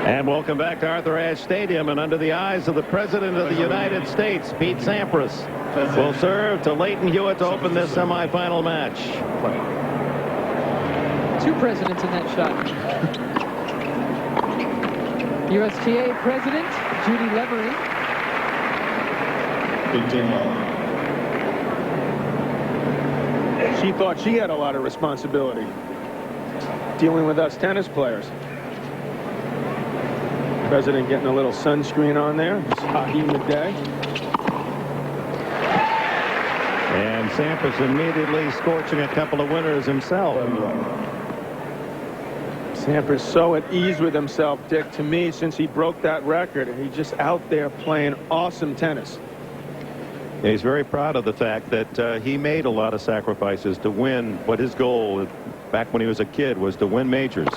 And welcome back to Arthur Ashe Stadium, and under the eyes of the President of the United States, Pete Sampras will serve to Leighton Hewitt to open this semifinal match. Two presidents in that shot. USTA President Judy Levery. She thought she had a lot of responsibility dealing with us tennis players. President getting a little sunscreen on there. It's hot, humid day. And Sampras immediately scorching a couple of winners himself. Sampras so at ease with himself, Dick, to me, since he broke that record, and he's just out there playing awesome tennis. Yeah, he's very proud of the fact that he made a lot of sacrifices to win what his goal back when he was a kid was to win majors.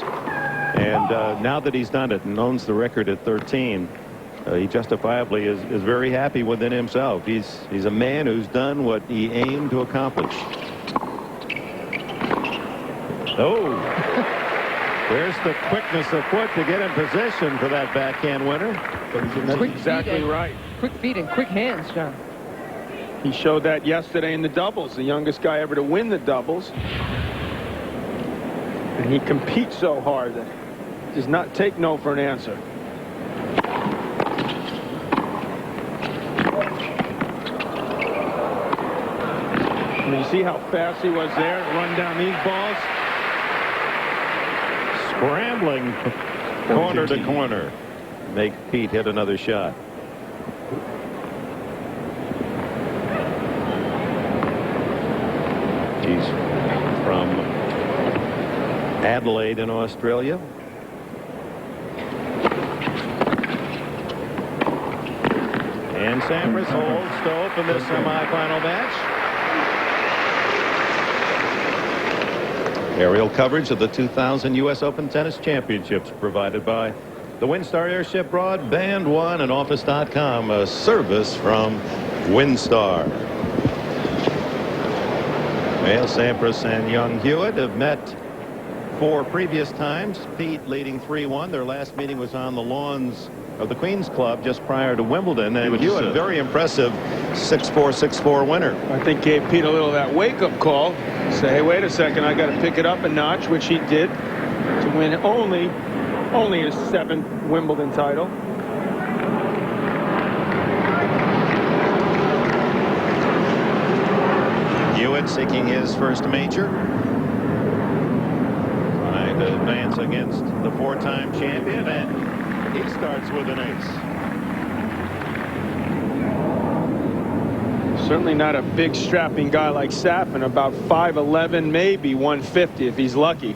And now that he's done it and owns the record at 13, he justifiably is very happy within himself. He's a man who's done what he aimed to accomplish. Oh, there's the quickness of foot to get in position for that backhand winner. That's Quick exactly feet, right. Quick feet and quick hands, John. He showed that yesterday in the doubles, the youngest guy ever to win the doubles. And he competes so hard that he does not take no for an answer. And you see how fast he was there to run down these balls? Scrambling corner to corner. Make Pete hit another shot. He's from Adelaide in Australia. And Sampras holds to open this semifinal match. Aerial coverage of the 2000 U.S. Open Tennis Championships provided by the WinStar Airship Broadband One and Office.com, a service from WinStar. Well, Sampras and young Hewitt have met 4 previous times. Pete leading 3-1. Their last meeting was on the lawns of the Queen's Club just prior to Wimbledon. And Hewitt, very impressive 6-4, 6-4 winner. I think gave Pete a little of that wake-up call. Say, hey, wait a second, I got to pick it up a notch, which he did to win only his 7th Wimbledon title. Hewitt seeking his first major. Trying to advance against the 4-time champion, and he starts with an ace. Certainly not a big strapping guy like Sappin, about 5'11", maybe 150 if he's lucky.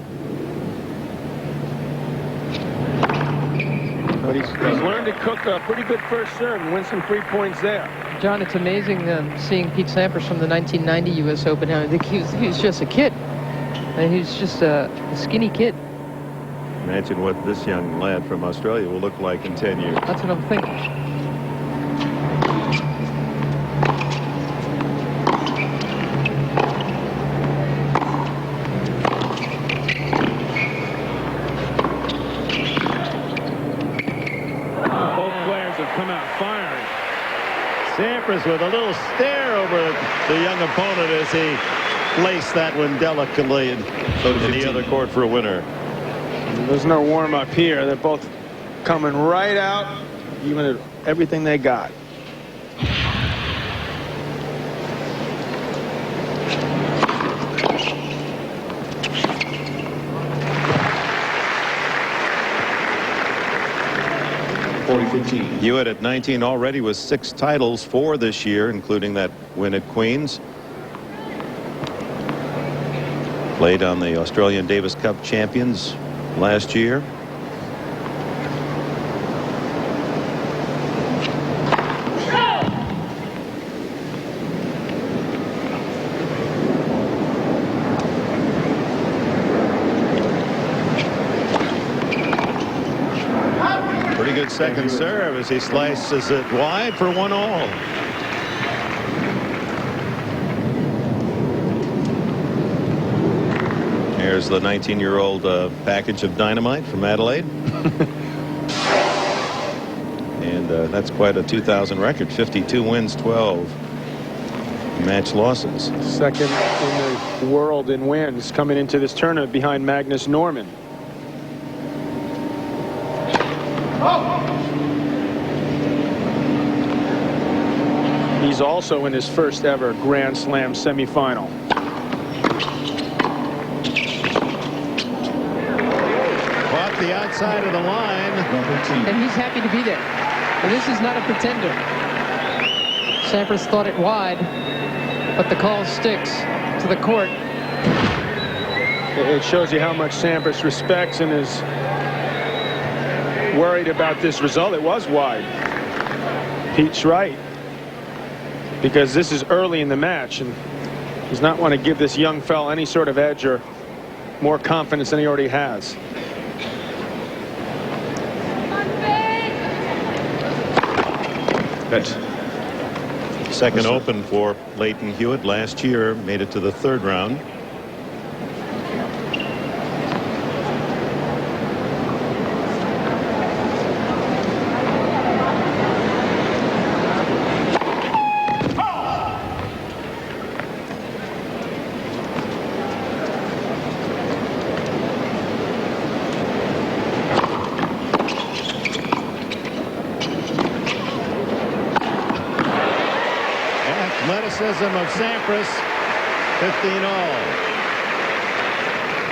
But he's learned to cook a pretty good first serve and win some free points there. John, it's amazing seeing Pete Sampras from the 1990 U.S. Open. I think he was just a kid. And he was just a skinny kid. Imagine what this young lad from Australia will look like in 10 years. That's what I'm thinking. Both players have come out firing. Sampras with a little stare over the young opponent as he placed that one delicately in the other court for a winner. There's no warm-up here. They're both coming right out, giving it everything they got. Hewitt at 19 already with 6 titles for this year, including that win at Queen's. Played on the Australian Davis Cup champions last year. Pretty good second serve as he slices it wide for 1-all. Here's the 19-year-old package of dynamite from Adelaide. that's quite a 2000 record. 52 wins, 12 match losses. Second in the world in wins coming into this tournament behind Magnus Norman. He's also in his first ever Grand Slam semifinal. Off the outside of the line. And he's happy to be there. And this is not a pretender. Sampras thought it wide, but the call sticks to the court. It shows you how much Sampras respects and is worried about this result. It was wide. Pete's right, because this is early in the match, and does not want to give this young fella any sort of edge or more confidence than he already has. Second open for Leighton Hewitt last year, made it to the third round. Athleticism of Sampras, 15-all.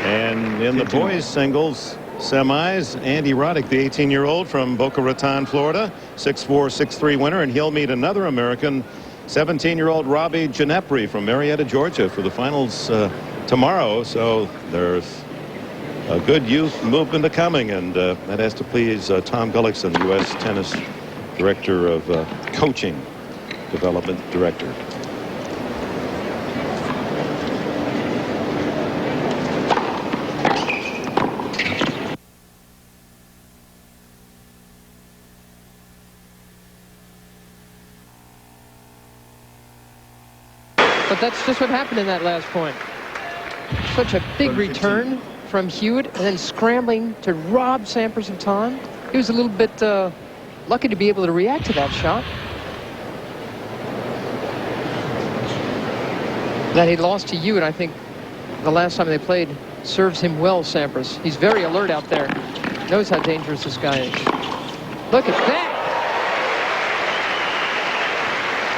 And in the boys singles semis, Andy Roddick, the 18-year-old from Boca Raton, Florida, 6'4", 6'3" winner, and he'll meet another American, 17-year-old Robbie Ginepri from Marietta, Georgia, for the finals tomorrow. So there's a good youth movement coming, and that has to please Tom Gullickson, the U.S. Tennis Director of Coaching Development Director. But that's just what happened in that last point. Such a big return from Hewitt, and then scrambling to rob Sampras of time. He was a little bit lucky to be able to react to that shot. That he lost to Hewitt, I think, the last time they played, serves him well, Sampras. He's very alert out there. Knows how dangerous this guy is. Look at that!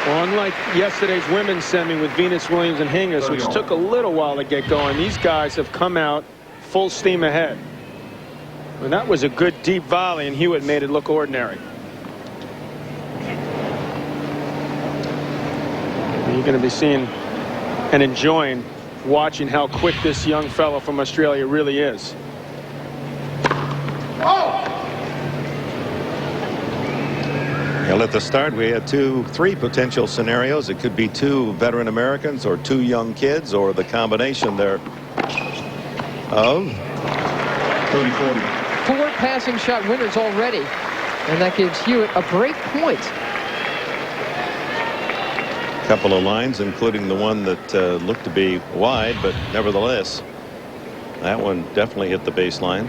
Well, unlike yesterday's women's semi with Venus Williams and Hingis, which took a little while to get going, these guys have come out full steam ahead. And that was a good deep volley, and Hewitt made it look ordinary. You're going to be seeing and enjoying watching how quick this young fellow from Australia really is. Well, at the start, we had three potential scenarios. It could be two veteran Americans or two young kids, or the combination there of 30-40. 4 passing shot winners already, and that gives Hewitt a break point. a couple of lines, including the one that looked to be wide, but nevertheless, that one definitely hit the baseline.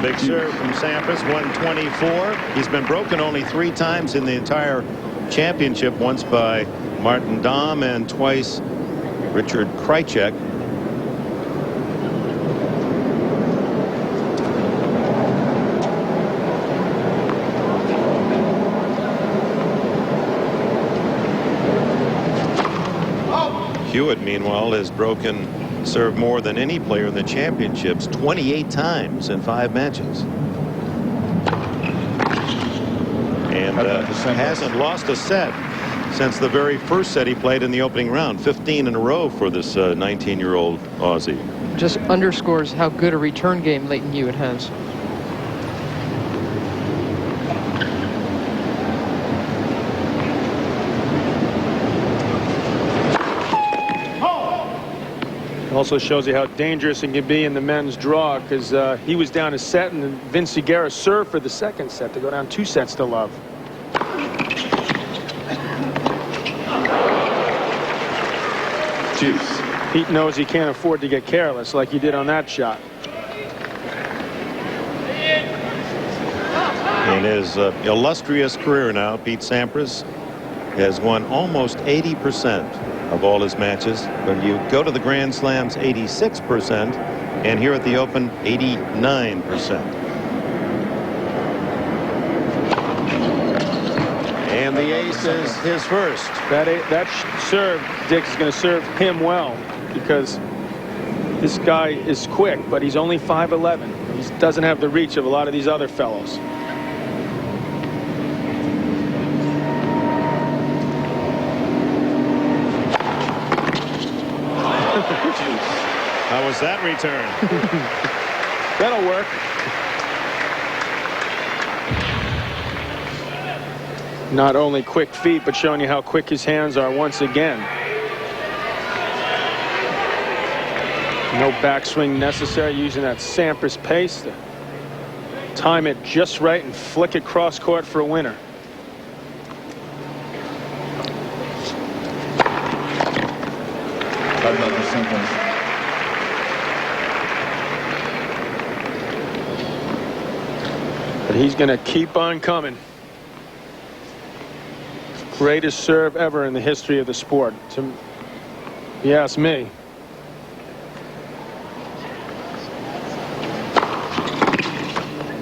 Big serve from Sampras, 124. He's been broken only 3 times in the entire championship, once by Martin Dahm and twice Richard Krajicek. Hewitt, meanwhile, has served more than any player in the championships, 28 times in 5 matches. And hasn't lost a set since the very first set he played in the opening round. 15 in a row for this 19-year-old Aussie. Just underscores how good a return game Leighton Hewitt has. Also shows you how dangerous it can be in the men's draw, because he was down a set, and Vince Seguera served for the second set to go down 2 sets to love. Juice. Pete knows he can't afford to get careless like he did on that shot. In his illustrious career now, Pete Sampras has won almost 80% of all his matches. When you go to the Grand Slams, 86%, and here at the Open, 89%. And the ace is his first. That serve, Dick, is going to serve him well because this guy is quick, but he's only 5'11". He doesn't have the reach of a lot of these other fellows. How was that return? That'll work. Not only quick feet, but showing you how quick his hands are once again. No backswing necessary, using that Sampras pace to time it just right and flick it cross court for a winner. But he's going to keep on coming. Greatest serve ever in the history of the sport, if you ask me.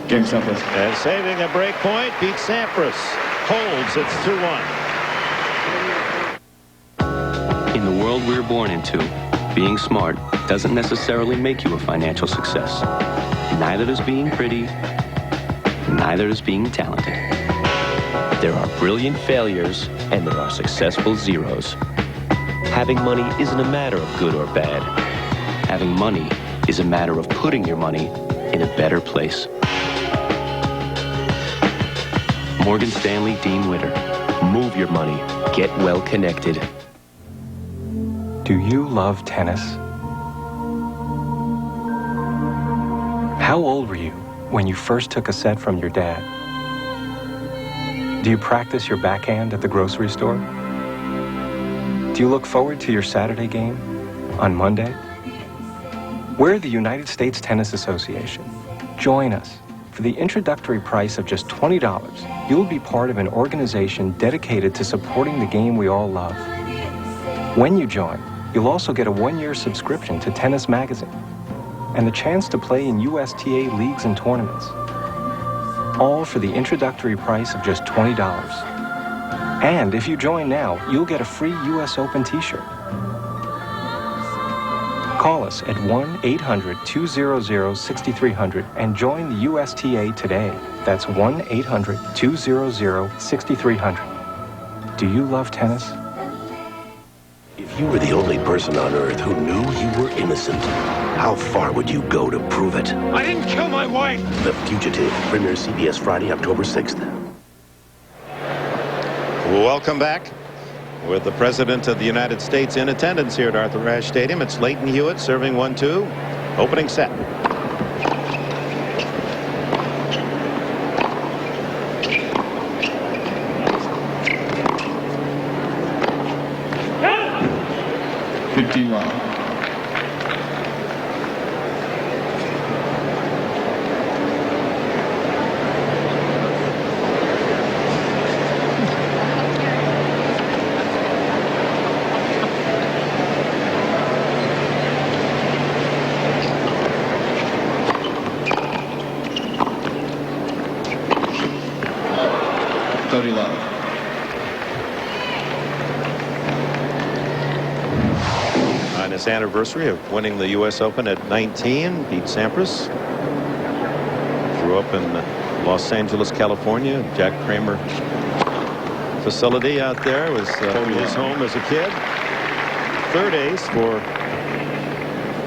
Game Sampras. And saving a break point, Pete Sampras holds. It's 2-1. In the world we're born into, being smart doesn't necessarily make you a financial success. Neither does being pretty, neither does being talented. There are brilliant failures and there are successful zeros. Having money isn't a matter of good or bad. Having money is a matter of putting your money in a better place. Morgan Stanley Dean Witter. Move your money. Get well connected. Do you love tennis? How old were you when you first took a set from your dad? Do you practice your backhand at the grocery store? Do you look forward to your Saturday game on Monday? We're the United States Tennis Association. Join us. For the introductory price of just $20, you'll be part of an organization dedicated to supporting the game we all love. When you join, you'll also get a one-year subscription to Tennis Magazine and the chance to play in USTA leagues and tournaments. All for the introductory price of just $20. And if you join now, you'll get a free US Open t-shirt. Call us at 1-800-200-6300 and join the USTA today. That's 1-800-200-6300. Do you love tennis? If you were the only person on Earth who knew you were innocent, how far would you go to prove it? I didn't kill my wife! The Fugitive premieres CBS Friday, October 6th. Welcome back. With the President of the United States in attendance here at Arthur Ashe Stadium, it's Leighton Hewitt serving 1-2. Opening set. On his anniversary of winning the U.S. Open at 19, Pete Sampras grew up in Los Angeles, California. Jack Kramer facility out there was his home as a kid. Third ace for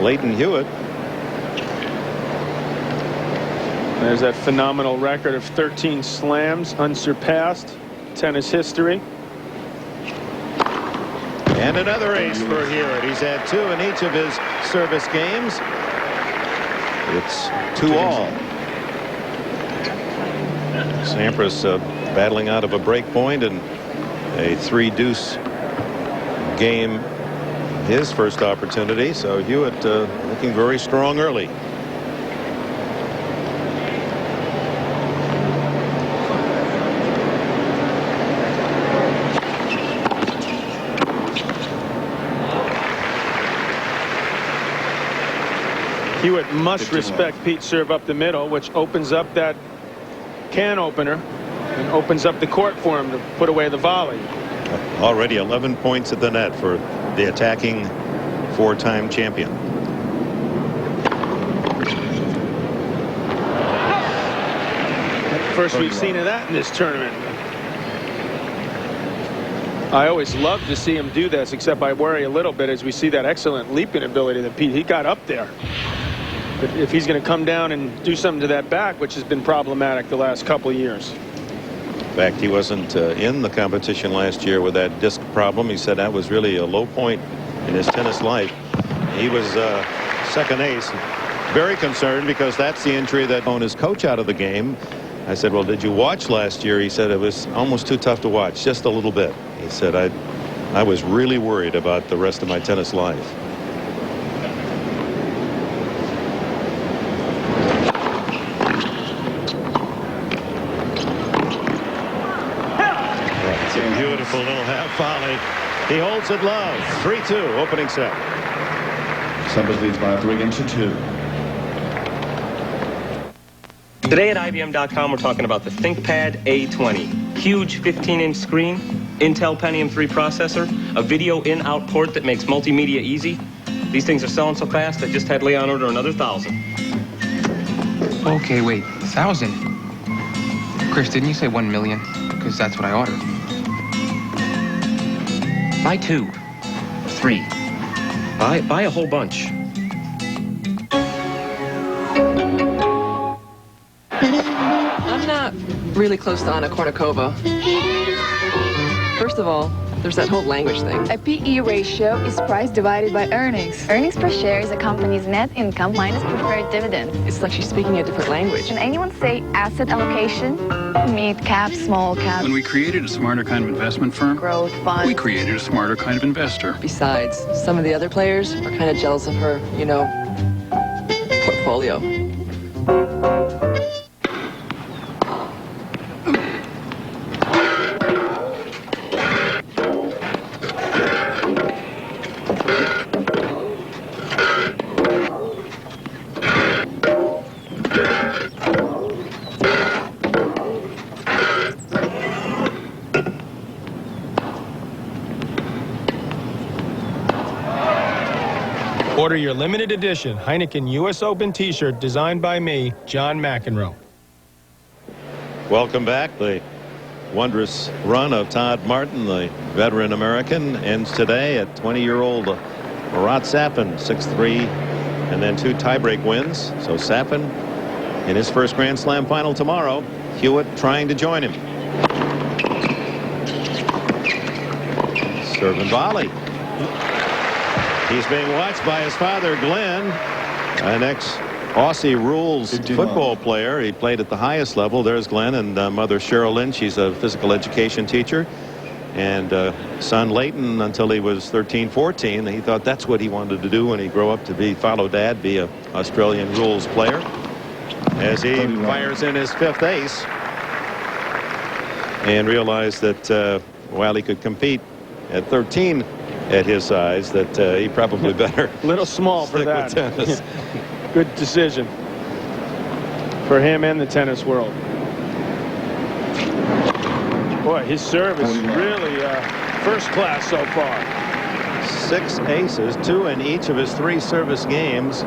Leighton Hewitt. There's that phenomenal record of 13 slams, unsurpassed tennis history. And another ace for Hewitt. He's had 2 in each of his service games. It's 2-all. Sampras battling out of a break point and a 3-deuce game his first opportunity. So Hewitt looking very strong early. Hewitt must respect Pete's serve up the middle, which opens up that can opener and opens up the court for him to put away the volley. Already 11 points at the net for the attacking four-time champion. First we've seen of that in this tournament. I always love to see him do this, except I worry a little bit as we see that excellent leaping ability that Pete, he got up there. But if he's going to come down and do something to that back, which has been problematic the last couple of years. In fact, he wasn't in the competition last year with that disc problem. He said that was really a low point in his tennis life. He was second ace. Very concerned because that's the injury that owned his coach out of the game. I said, well, did you watch last year? He said it was almost too tough to watch, just a little bit. He said, I was really worried about the rest of my tennis life. That's a beautiful little half volley. He holds it low. 3-2 opening set. Sampras leads by 3-2. Today at IBM.com, we're talking about the ThinkPad A20. Huge 15-inch screen, Intel Pentium 3 processor, a video in-out port that makes multimedia easy. These things are selling so fast, I just had Leon order another 1,000. Okay, wait, 1,000? Chris, didn't you say 1 million? Because that's what I ordered. Buy 2, 3. Buy a whole bunch. I'm not really close to Anna Kournikova. First of all, there's that whole language thing. A PE ratio is price divided by earnings. Earnings per share is a company's net income minus preferred dividend. It's like she's speaking a different language. Can anyone say asset allocation? Mid cap, small cap. When we created a smarter kind of investment firm, Growth fund. we created a smarter kind of investor. Besides, some of the other players are kind of jealous of her, you know, portfolio. Order your limited edition Heineken U.S. Open t-shirt designed by me, John McEnroe. Welcome back. The wondrous run of Todd Martin, the veteran American, ends today at 20-year-old Marat Safin, 6-3, and then 2 tiebreak wins. So Safin in his first Grand Slam final tomorrow. Hewitt trying to join him. Serve and volley. He's being watched by his father, Glenn, an ex-Aussie rules football player. He played at the highest level. There's Glenn, and mother Cheryl Lynn. She's a physical education teacher. And son Leighton, until he was 13, 14, he thought that's what he wanted to do when he grew up, to follow dad, be an Australian rules player. As he fires in his 5th ace and realized that while he could compete at 13 at his size, that he probably better Little small for that. tennis. Good decision for him and the tennis world. Boy, his serve is really first class so far. 6 aces, 2 in each of his 3 service games.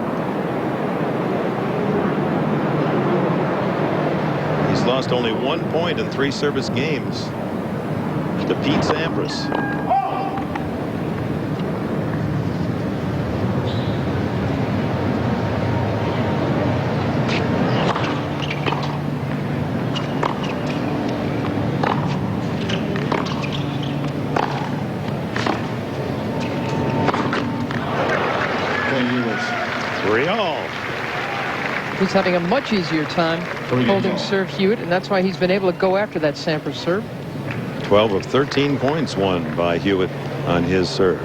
He's lost only 1 point in 3 service games to Pete Sampras. He's having a much easier time holding serve Hewitt, and that's why he's been able to go after that Sampras serve. 12 of 13 points won by Hewitt on his serve.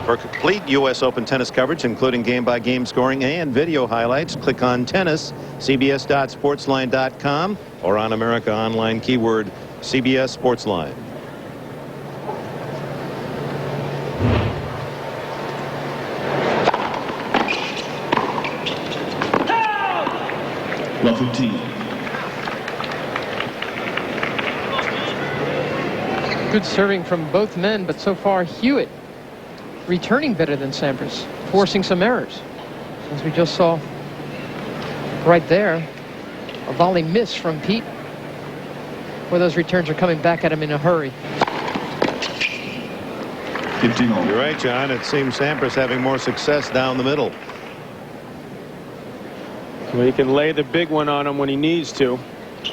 For complete U.S. Open tennis coverage, including game-by-game scoring and video highlights, click on tennis, cbs.sportsline.com, or on America Online, keyword CBS Sportsline. Love 15. Good serving from both men, but so far Hewitt returning better than Sampras, forcing some errors. As we just saw right there, a volley miss from Pete, where those returns are coming back at him in a hurry. 15 all. You're right, John. It seems Sampras having more success down the middle. Well, he can lay the big one on him when he needs to.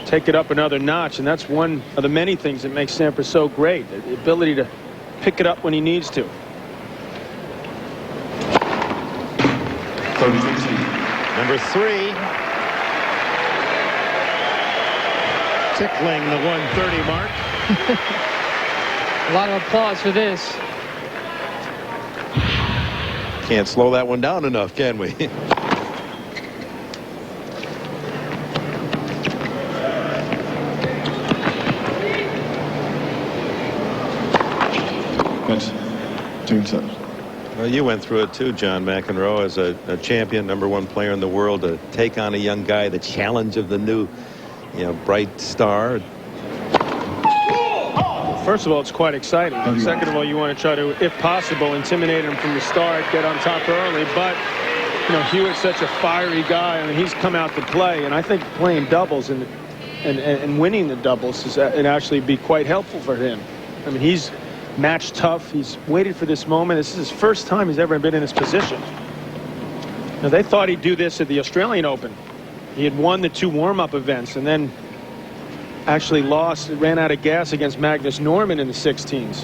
Take it up another notch, and that's one of the many things that makes Sampras so great, the ability to pick it up when he needs to. 30-15. Number 3. Tickling the 130 mark. A lot of applause for this. Can't slow that one down enough, can we? Well, you went through it too, John McEnroe, as a champion, #1 player in the world, to take on a young guy, the challenge of the new, bright star. First of all, it's quite exciting. Second of all, you want to try to, if possible, intimidate him from the start, get on top early. But, Hewitt's such a fiery guy. I mean, he's come out to play, and I think playing doubles and winning the doubles is actually be quite helpful for him. I mean, he's match tough. He's waited for this moment. This is his first time he's ever been in this position. Now, they thought he'd do this at the Australian Open. He had won the 2 warm-up events and then actually lost, ran out of gas against Magnus Norman in the 16s.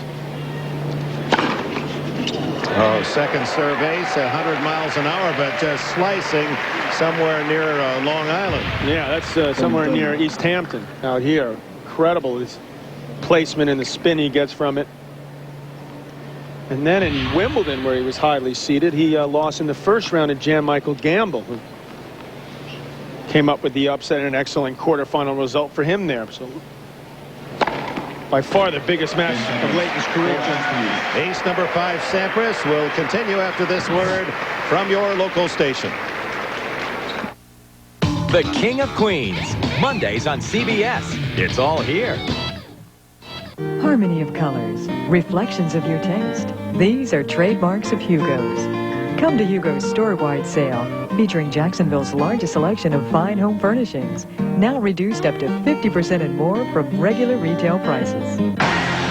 Oh, second serve ace, 100 miles an hour, but just slicing somewhere near Long Island. Yeah, that's somewhere near East Hampton out here. Incredible, his placement and the spin he gets from it. And then in Wimbledon, where he was highly seeded, he lost in the first round to Jan Michael Gamble, who came up with the upset and an excellent quarterfinal result for him there. So, by far the biggest match of Leighton's career. Ace number 5, Sampras, will continue after this word from your local station. The King of Queens, Mondays on CBS. It's all here. Harmony of colors, reflections of your taste. These are trademarks of Hugo's. Come to Hugo's store-wide sale, featuring Jacksonville's largest selection of fine home furnishings, now reduced up to 50% and more from regular retail prices.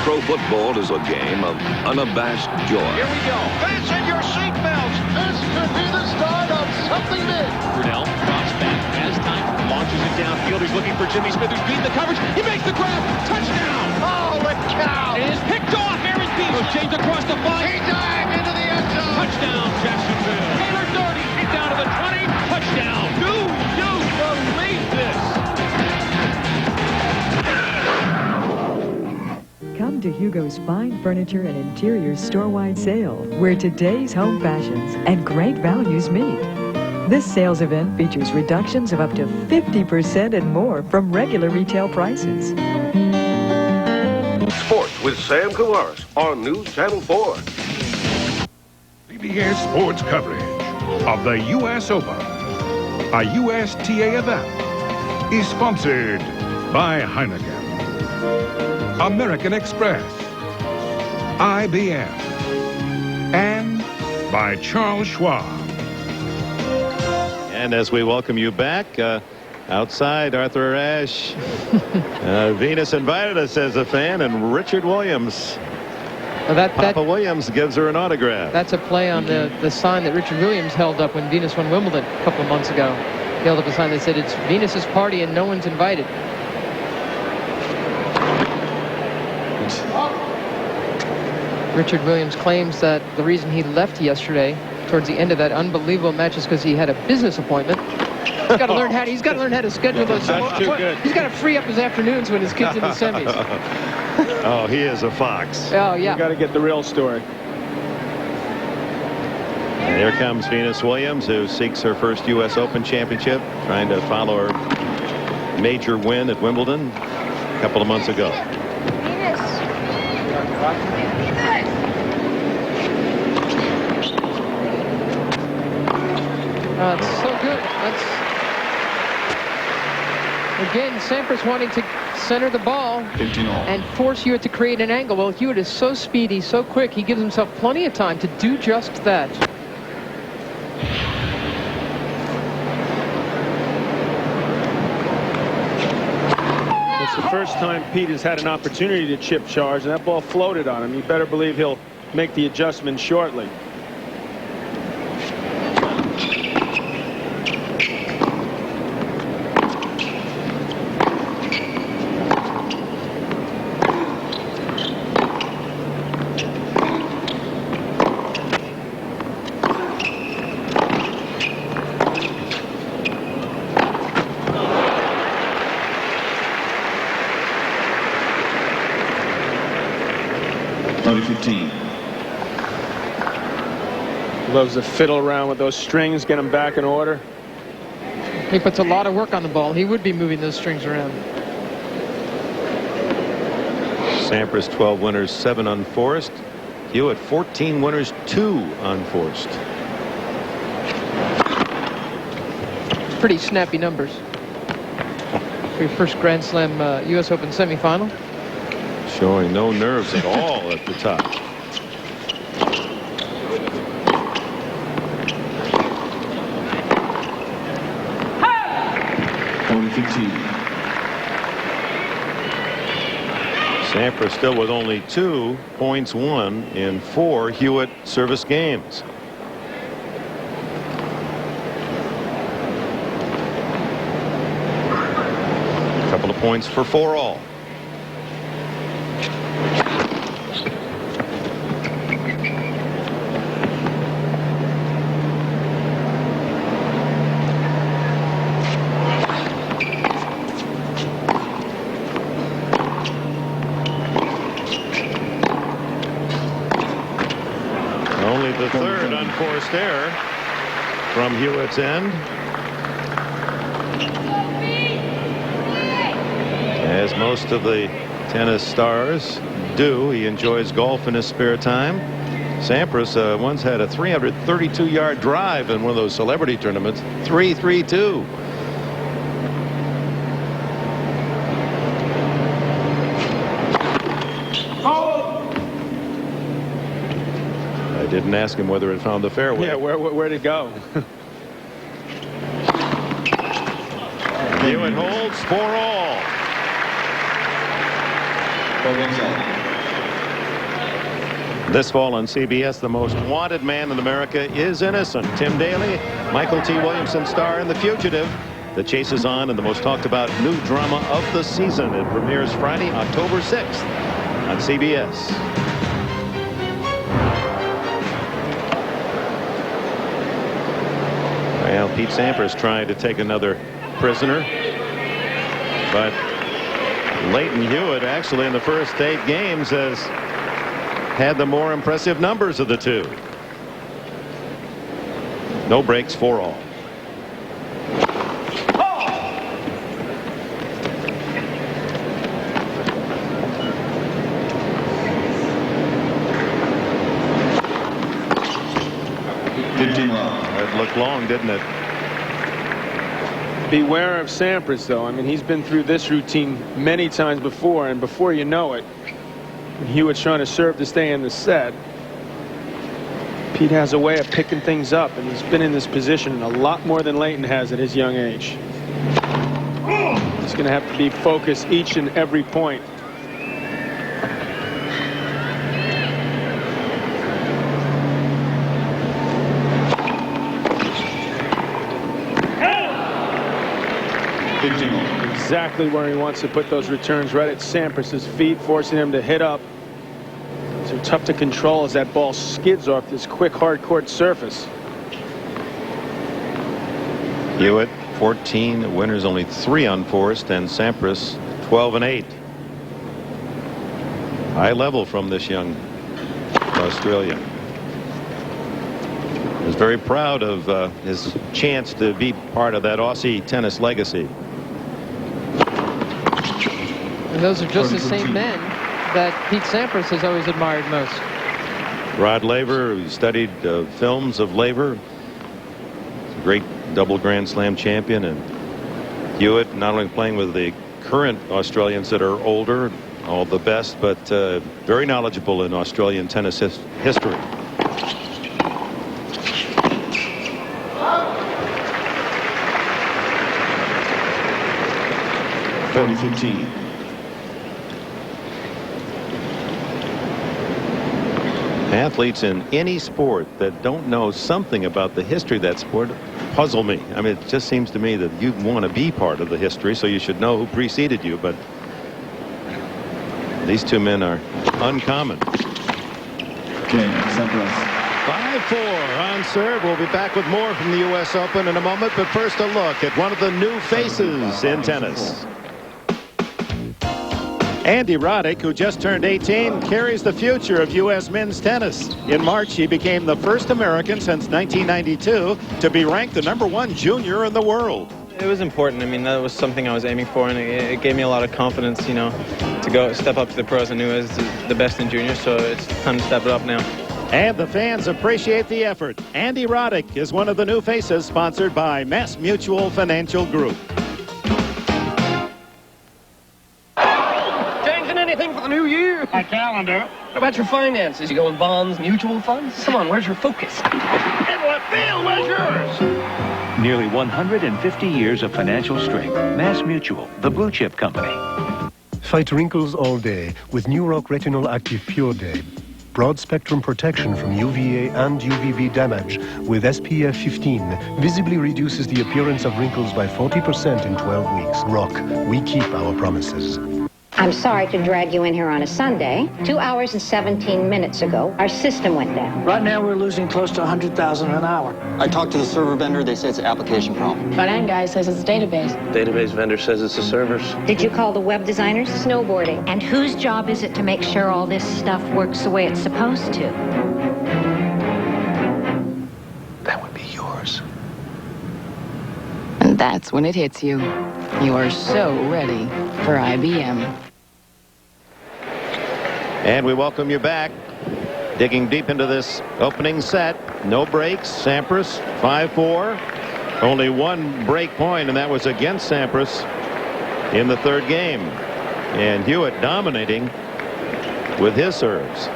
Pro football is a game of unabashed joy. Here we go. Fasten your seatbelts. This could be the start of something big. Brunel drops back, has time, launches it downfield. He's looking for Jimmy Smith, who's beating the coverage. He makes the grab. Touchdown. Holy cow. It is picked off. Aaron Beasley James across the 5. He dived into the end zone. Touchdown, Jacksonville. Taylor Doherty, he's down to the 20. Touchdown. Do you believe this? Come to Hugo's fine furniture and interior store-wide sale, where today's home fashions and great values meet. This sales event features reductions of up to 50% and more from regular retail prices. Sports with Sam Kouaris on News Channel 4. CBS Sports coverage of the U.S. Open, a USTA event, is sponsored by Heineken, American Express, IBM, and by Charles Schwab. And as we welcome you back, outside Arthur Ashe, Venus invited us as a fan, and Richard Williams. Well, Papa Williams gives her an autograph. That's a play on the sign that Richard Williams held up when Venus won Wimbledon a couple of months ago. He held up a sign that said, "It's Venus's party and no one's invited." Richard Williams claims that the reason he left yesterday towards the end of that unbelievable match is because he had a business appointment. He's got to learn how to schedule those. That's too good. He's got to free up his afternoons when his kid's in the semis. Oh, he is a fox. Oh, yeah. You got to get the real story. And here comes Venus Williams, who seeks her first U.S. Open championship, trying to follow her major win at Wimbledon a couple of months ago. That's so good. Again, Sampras wanting to center the ball and force Hewitt to create an angle. Well, Hewitt is so speedy, so quick, he gives himself plenty of time to do just that. It's the first time Pete has had an opportunity to chip charge, and that ball floated on him. You better believe he'll make the adjustment shortly. Loves to fiddle around with those strings, get them back in order. He puts a lot of work on the ball. He would be moving those strings around. Sampras 12 winners, 7 unforced. Hewitt 14 winners, 2 unforced. Pretty snappy numbers for your first Grand Slam U.S. Open semifinal. Showing no nerves at all at the top. Sampras still with only 2 points won in 4 Hewitt service games. A couple of points for 4 all. The third unforced error from Hewitt's end. As most of the tennis stars do, he enjoys golf in his spare time. Sampras once had a 332-yard drive in one of those celebrity tournaments. 3-3-2. Didn't ask him whether it found the fairway. Yeah, where'd it go? Hewitt holds 4 all. This fall on CBS, the most wanted man in America is innocent. Tim Daly, Michael T. Williamson star in The Fugitive. The chase is on in the most talked about new drama of the season. It premieres Friday, October 6th on CBS. Well, Pete Sampras trying to take another prisoner, but Leighton Hewitt actually in the first 8 games has had the more impressive numbers of the two. No breaks, 4 all. It looked long, didn't it? Beware of Sampras, though. I mean, he's been through this routine many times before, and before you know it, Hewitt's trying to serve to stay in the set. Pete has a way of picking things up, and he's been in this position a lot more than Leighton has at his young age. He's going to have to be focused each and every point. Exactly where he wants to put those returns, right at Sampras's feet, forcing him to hit up. So tough to control as that ball skids off this quick hard court surface. Hewitt 14 winners, only 3 unforced, and Sampras 12-8. High level from this young Australian. Is very proud of his chance to be part of that Aussie tennis legacy. And those are just the same men that Pete Sampras has always admired most. Rod Laver, who studied films of Laver, great double Grand Slam champion, and Hewitt not only playing with the current Australians that are older, all the best, but very knowledgeable in Australian tennis history. Athletes in any sport that don't know something about the history of that sport puzzle me. I mean, it just seems to me that you want to be part of the history, so you should know who preceded you, but these two men are uncommon. Okay, Sampras. 5-4 on serve. We'll be back with more from the U.S. Open in a moment, but first a look at one of the new faces in tennis. Andy Roddick, who just turned 18, carries the future of U.S. men's tennis. In March, he became the first American since 1992 to be ranked the #1 junior in the world. It was important. I mean, that was something I was aiming for, and it gave me a lot of confidence, you know, to go step up to the pros. I knew I was the best in junior, so it's time to step it up now. And the fans appreciate the effort. Andy Roddick is one of the new faces, sponsored by Mass Mutual Financial Group. Anything for the new year? My calendar. What about your finances? You go in bonds, mutual funds? Come on, where's your focus? In left field, where's yours? Nearly 150 years of financial strength. Mass Mutual, the blue chip company. Fight wrinkles all day with New Rock Retinol Active Pure Day. Broad spectrum protection from UVA and UVB damage with SPF 15 visibly reduces the appearance of wrinkles by 40% in 12 weeks. Rock, we keep our promises. I'm sorry to drag you in here on a Sunday. 2 hours and 17 minutes ago, our system went down. Right now, we're losing close to 100,000 an hour. I talked to the server vendor. They say it's an application problem. Front end guy says it's a database. Database vendor says it's the servers. Did you call the web designers? Snowboarding. And whose job is it to make sure all this stuff works the way it's supposed to? That would be yours. And that's when it hits you. You are so ready for IBM. And we welcome you back. Digging deep into this opening set. No breaks. Sampras 5-4. Only one break point, and that was against Sampras in the third game. And Hewitt dominating with his serves.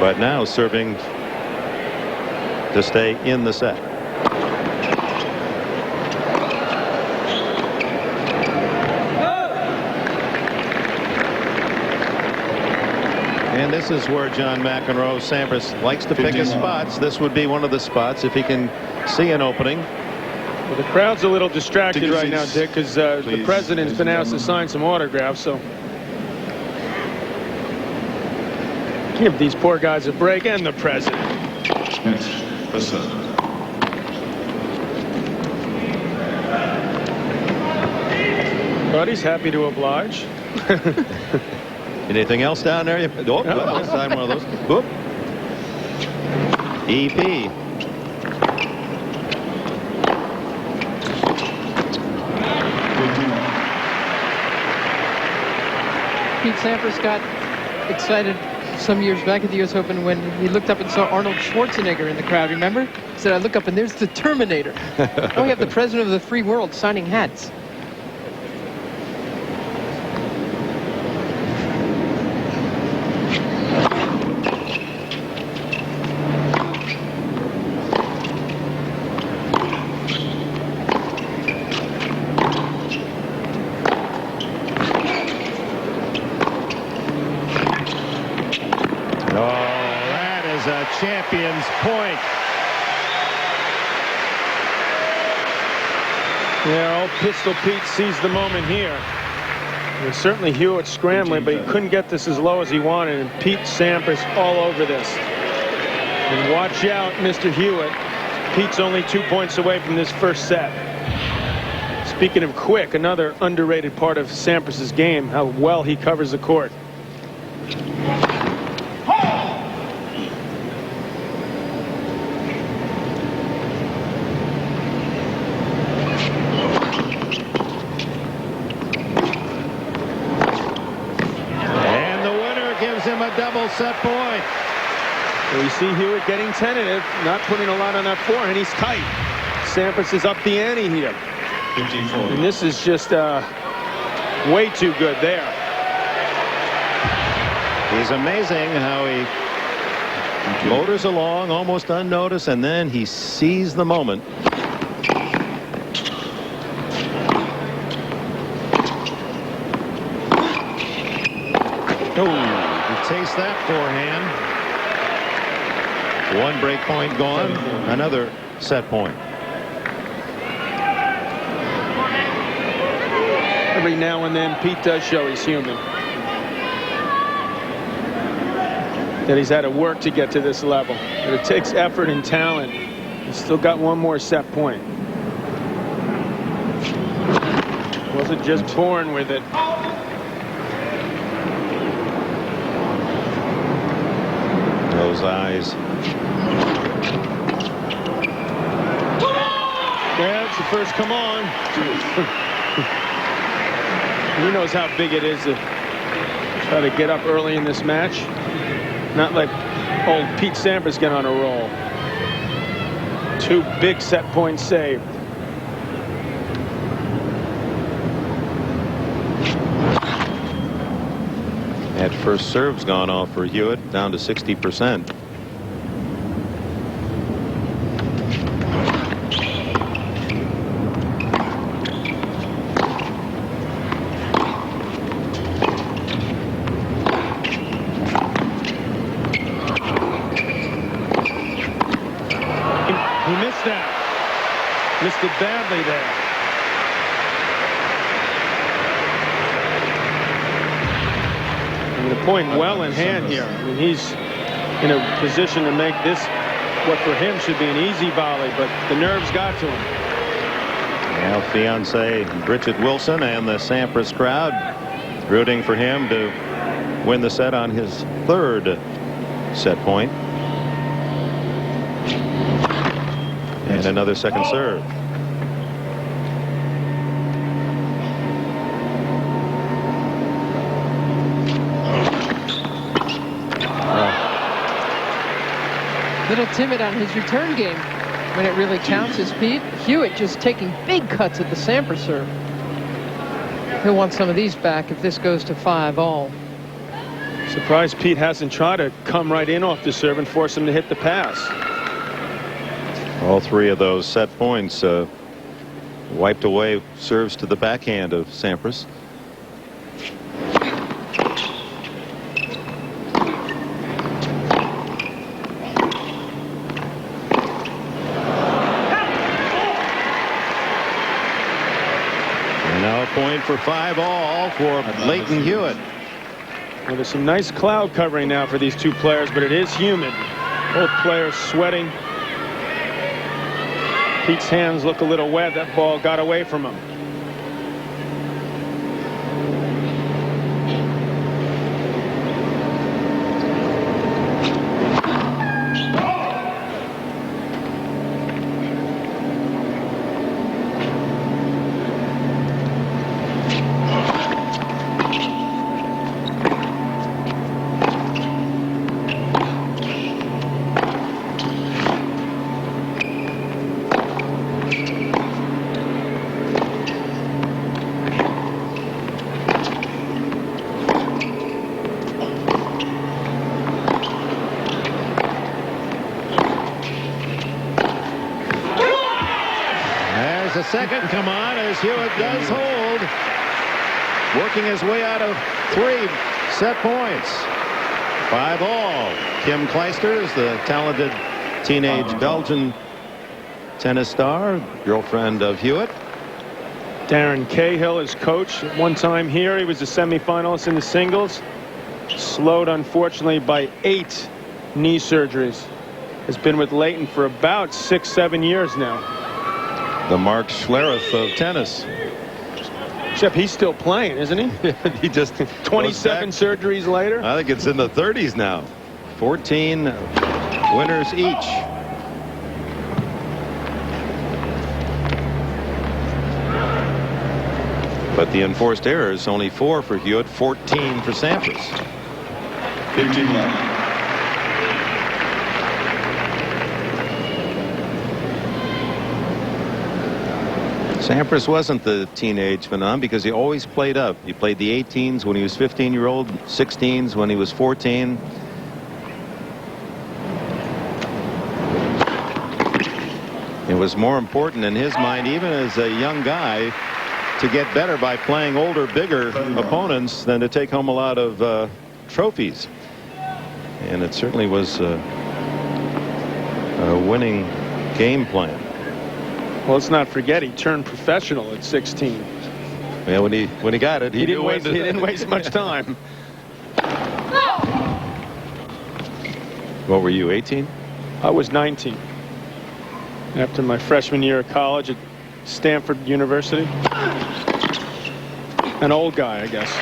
But now serving to stay in the set. And this is where John McEnroe, Sampras likes to pick his spots. This would be one of the spots if he can see an opening. Well, the crowd's a little distracted right now, Dick, because the president's been asked to sign some autographs. So give these poor guys a break, and the president. But he's happy to oblige. Anything else down there? Oh, let's sign one of those. Whoop. EP. Pete Sampras got excited some years back at the U.S. Open when he looked up and saw Arnold Schwarzenegger in the crowd. Remember? He said, I look up and there's the Terminator. Now we have the president of the free world signing hats. Champion's point. Yeah, old Pistol Pete sees the moment here. And certainly Hewitt scrambling, but he couldn't get this as low as he wanted, and Pete Sampras all over this. And watch out, Mr. Hewitt. Pete's only 2 points away from this first set. Speaking of quick, another underrated part of Sampras's game, how well he covers the court. And the winner gives him a double set point. We see Hewitt getting tentative, not putting a lot on that forehand. He's tight. Sampras is up the ante here. And this is just way too good there. He's amazing how he motors along almost unnoticed, and then he sees the moment. Oh, you taste that forehand. One break point gone, another set point. Every now and then, Pete does show he's human. That he's had to work to get to this level. But it takes effort and talent. He's still got one more set point. Wasn't just born with it. Those eyes. That's the first come on. He knows how big it is to try to get up early in this match. Not let old Pete Sampras get on a roll. 2 big set points saved. That first serve's gone off for Hewitt, down to 60%. He missed that. Missed it badly there. And the point well in hand here. I mean, he's in a position to make this what for him should be an easy volley, but the nerves got to him. Now, fiancé Bridget Wilson and the Sampras crowd rooting for him to win the set on his 3rd set point. And another second serve. Little timid on his return game when it really counts is Pete. Hewitt just taking big cuts at the Sampras serve. He'll want some of these back if this goes to 5-all. Surprised Pete hasn't tried to come right in off the serve and force him to hit the pass. All 3 of those set points wiped away serves to the backhand of Sampras. Now a point for 5-all for Leighton Hewitt. Well, there's some nice cloud covering now for these 2 players, but it is humid. Both players sweating. Pete's hands look a little wet. That ball got away from him. The second come on as Hewitt does hold. Working his way out of 3 set points. 5-all. Kim Clijsters, the talented teenage Belgian tennis star, girlfriend of Hewitt. Darren Cahill is coach. One time here, he was a semifinalist in the singles. Slowed, unfortunately, by 8 knee surgeries. Has been with Leighton for about 6-7 years now. The Mark Schlereth of tennis. Except he's still playing, isn't he? He just 27 surgeries later. I think it's in the 30s now. 14 winners each. But the enforced errors, only 4 for Hewitt, 14 for Sampras. 15 left. Sampras wasn't the teenage phenomenon because he always played up. He played the 18s when he was 15-year-old, 16s when he was 14. It was more important in his mind, even as a young guy, to get better by playing older, bigger opponents than to take home a lot of trophies. And it certainly was a winning game plan. Well, let's not forget he turned professional at 16. Yeah, when he got it, he didn't waste much time. What were you, 18? I was 19. After my freshman year of college at Stanford University. An old guy, I guess.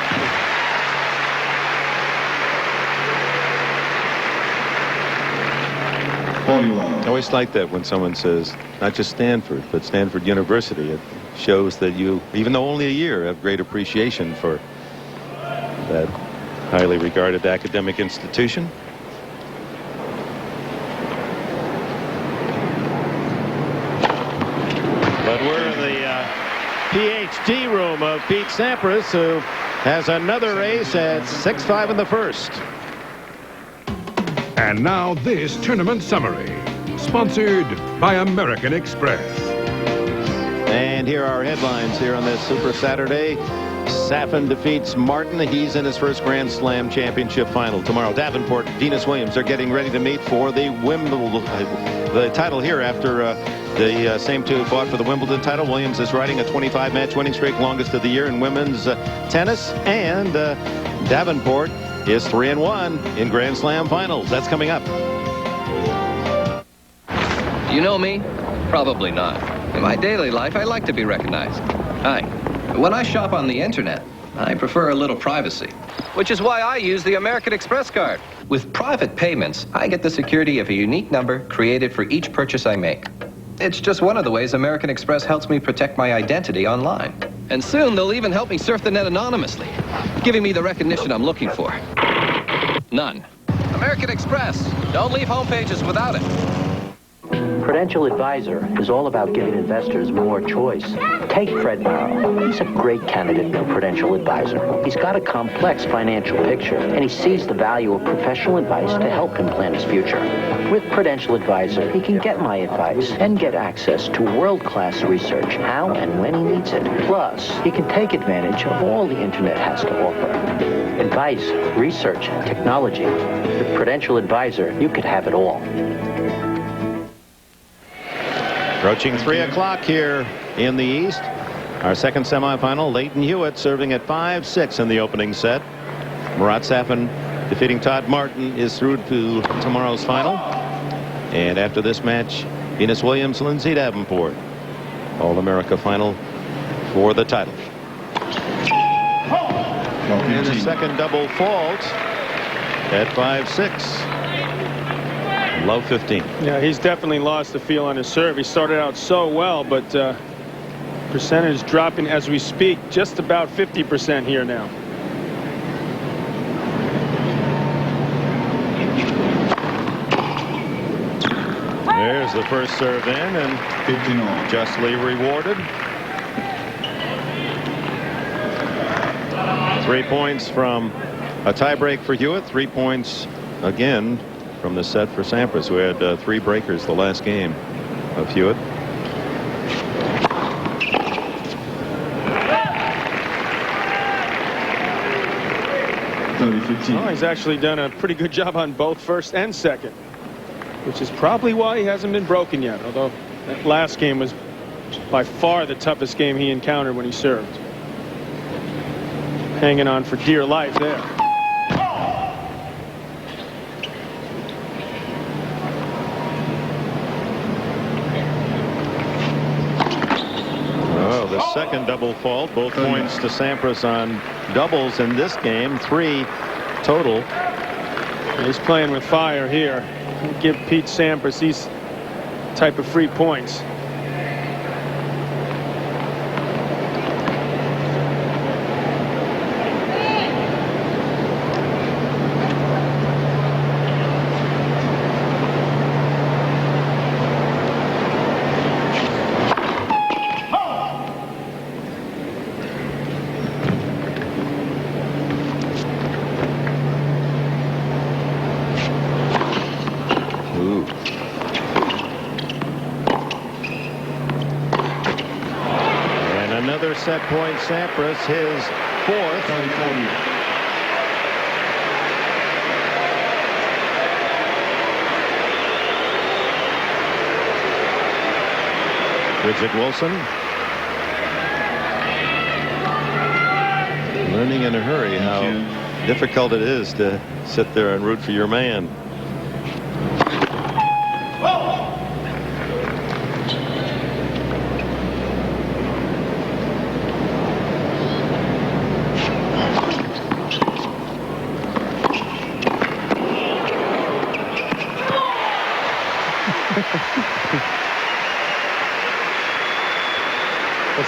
I always like that when someone says not just Stanford but Stanford University. It shows that you, even though only a year, have great appreciation for that highly regarded academic institution. But we're in the PhD room of Pete Sampras, who has another ace at 6-5 in the first. And now this tournament summary, sponsored by American Express. And here are headlines here on this Super Saturday. Safin defeats Martin. He's in his first Grand Slam championship final tomorrow. Davenport, Venus Williams are getting ready to meet for the Wimbledon the title here after the same two fought for the Wimbledon title. Williams is riding a 25-match winning streak, longest of the year in women's tennis. And Davenport is 3-1 in Grand Slam finals. That's coming up. You know me? Probably not. In my daily life, I like to be recognized. Hi. When I shop on the internet, I prefer a little privacy, which is why I use the American Express card. With private payments, I get the security of a unique number created for each purchase I make. It's just one of the ways American Express helps me protect my identity online. And soon they'll even help me surf the net anonymously, giving me the recognition I'm looking for. None. American Express. Don't leave home pages without it. Prudential Advisor is all about giving investors more choice. Take Fred Morrow. He's a great candidate for Prudential Advisor. He's got a complex financial picture, and he sees the value of professional advice to help him plan his future. With Prudential Advisor, he can get my advice and get access to world-class research, how and when he needs it. Plus, he can take advantage of all the internet has to offer. Advice, research, technology. With Prudential Advisor, you could have it all. Approaching 3 o'clock here in the East. Our second semifinal, Leighton Hewitt serving at 5-6 in the opening set. Murat Safin defeating Todd Martin is through to tomorrow's final. And after this match, Venus Williams, Lindsay Davenport. All-America final for the title. And the second double fault at 5-6. Low 15. Yeah, he's definitely lost the feel on his serve. He started out so well, but percentage dropping as we speak, just about 50% here now. There's the first serve in, and justly rewarded. 3 points from a tiebreak for Hewitt. 3 points again from the set for Sampras, who had 3 breakers the last game of Hewitt. Well, he's actually done a pretty good job on both first and second, which is probably why he hasn't been broken yet, although that last game was by far the toughest game he encountered when he served. Hanging on for dear life there. Oh, the second double fault. Both points to Sampras on doubles in this game. 3 total. He's playing with fire here. Give Pete Sampras these type of free points. Set point Sampras, his 4th. Bridget Wilson learning in a hurry how difficult it is to sit there and root for your man.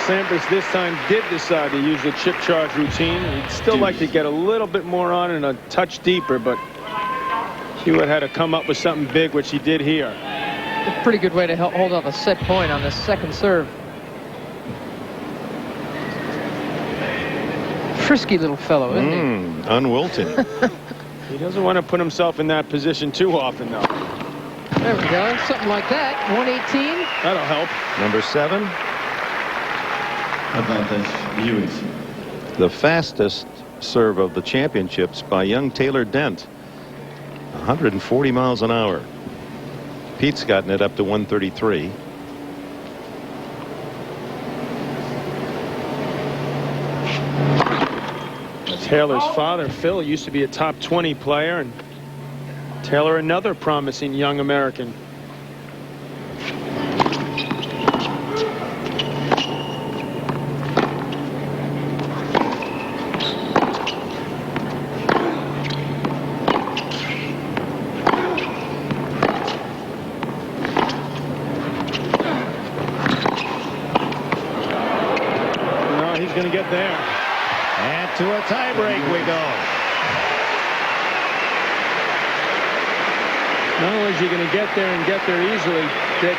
Sampras this time did decide to use the chip charge routine. He'd still like to get a little bit more on and a touch deeper, but Hewitt had to come up with something big, which he did here. A pretty good way to hold off a set point on the second serve. Frisky little fellow, isn't he? Unwilting. He doesn't want to put himself in that position too often, though. There we go. Something like that. 118. That'll help. Number 7. Advantage, Hewitt. The fastest serve of the championships by young Taylor Dent. 140 miles an hour. Pete's gotten it up to 133. Taylor's father, Phil, used to be a top 20 player, and Taylor another promising young American. Going to get there. And to a tiebreak we go. Not only is he going to get there and get there easily, that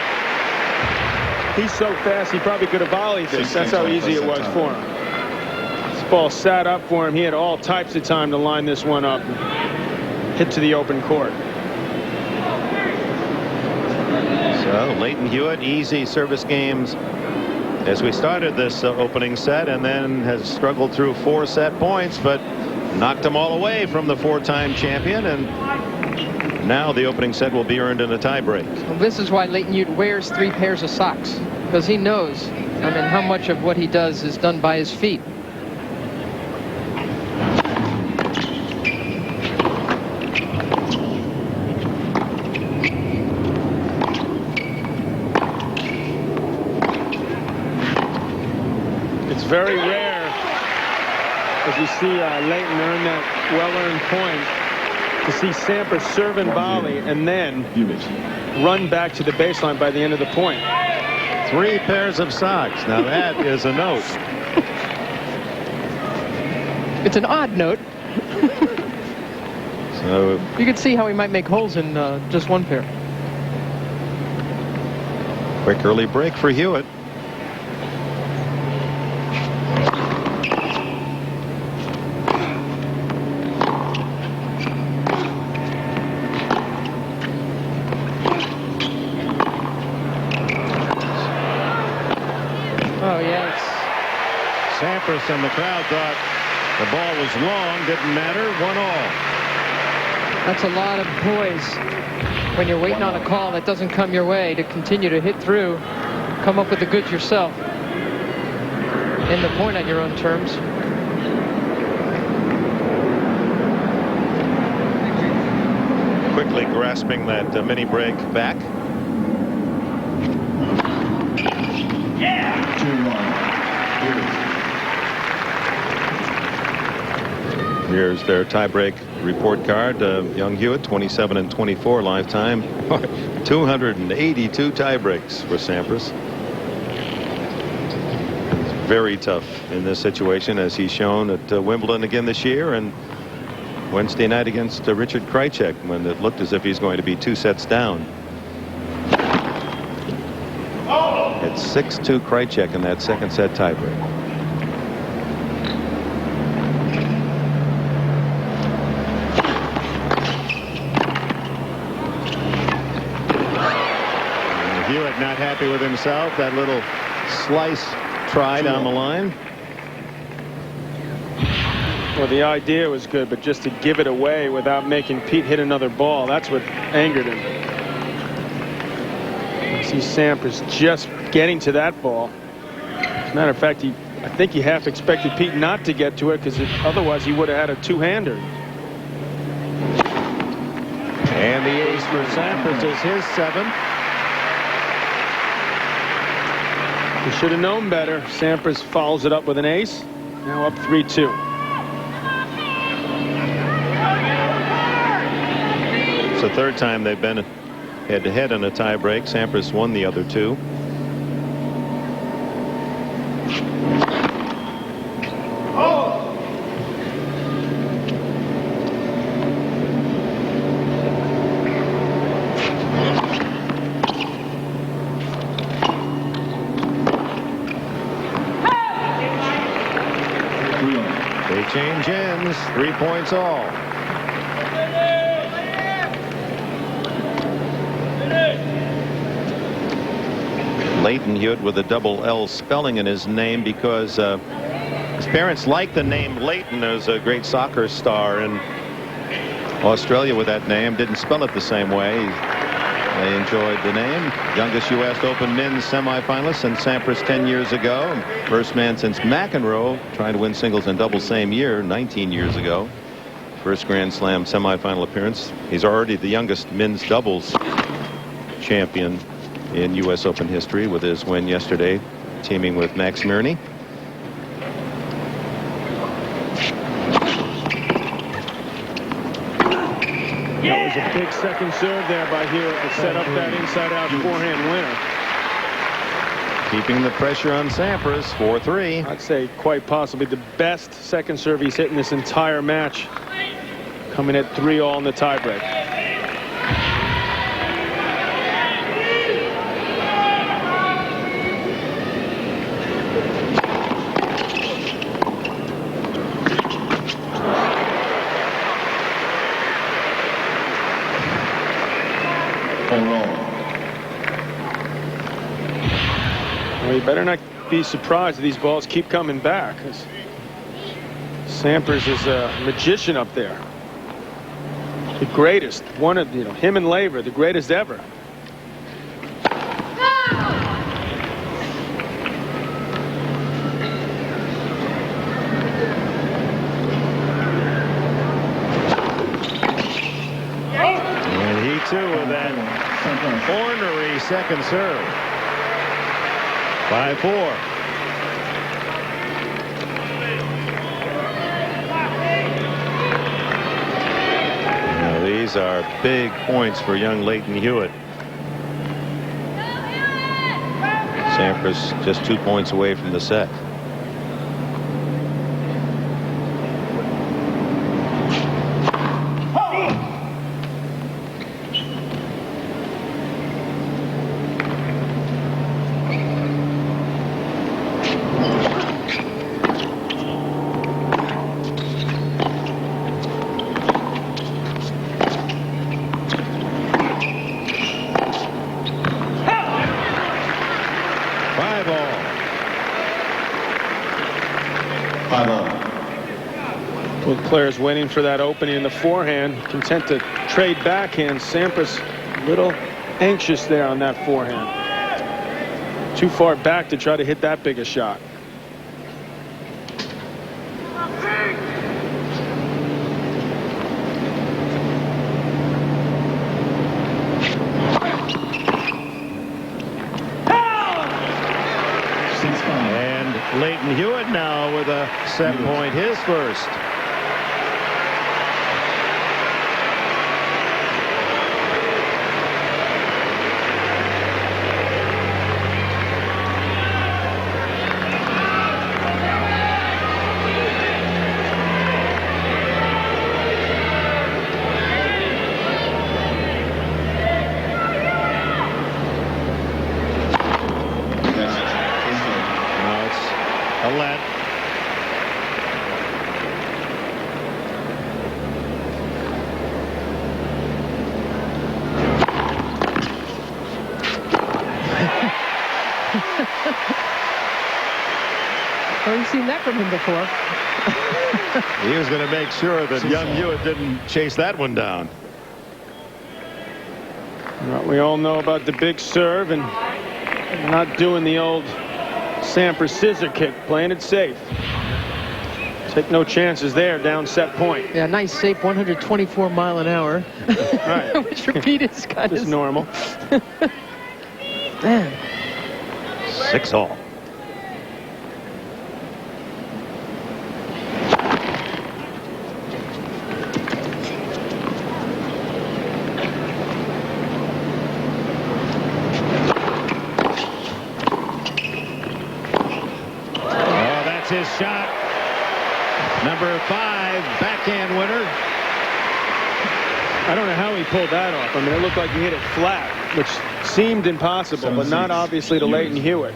he's so fast he probably could have volleyed this. That's how easy it was for him. This ball sat up for him. He had all types of time to line this one up and hit to the open court. So Leighton Hewitt, easy service games as we started this opening set, and then has struggled through 4 set points, but knocked them all away from the 4-time champion, and now the opening set will be earned in a tiebreak. Well, this is why Leighton Hewitt wears 3 pairs of socks, because he knows, how much of what he does is done by his feet. Very rare as you see Leighton earn that well-earned point to see Sampras serve and volley and then run back to the baseline by the end of the point. 3 pairs of socks. Now that is a note. It's an odd note. So you can see how he might make holes in just 1 pair. Quick early break for Hewitt. Sampras and the crowd thought the ball was long, didn't matter, 1-all. That's a lot of poise when you're waiting on a call that doesn't come your way to continue to hit through, come up with the goods yourself, end the point on your own terms. Quickly grasping that mini break back. Yeah. 2-1. Here's their tiebreak report card. Young Hewitt, 27 and 24 lifetime. 282 tiebreaks for Sampras. Very tough in this situation, as he's shown at Wimbledon again this year, and Wednesday night against Richard Krajicek, when it looked as if he's going to be 2 sets down. It's 6-2 Krajicek in that second set tiebreak. Hewitt not happy with himself. That little slice try down the line. Well, the idea was good, but just to give it away without making Pete hit another ball, that's what angered him. You see Sampras just getting to that ball. As a matter of fact, I think he half expected Pete not to get to it, because otherwise he would have had a two-hander. And the ace for Sampras is his 7th. He should have known better. Sampras follows it up with an ace. Now up 3-2. It's the third time they've been head-to-head in a tiebreak. Sampras won the other 2. Change ends, 3 points all. Leighton Hewitt with a double L spelling in his name because his parents liked the name Leighton. There's a great soccer star in Australia with that name. Didn't spell it the same way. They enjoyed the name. Youngest U.S. Open men's semifinalist since Sampras 10 years ago. First man since McEnroe trying to win singles and doubles same year, 19 years ago. First Grand Slam semifinal appearance. He's already the youngest men's doubles champion in U.S. Open history with his win yesterday, teaming with Max Mirny. That was a big second serve there by Hewitt to set up that inside-out forehand winner. Keeping the pressure on Sampras, 4-3. I'd say quite possibly the best second serve he's hit in this entire match. Coming at 3-all in the tiebreak. Well, you better not be surprised if these balls keep coming back. Sampras is a magician up there. The greatest. One of, him and Laver, the greatest ever. And he too with that ornery second serve. 5-4. Now these are big points for young Leighton Hewitt. Sampras just 2 points away from the set. Both players waiting for that opening in the forehand, content to trade backhand. Sampras a little anxious there on that forehand. Too far back to try to hit that big a shot. And Leighton Hewitt now with a set point, his first. seen that from him before. He was going to make sure that young Hewitt didn't chase that one down. Well, we all know about the big serve and not doing the old Sampras scissor kick, playing it safe. Take no chances there, down set point. Yeah, nice safe 124 mile an hour. Right. Which repeat is kind of normal. Man. 6-all. His shot. Number 5, backhand winner. I don't know how he pulled that off. I mean, it looked like he hit it flat, which seemed impossible, but not obviously to Leighton Hewitt.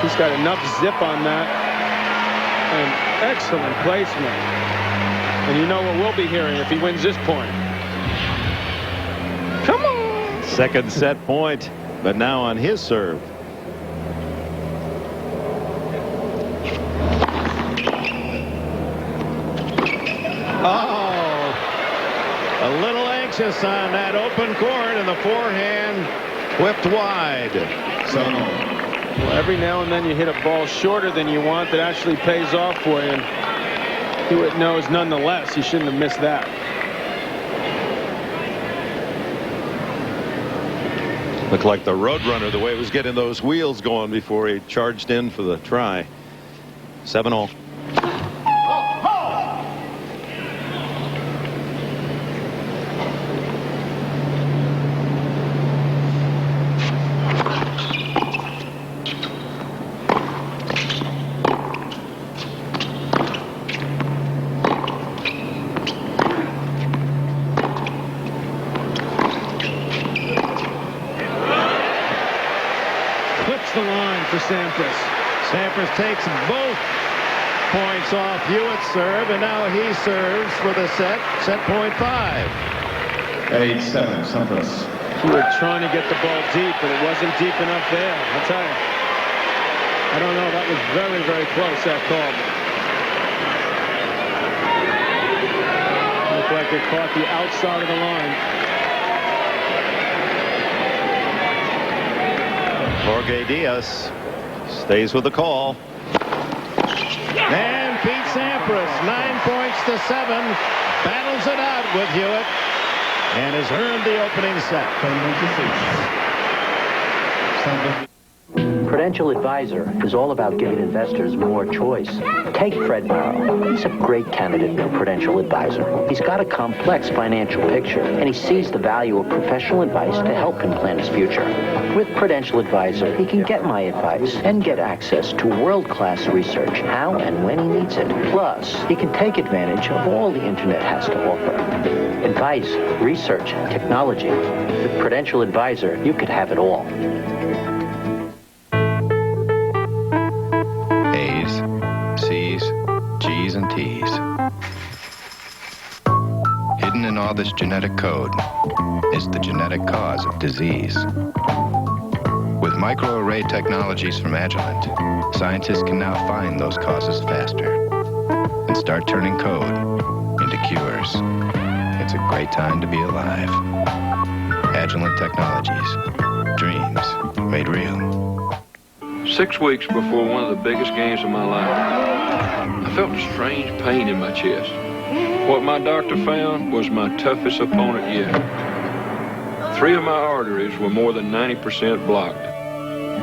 He's got enough zip on that. And excellent placement. And you know what we'll be hearing if he wins this point. Come on! Second set point, but now on his serve. Oh, a little anxious on that open court, and the forehand whipped wide. So, well, every now and then you hit a ball shorter than you want that actually pays off for you. And Hewitt knows nonetheless he shouldn't have missed that. Looked like the Roadrunner, the way he was getting those wheels going before he charged in for the try. 7-all. The line for Sampras. Sampras takes both points off Hewitt's serve, and now he serves for the set point 5. 8-7, Sampras. Hewitt trying to get the ball deep, but it wasn't deep enough there. I'll tell you. I don't know. That was very, very close, that call. Looked like it caught the outside of the line. Jorge Diaz stays with the call. And Pete Sampras, 9 points to 7, battles it out with Hewitt, and has earned the opening set. Prudential Advisor is all about giving investors more choice. Take Fred Morrow. He's a great candidate for Prudential Advisor. He's got a complex financial picture, and he sees the value of professional advice to help him plan his future. With Prudential Advisor, he can get my advice and get access to world-class research, how and when he needs it. Plus, he can take advantage of all the Internet has to offer. Advice, research, technology. With Prudential Advisor, you could have it all. C's, G's, and T's. Hidden in all this genetic code is the genetic cause of disease. With microarray technologies from Agilent, scientists can now find those causes faster and start turning code into cures. It's a great time to be alive. Agilent Technologies. Dreams made real. 6 weeks before one of the biggest games of my life, I felt a strange pain in my chest. What my doctor found was my toughest opponent yet. 3 of my arteries were more than 90% blocked.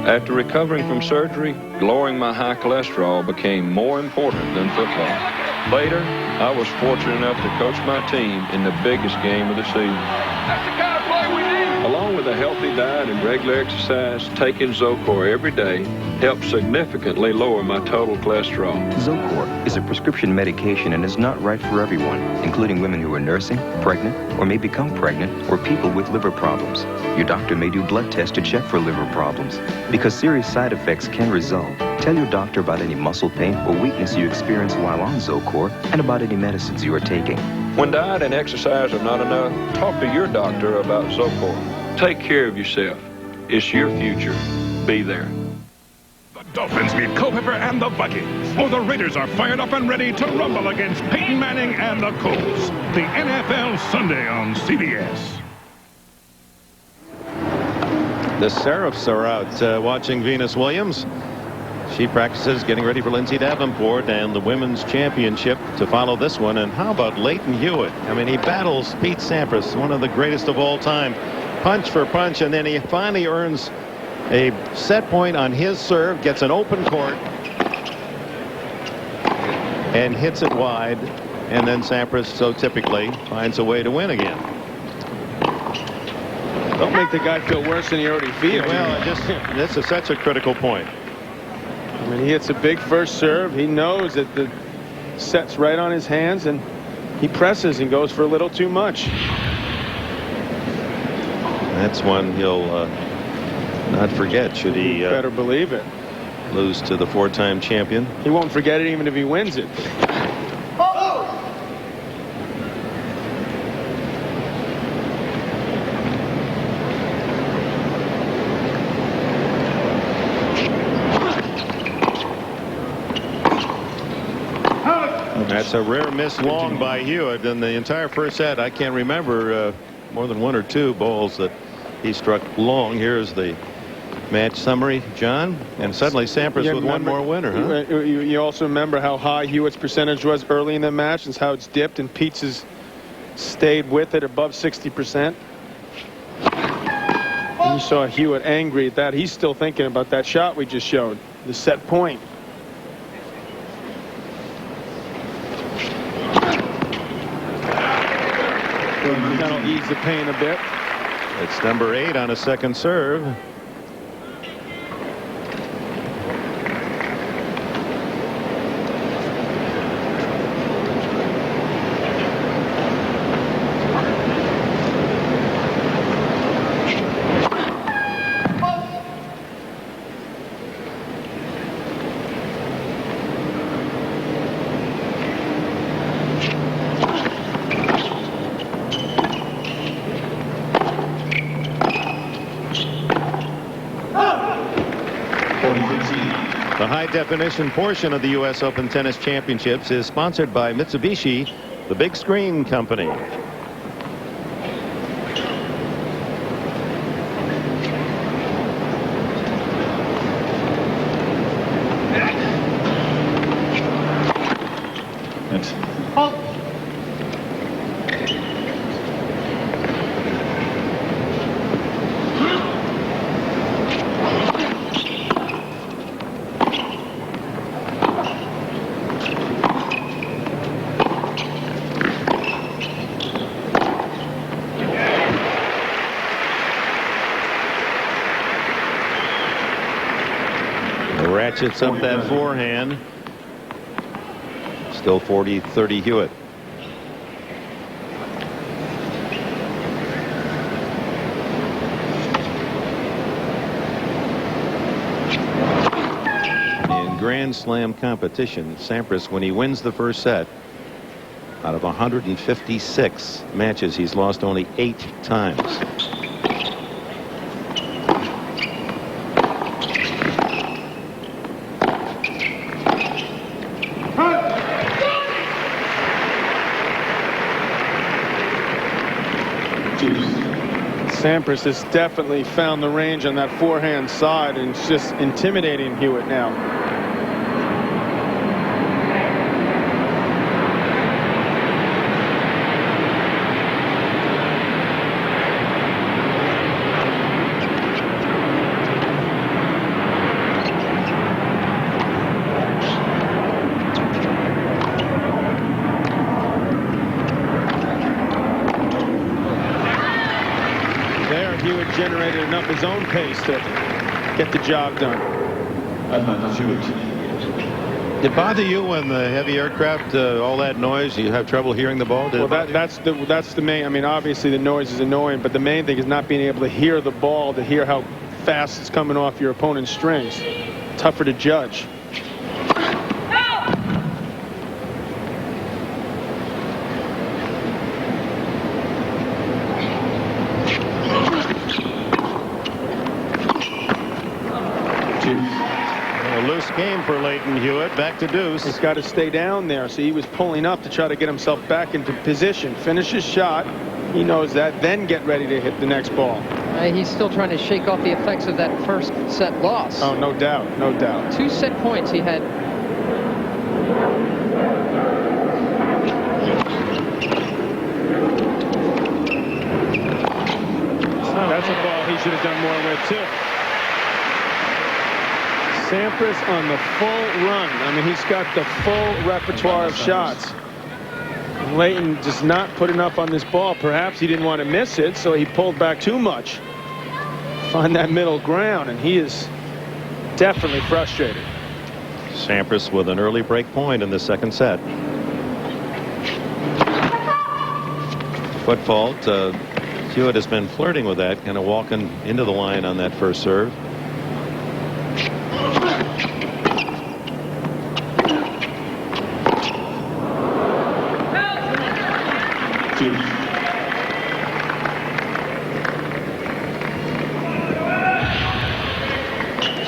After recovering from surgery, lowering my high cholesterol became more important than football. Later, I was fortunate enough to coach my team in the biggest game of the season. That's the kind of play we need. Along with a healthy diet and regular exercise, taking Zocor every day helps significantly lower my total cholesterol. Zocor is a prescription medication and is not right for everyone, including women who are nursing, pregnant, or may become pregnant, or people with liver problems. Your doctor may do blood tests to check for liver problems. Because serious side effects can result, tell your doctor about any muscle pain or weakness you experience while on Zocor and about any medicines you are taking. When diet and exercise are not enough, talk to your doctor about Zocor. Take care of yourself. It's your future. Be there. Dolphins meet Culpeper and the Vikings. Or the Raiders are fired up and ready to rumble against Peyton Manning and the Colts. The NFL Sunday on CBS. The Seraphs are out watching Venus Williams. She practices getting ready for Lindsay Davenport and the women's championship to follow this one. And how about Leighton Hewitt? I mean, he battles Pete Sampras, one of the greatest of all time, punch for punch, and then he finally earns a set point on his serve, gets an open court, and hits it wide. And then Sampras, so typically, finds a way to win again. Don't make the guy feel worse than he already feels. Well, this is such a critical point. I mean, he hits a big first serve. He knows that the set's right on his hands, and he presses and goes for a little too much. That's one he'll not forget, should he better believe it, lose to the four-time champion. He won't forget it even if he wins it. That's a rare miss long by Hewitt in the entire first set. I can't remember more than one or two balls that he struck long. Here's the match summary, John. And suddenly Sampras with one more winner. Huh? You also remember how high Hewitt's percentage was early in the match and how it's dipped, and Pete's has stayed with it above 60%. And you saw Hewitt angry at that. He's still thinking about that shot we just showed, the set point. That'll ease the pain a bit. It's number 8 on a second serve. The high-definition portion of the U.S. Open Tennis Championships is sponsored by Mitsubishi, the big screen company. Ratchets up that forehand. Still 40-30 Hewitt. In Grand Slam competition, Sampras, when he wins the first set, out of 156 matches, he's lost only 8 times. Sampras has definitely found the range on that forehand side, and it's just intimidating Hewitt now. Hewitt generated enough his own pace to get the job done. Did it bother you when the heavy aircraft, all that noise, you have trouble hearing the ball? Well, that's the main. I mean, obviously the noise is annoying, but the main thing is not being able to hear the ball, to hear how fast it's coming off your opponent's strings. Tougher to judge. game for Leighton Hewitt. Back to deuce. He's got to stay down there. So he was pulling up to try to get himself back into position. Finish his shot. He knows that. Then get ready to hit the next ball. He's still trying to shake off the effects of that first set loss. Oh, no doubt. No doubt. 2 set points he had. That's a ball he should have done more with, too. Sampras on the full run. I mean, he's got the full repertoire of shots. Leighton just not put enough on this ball. Perhaps he didn't want to miss it, so he pulled back too much. Find that middle ground, and he is definitely frustrated. Sampras with an early break point in the second set. Foot fault. Hewitt has been flirting with that, kind of walking into the line on that first serve.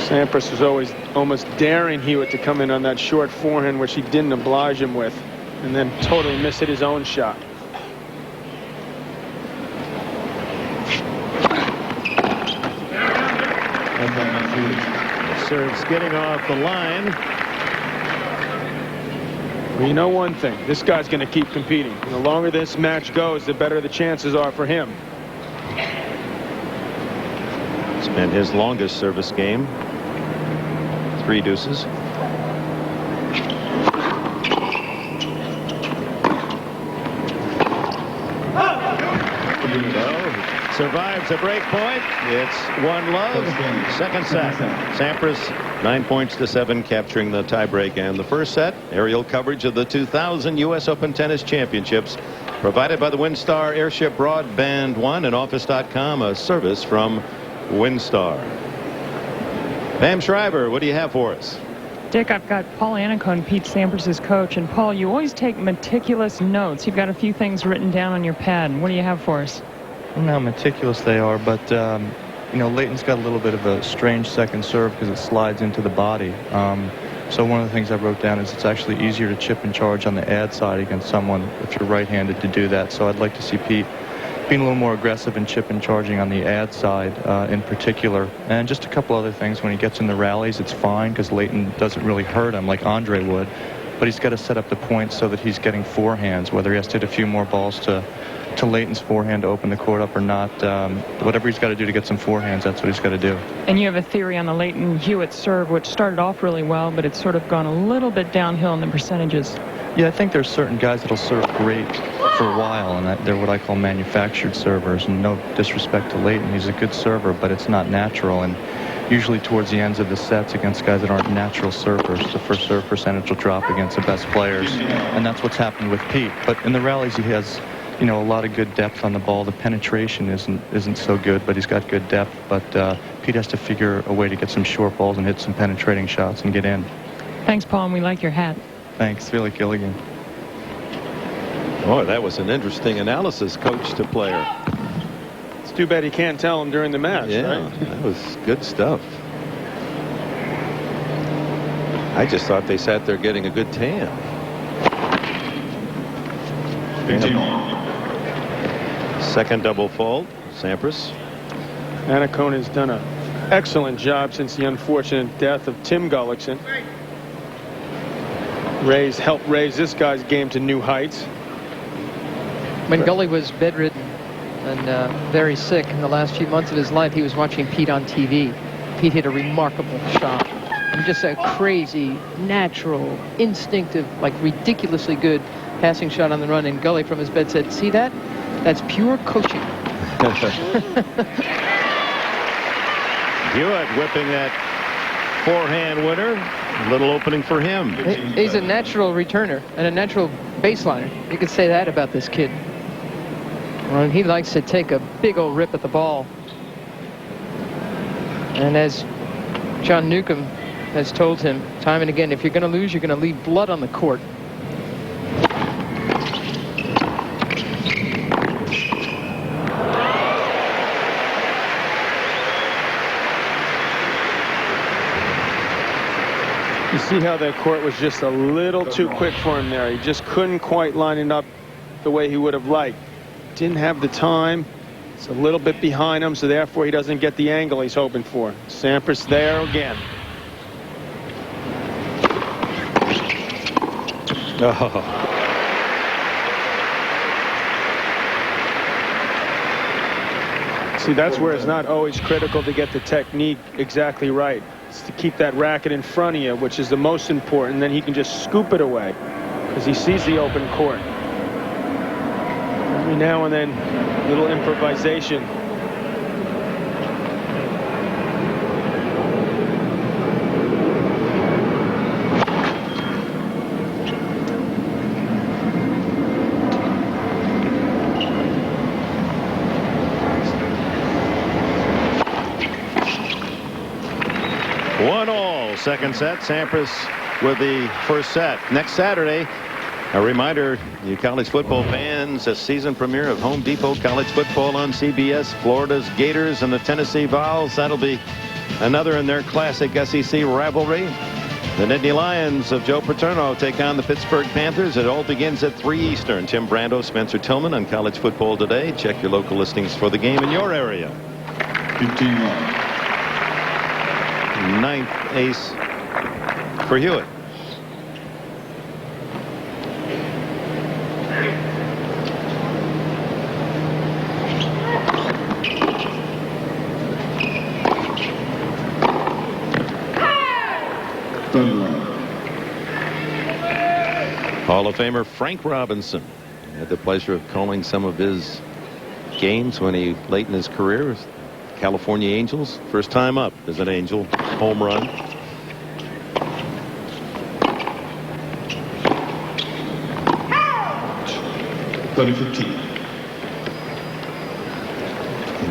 Sampras was always almost daring Hewitt to come in on that short forehand, which he didn't oblige him with, and then totally mishit his own shot. Serves getting off the line. Well, you know one thing, this guy's going to keep competing. And the longer this match goes, the better the chances are for him. It's been his longest service game. 3 deuces. Survives a break point. It's 1-love. Second set. Sampras 9 points to 7, capturing the tiebreak. And the first set, aerial coverage of the 2000 U.S. Open Tennis Championships, provided by the WinStar Airship Broadband 1 and Office.com, a service from WinStar. Pam Shriver, what do you have for us? Dick, I've got Paul Annacone, Pete Sampras' coach. And Paul, you always take meticulous notes. You've got a few things written down on your pad. What do you have for us? I don't know how meticulous they are, but you know, Leighton's got a little bit of a strange second serve because it slides into the body. So one of the things I wrote down is it's actually easier to chip and charge on the ad side against someone if you're right-handed to do that. So I'd like to see Pete being a little more aggressive and chip and charging on the ad side in particular. And just a couple other things. When he gets in the rallies, it's fine because Leighton doesn't really hurt him like Andre would. But he's got to set up the points so that he's getting forehands, whether he has to hit a few more balls to Leighton's forehand to open the court up or not. Whatever he's got to do to get some forehands, that's what he's got to do. And you have a theory on the Leighton Hewitt serve, which started off really well, but it's sort of gone a little bit downhill in the percentages. Yeah, I think there's certain guys that'll serve great for a while, and they're what I call manufactured servers. And no disrespect to Leighton, he's a good server, but it's not natural. And usually towards the ends of the sets against guys that aren't natural servers, the first serve percentage will drop against the best players, and that's what's happened with Pete. But in the rallies, he has, you know, a lot of good depth on the ball. The penetration isn't so good, but he's got good depth. But Pete has to figure a way to get some short balls and hit some penetrating shots and get in. Thanks, Paul, and we like your hat. Thanks, Billy Gilligan. Oh, that was an interesting analysis, coach to player. It's too bad he can't tell him during the match, yeah, right? That was good stuff. I just thought they sat there getting a good tan. Second double fault, Sampras. Annacone has done an excellent job since the unfortunate death of Tim Gullickson. Helped raise this guy's game to new heights. When Gully was bedridden and very sick in the last few months of his life, he was watching Pete on TV. Pete hit a remarkable shot. And just a crazy, natural, instinctive, like ridiculously good passing shot on the run. And Gully from his bed said, "See that? That's pure coaching." Hewitt whipping that forehand winner. A little opening for him. He's a natural returner and a natural baseliner. You could say that about this kid. Well, he likes to take a big old rip at the ball. And as John Newcomb has told him time and again, if you're going to lose, you're going to leave blood on the court. see how that court was just a little too quick for him there. He just couldn't quite line it up the way he would have liked. Didn't have the time. It's a little bit behind him, so therefore he doesn't get the angle he's hoping for. Sampras there again. Oh. See, that's where it's not always critical to get the technique exactly right. It's to keep that racket in front of you, which is the most important. Then he can just scoop it away because he sees the open court. Every now and then, a little improvisation. One all, second set. Sampras with the first set. Next Saturday, a reminder, you college football fans, a season premiere of Home Depot College Football on CBS. Florida's Gators and the Tennessee Vols. That'll be another in their classic SEC rivalry. The Nittany Lions of Joe Paterno take on the Pittsburgh Panthers. It all begins at 3 Eastern. Tim Brando, Spencer Tillman on College Football Today. Check your local listings for the game in your area. 15-1. Ninth ace for Hewitt. Hall of Famer Frank Robinson. I had the pleasure of calling some of his games when he late in his career. California Angels, first time up as an Angel, home run.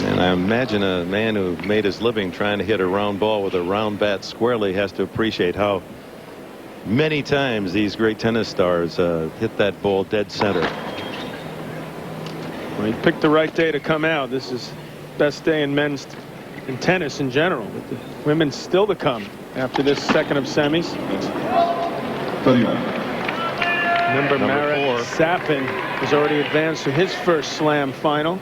And I imagine a man who made his living trying to hit a round ball with a round bat squarely has to appreciate how many times these great tennis stars hit that ball dead center. Well, he picked the right day to come out. This is best day in men's in tennis in general, but the women's still to come after this second of semis. Remember, Marat Safin has already advanced to his first slam final.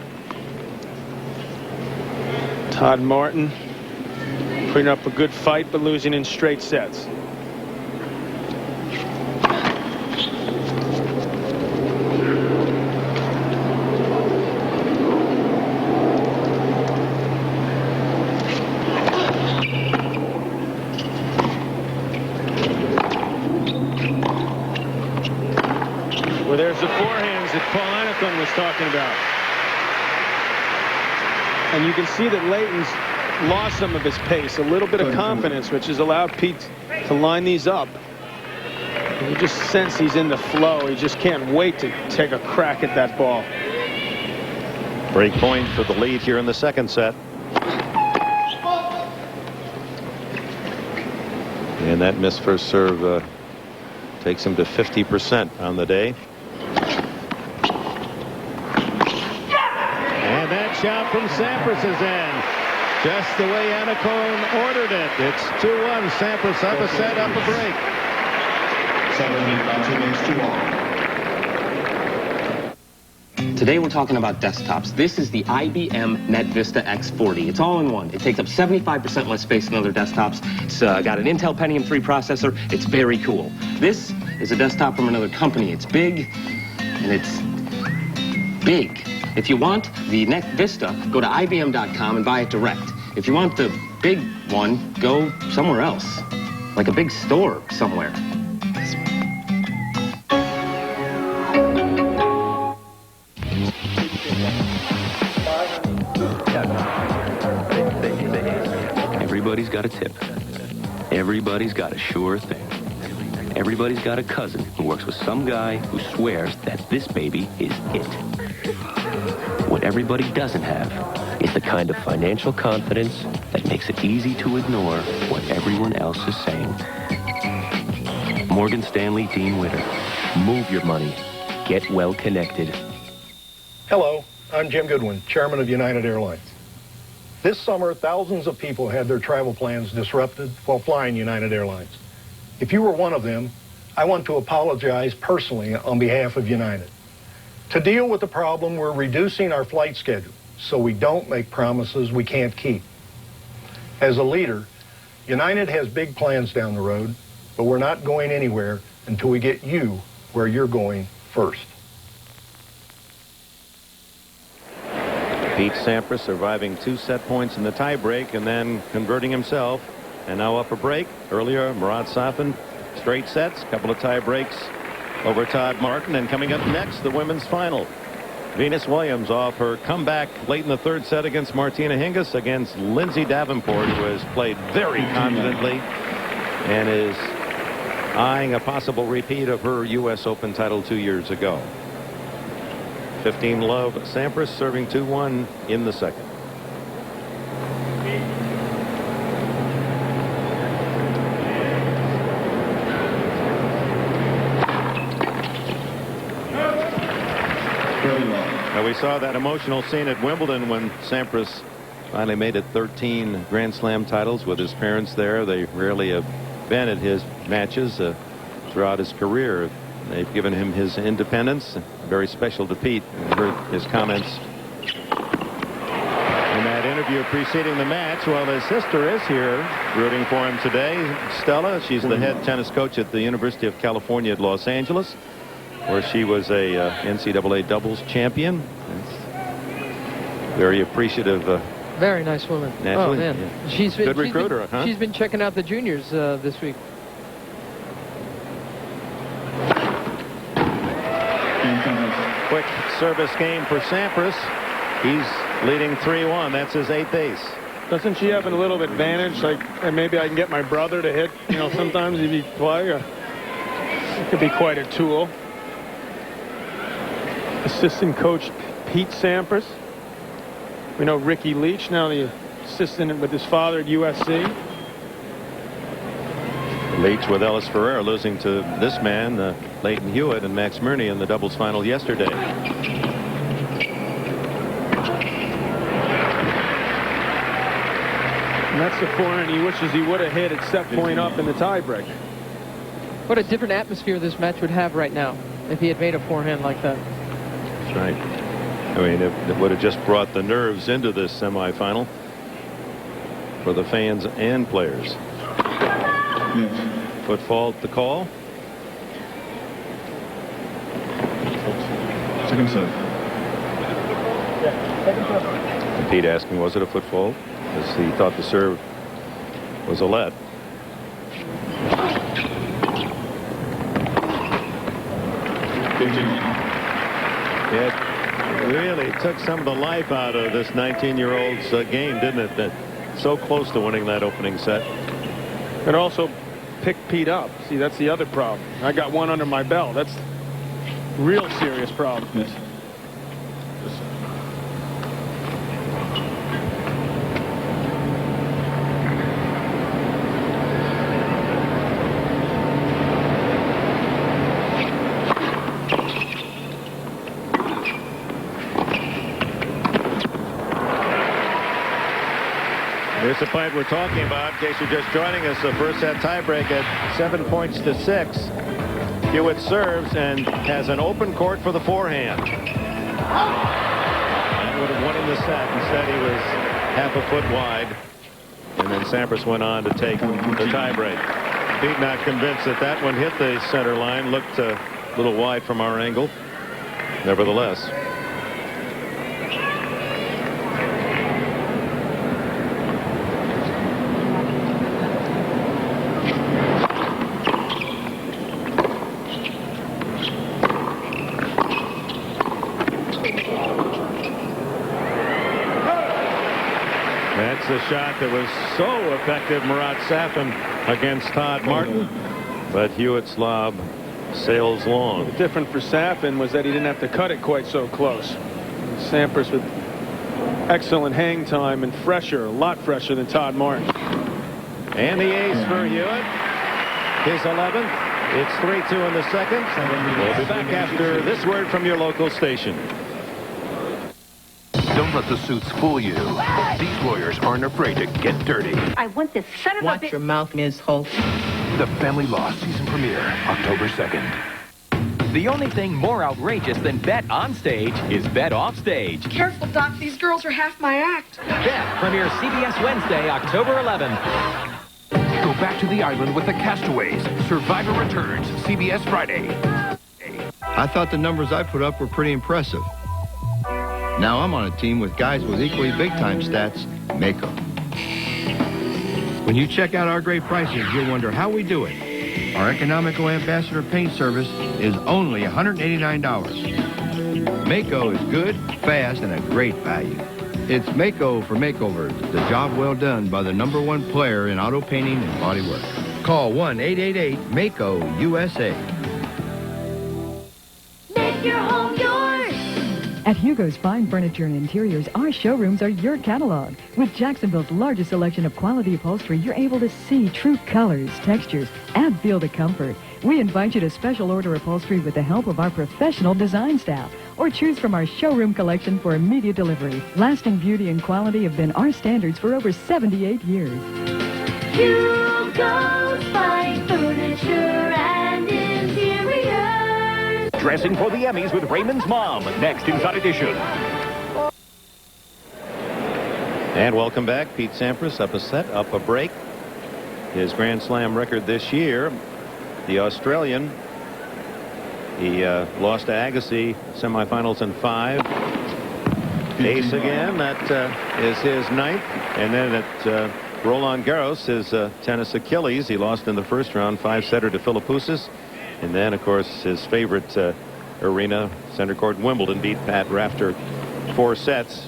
Todd Martin putting up a good fight but losing in straight sets. Well, there's the forehands that Paul Anacone was talking about. And you can see that Leighton's lost some of his pace, a little bit of confidence, which has allowed Pete to line these up. And you just sense he's in the flow. He just can't wait to take a crack at that ball. Break point for the lead here in the second set. And that missed first serve takes him to 50% on the day. And that shot from Sampras is in. Just the way Anacone ordered it. It's 2-1. Sampras up a set, up a break. Today we're talking about desktops. This is the IBM NetVista X40. It's all in one. It takes up 75% less space than other desktops. It's got an Intel Pentium 3 processor. It's very cool. This is a desktop from another company. It's big, and it's big. If you want the NetVista, go to IBM.com and buy it direct. If you want the big one, go somewhere else, like a big store somewhere. Everybody's got a tip. Everybody's got a sure thing. Everybody's got a cousin who works with some guy who swears that this baby is it. What everybody doesn't have is the kind of financial confidence that makes it easy to ignore what everyone else is saying. Morgan Stanley Dean Witter. Move your money. Get well connected. Hello, I'm Jim Goodwin, chairman of United Airlines. This summer, thousands of people had their travel plans disrupted while flying United Airlines. If you were one of them, I want to apologize personally on behalf of United. To deal with the problem, we're reducing our flight schedule so we don't make promises we can't keep. As a leader, United has big plans down the road, but we're not going anywhere until we get you where you're going first. Pete Sampras surviving 2 set points in the tiebreak and then converting himself. And now up a break. Earlier, Murat Safin, straight sets, couple of tie breaks over Todd Martin. And coming up next, the women's final. Venus Williams off her comeback late in the 3rd set against Martina Hingis against Lindsay Davenport, who has played very confidently and is eyeing a possible repeat of her U.S. Open title 2 years ago. 15 love. Sampras serving 2-1 in the second. Now we saw that emotional scene at Wimbledon when Sampras finally made it 13 Grand Slam titles with his parents there. They rarely have been at his matches throughout his career. They've given him his independence. Very special to Pete. You heard his comments in that interview preceding the match. Well, his sister is here rooting for him today. Stella, she's the head tennis coach at the University of California at Los Angeles, where she was a NCAA doubles champion. Very appreciative. Very nice woman. Naturally, oh, man. Yeah. She's been, good recruiter, huh? She's been checking out the juniors this week. Quick service game for Sampras. He's leading 3-1. That's his 8th ace. Doesn't she have a little advantage? Like, maybe I can get my brother to hit. You know, sometimes if you play, it could be quite a tool. Assistant coach Pete Sampras. We know Ricky Leach, now the assistant with his father at USC. Leach with Ellis Ferrer losing to this man, Leighton Hewitt and Max Murney in the doubles final yesterday. And that's the forehand he wishes he would have hit at set point up in the tiebreak. What a different atmosphere this match would have right now if he had made a forehand like that. That's right. I mean, it would have just brought the nerves into this semifinal for the fans and players. Foot fault the call. Second serve. Pete asking, was it a foot fault? Because he thought the serve was a let. It really took some of the life out of this 19-year-old's game, didn't it? So close to winning that opening set. It also picked Pete up. See, that's the other problem. I got one under my belt. That's a real serious problem. Yes. Here's the fight we're talking about. In case you're just joining us, the first set tiebreak at 7 points to 6. Hewitt serves and has an open court for the forehand. That would have won him the set. Instead, he was half a foot wide. And then Sampras went on to take the tiebreak. Pete not convinced that that one hit the center line. Looked a little wide from our angle. Nevertheless. That's the shot that was so effective, Murat Safin against Todd Martin. But Hewitt's lob sails long. Different for Safin was that he didn't have to cut it quite so close. Sampras with excellent hang time and fresher, a lot fresher than Todd Martin. And the ace for Hewitt. His 11th. It's 3-2 in the second. We'll be back after this word from your local station. Don't let the suits fool you. These lawyers aren't afraid to get dirty. I want this son of a bitch. Watch your mouth, Ms. Holt. The Family Law season premiere, October 2nd. The only thing more outrageous than bet on stage is bet off stage. Careful, Doc. These girls are half my act. Bet premieres CBS Wednesday, October 11th. Go back to the island with the Castaways. Survivor returns, CBS Friday. I thought the numbers I put up were pretty impressive. Now I'm on a team with guys with equally big-time stats, Mako. When you check out our great prices, you'll wonder how we do it. Our economical ambassador paint service is only $189. Mako is good, fast, and a great value. It's Mako for makeovers, the job well done by the #1 player in auto painting and body work. Call 1-888-MAKO-USA. Make your home yours. At Hugo's Fine Furniture and Interiors, our showrooms are your catalog. With Jacksonville's largest selection of quality upholstery, you're able to see true colors, textures, and feel the comfort. We invite you to special order upholstery with the help of our professional design staff, or choose from our showroom collection for immediate delivery. Lasting beauty and quality have been our standards for over 78 years. Hugo's Fine Furniture and Interiors. Dressing for the Emmys with Raymond's mom. Next Inside Edition. And welcome back. Pete Sampras up a set, up a break. His Grand Slam record this year, the Australian. He lost to Agassi, semifinals in 5. Ace again. That is his 9th. And then at Roland Garros, his tennis Achilles. He lost in the first round, 5-setter to Philippoussis. And then, of course, his favorite arena, center court in Wimbledon, beat Pat Rafter 4 sets,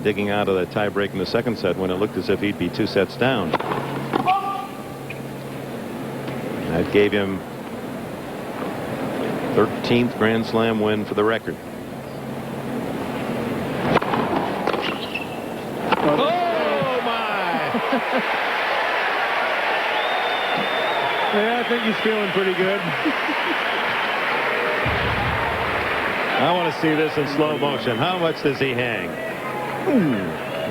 digging out of the tiebreak in the second set when it looked as if he'd be 2 sets down. That gave him 13th Grand Slam win for the record. Oh, my! Yeah, I think he's feeling pretty good. I want to see this in slow motion. How much does he hang?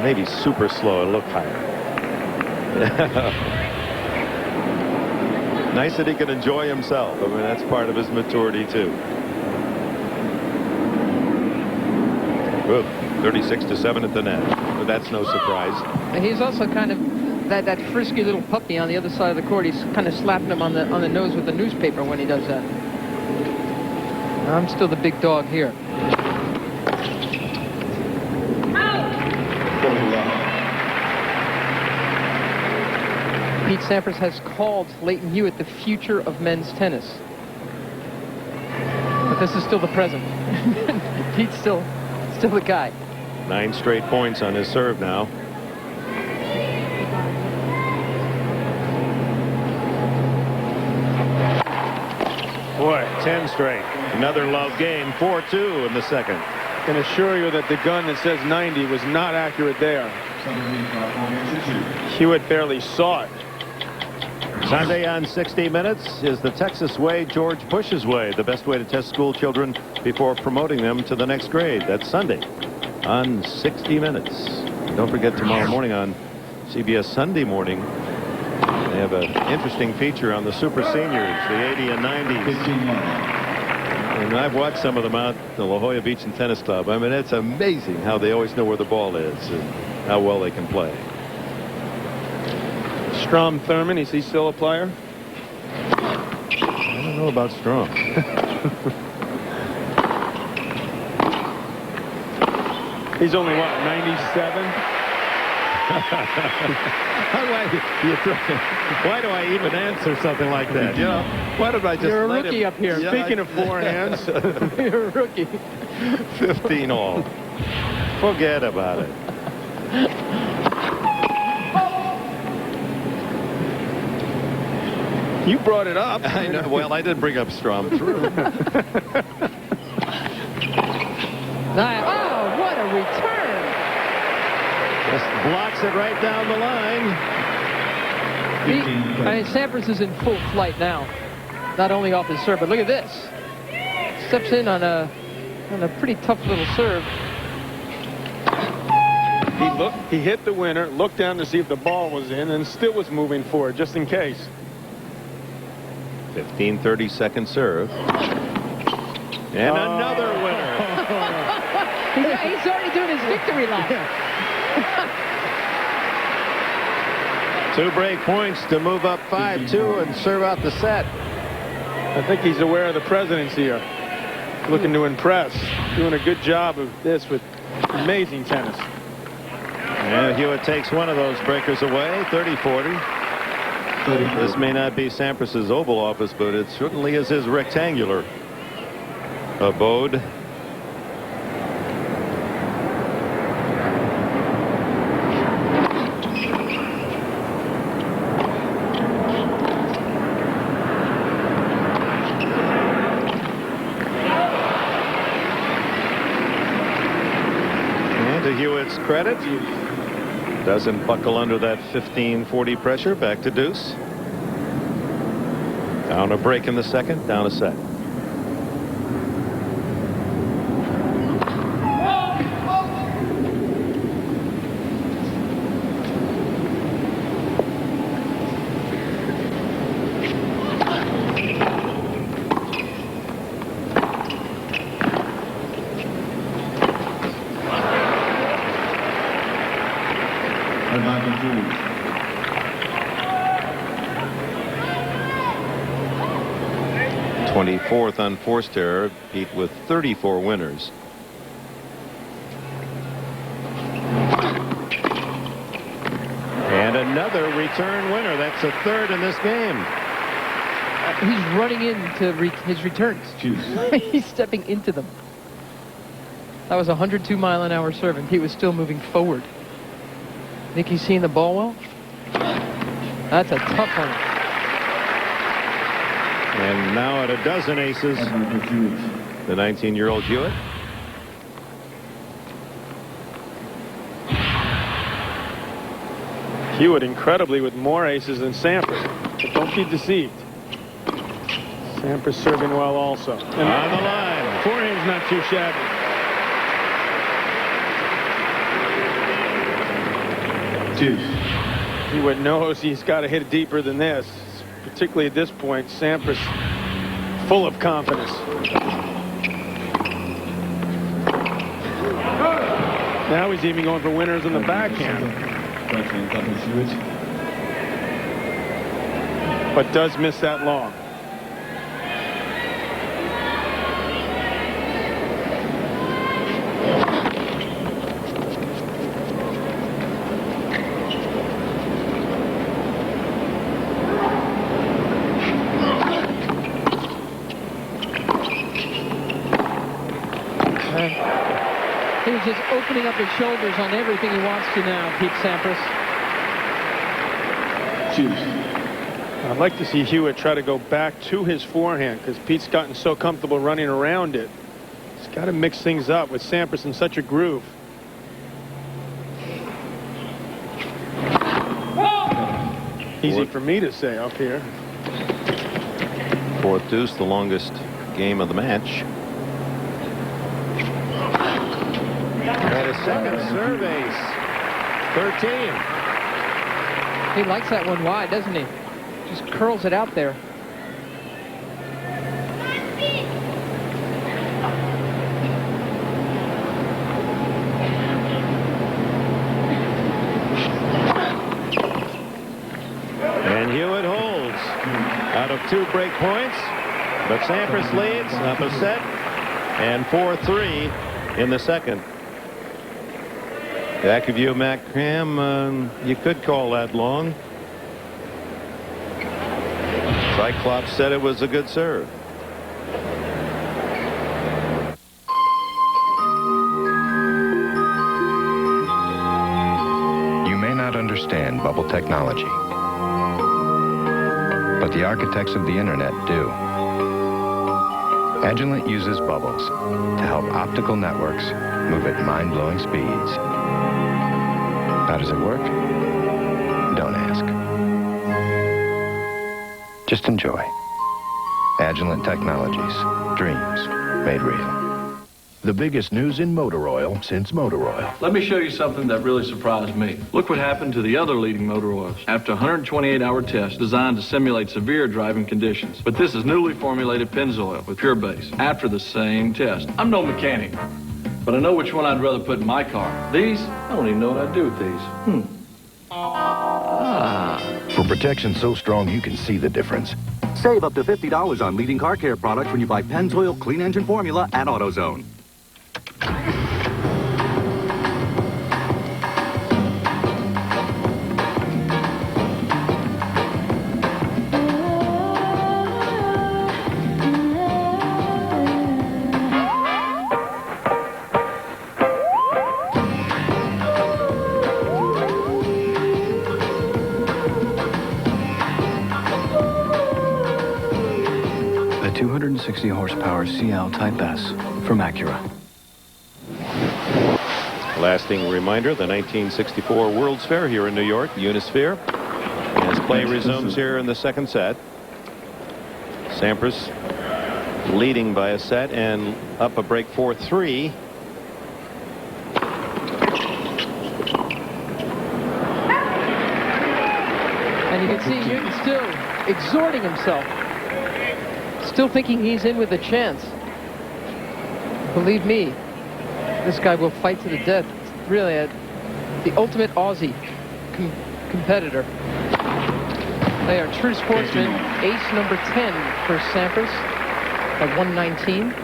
Maybe super slow. It'll look higher. Nice that he can enjoy himself. I mean, that's part of his maturity, too. 36-7 at the net. But that's no surprise. And he's also kind of that frisky little puppy on the other side of the court. He's kind of slapping him on the nose with the newspaper when he does that. I'm still the big dog here. Pete Sampras has called Leighton Hewitt the future of men's tennis. But this is still the present. Pete's still the guy. 9 straight points on his serve now. Boy, 10 straight. Another love game. 4-2 in the second. I can assure you that the gun that says 90 was not accurate there. Hewitt barely saw it. Sunday on 60 Minutes is the Texas way, George Bush's way, the best way to test school children before promoting them to the next grade. That's Sunday on 60 Minutes. And don't forget tomorrow morning on CBS Sunday Morning, they have an interesting feature on the super seniors, the 80 and 90s. And I've watched some of them out at the La Jolla Beach and Tennis Club. I mean, it's amazing how they always know where the ball is and how well they can play. Strom Thurmond, is he still a player? I don't know about Strom. He's only, what, 97? Why do I even answer something like that? You know, why did I just You're a let rookie him, up here. Yeah, Speaking of forehands, you're a rookie. 15 all. Forget about it. You brought it up. I know. Well, I did bring up Strom. True. Oh, what a return! Just blocks it right down the line. Sampras is in full flight now. Not only off his serve, but look at this. Steps in on a pretty tough little serve. He hit the winner, looked down to see if the ball was in, and still was moving forward just in case. 15:30 second serve. And another winner. He's already doing his victory lap. 2 break points to move up 5-2 and serve out the set. I think he's aware of the presence here. Looking to impress. Doing a good job of this with amazing tennis. And Hewitt takes one of those breakers away, 30-40. This may not be Sampras's Oval Office, but it certainly is his rectangular abode. And to Hewitt's credit, doesn't buckle under that 15-40 pressure. Back to deuce. Down a break in the second, down a set. Revival 24th unforced error, Pete with 34 winners. And another return winner. That's a third in this game. He's running into his returns. He's stepping into them. That was a 102-mile-an-hour serve, and he was still moving forward. Think he's seeing the ball well? That's a tough one. And now at a dozen aces, the 19-year-old Hewitt. Hewitt incredibly with more aces than Sampras. But don't be deceived. Sampras serving well also. And on the line. Forehand's not too shabby. Hewitt knows he's got to hit it deeper than this. Particularly at this point, Sampras full of confidence. Now he's even going for winners in the backhand. But does miss that long. He's just opening up his shoulders on everything he wants to now, Pete Sampras. I'd like to see Hewitt try to go back to his forehand because Pete's gotten so comfortable running around it. He's got to mix things up with Sampras in such a groove. Easy for me to say up here. Fourth deuce, the longest game of the match. And a second serve ace. 13. He likes that one wide, doesn't he? Just curls it out there. And Hewitt holds out of 2 break points. But Sampras leads up a set and 4-3 in the second. Back of you, Matt Cram. You could call that long. Cyclops said it was a good serve. You may not understand bubble technology, but the architects of the internet do. Agilent uses bubbles to help optical networks move at mind-blowing speeds. How does it work? Don't ask. Just enjoy. Agilent Technologies. Dreams made real. The biggest news in motor oil since motor oil. Let me show you something that really surprised me. Look what happened to the other leading motor oils after a 128-hour test designed to simulate severe driving conditions. But this is newly formulated Pennzoil with Pure Base after the same test. I'm no mechanic, but I know which one I'd rather put in my car. These, I don't even know what I'd do with these. For protection so strong you can see the difference. Save up to $50 on leading car care products when you buy Pennzoil Clean Engine Formula at AutoZone. A 260 horsepower CL Type S from Acura. Lasting reminder, the 1964 World's Fair here in New York, Unisphere. As play resumes here in the second set. Sampras leading by a set and up a break 4-3. And you can see Newton still exhorting himself. Still thinking he's in with a chance. Believe me, this guy will fight to the death. Really, the ultimate Aussie competitor. They are true sportsmen. Ace number 10 for Sampras at 119.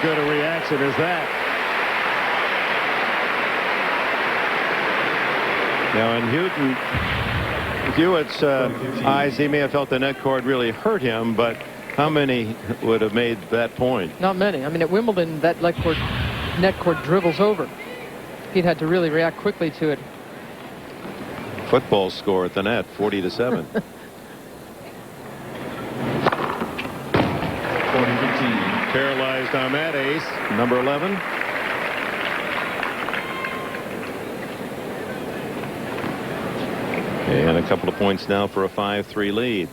Good a reaction as that. Now, in Hewitt's eyes, he may have felt the net cord really hurt him, but how many would have made that point? Not many. I mean, at Wimbledon, that net cord dribbles over. He'd had to really react quickly to it. Football score at the net, 40-7. 40-15. Paralyzed on that ace, number 11. And a couple of points now for a 5-3 lead.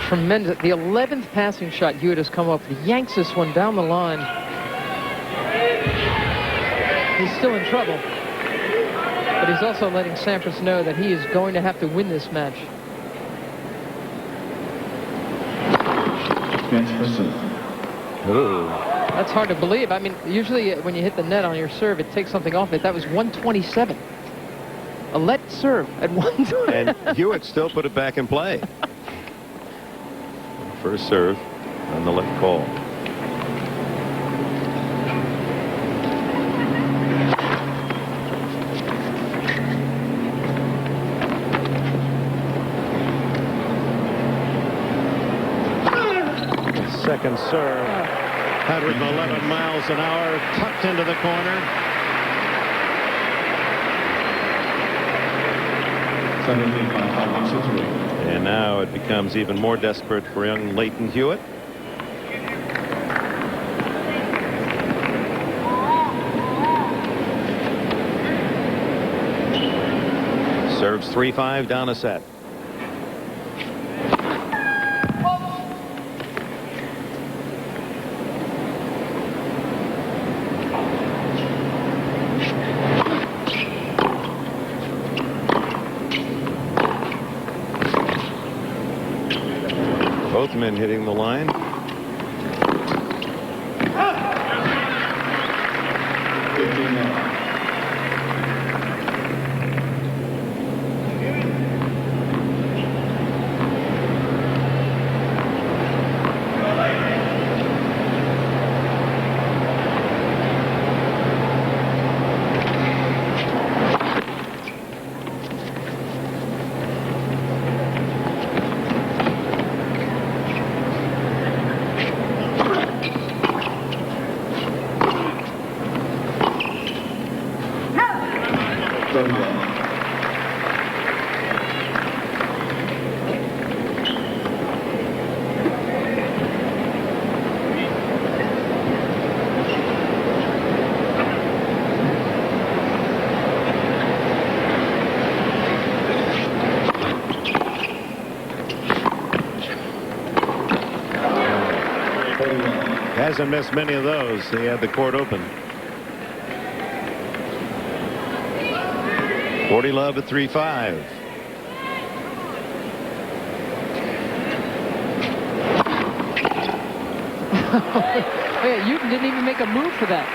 Tremendous. The 11th passing shot Hewitt has come up with. He yanks this one down the line. He's still in trouble. But he's also letting Sampras know that he is going to have to win this match. Ooh. That's hard to believe. I mean, usually when you hit the net on your serve, it takes something off it. That was 127. A let serve at 120. And Hewitt still put it back in play. First serve on the let call. Second serve, 111 miles an hour, tucked into the corner. And now it becomes even more desperate for young Leighton Hewitt. Serves 3-5 down a set. Both men hitting the line. Hasn't missed many of those. He had the court open. 40 love at 3-5. Yeah, Newton didn't even make a move for that.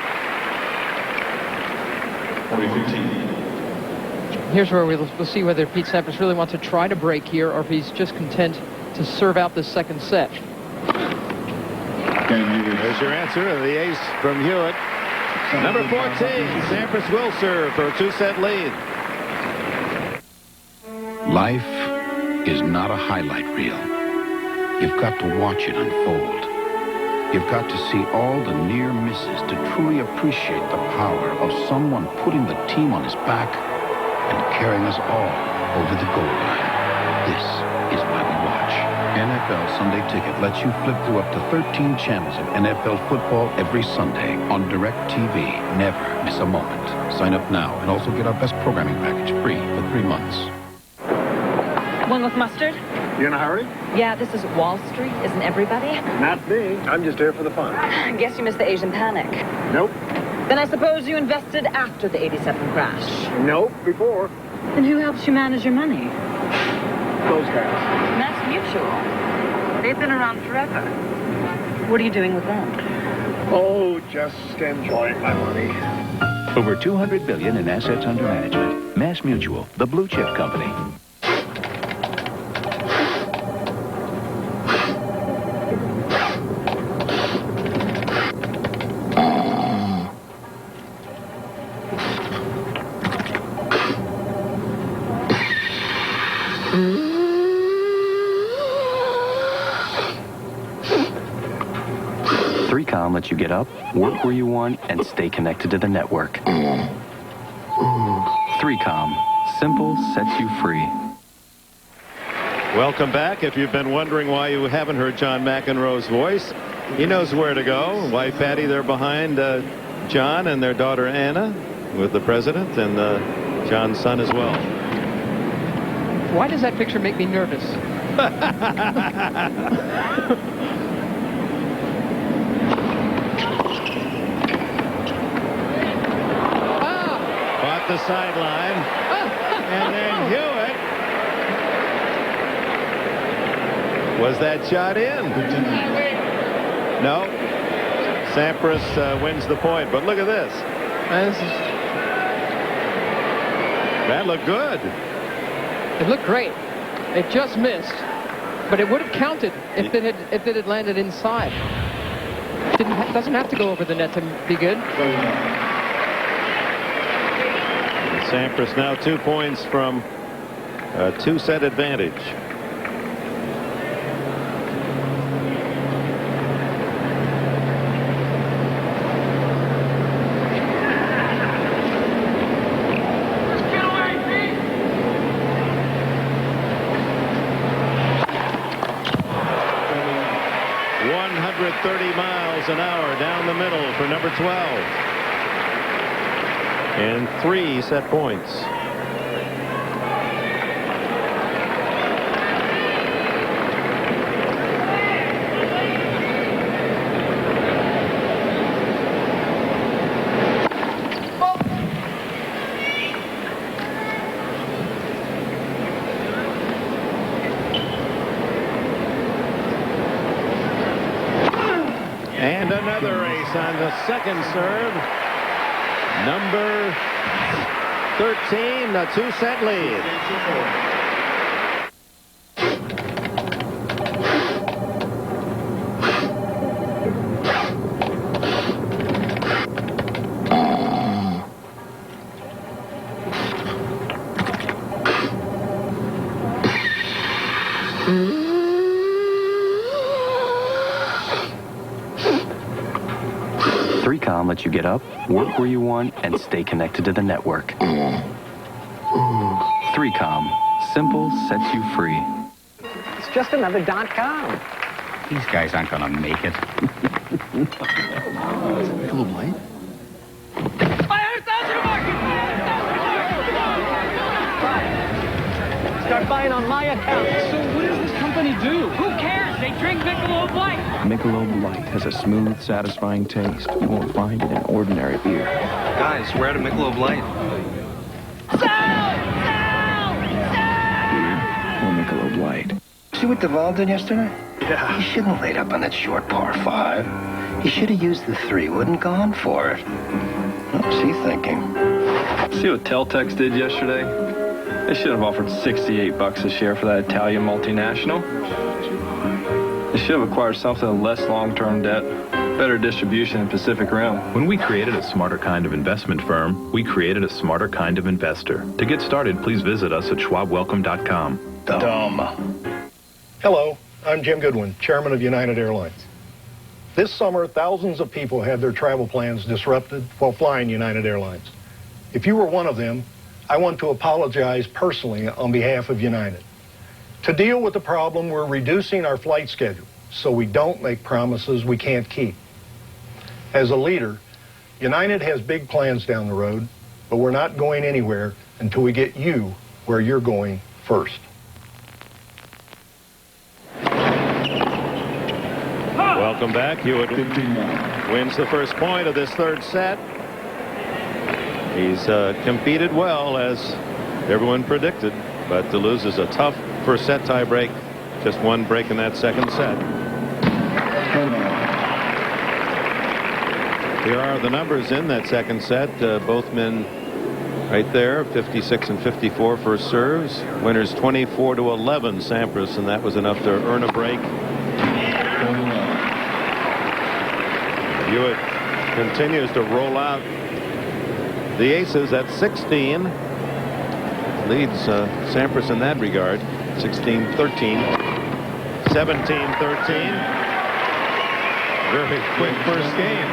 40-15. Here's where we'll see whether Pete Sampras really wants to try to break here or if he's just content to serve out this second set. There's your answer. The ace from Hewitt. Number 14, Sampras will serve for a 2-set lead. Life is not a highlight reel. You've got to watch it unfold. You've got to see all the near misses to truly appreciate the power of someone putting the team on his back and carrying us all over the goal line. This is why we watch. NFL Sunday Ticket lets you flip through up to 13 channels of NFL football every Sunday on DirecTV. Never miss a moment. Sign up now and also get our best programming package free for 3 months. One with mustard? You in a hurry? Yeah, this is Wall Street, isn't everybody? Not me. I'm just here for the fun. I guess you missed the Asian panic. Nope. Then I suppose you invested after the 87 crash. Nope, before. Then who helps you manage your money? Those guys. Mass Mutual. They've been around forever. What are you doing with them? Oh, just enjoying my money. Over $200 billion in assets under management. Mass Mutual, the blue chip company. Lets you get up, work where you want, and stay connected to the network. 3Com. Simple sets you free. Welcome back. If you've been wondering why you haven't heard John McEnroe's voice, he knows where to go. Wife Patty, they're behind John and their daughter Anna with the president and John's son as well. Why does that picture make me nervous? The sideline, and then Hewitt. Was that shot in? No. Sampras wins the point, but look at this. That looked good. It looked great. It just missed, but it would have counted if it had landed inside. Doesn't have to go over the net to be good. Sampras now 2 points from a 2-set advantage. miles/hour down the middle for number 12. And 3 set points. And another ace on the second serve. Number 13, a 2-set lead. Lets you get up, work where you want, and stay connected to the network. 3Com. Simple sets you free. It's just another .com. These guys aren't gonna make it. Michelob Light? Start buying on my account. So what does this company do? Who cares? They drink Michelob Light. Michelob Light has a smooth, satisfying taste you won't find in an ordinary beer. Guys, we're out of Michelob Light. Or Michelob Light. See what Duvall did yesterday? Yeah. He shouldn't have laid up on that short par 5. He should have used the 3, wouldn't gone for it. What's he thinking? See what Teltex did yesterday? They should have offered $68 a share for that Italian multinational. They should have acquired something with less long-term debt, better distribution in Pacific Rim. When we created a smarter kind of investment firm, we created a smarter kind of investor. To get started, please visit us at schwabwelcome.com. Dumb. Hello, I'm Jim Goodwin, chairman of United Airlines. This summer, thousands of people had their travel plans disrupted while flying United Airlines. If you were one of them, I want to apologize personally on behalf of United. To deal with the problem, we're reducing our flight schedule so we don't make promises we can't keep. As a leader, United has big plans down the road, but we're not going anywhere until we get you where you're going first. Welcome back. Hewitt wins the first point of this third set. He's competed well, as everyone predicted, but loses a tough first set tie break. Just one break in that second set. Here are the numbers in that second set. Both men right there, 56 and 54 first serves. Winners 24-11, Sampras, and that was enough to earn a break. Hewitt continues to roll out the aces at 16. Leads Sampras in that regard. 16-13. 17-13. Very quick first game.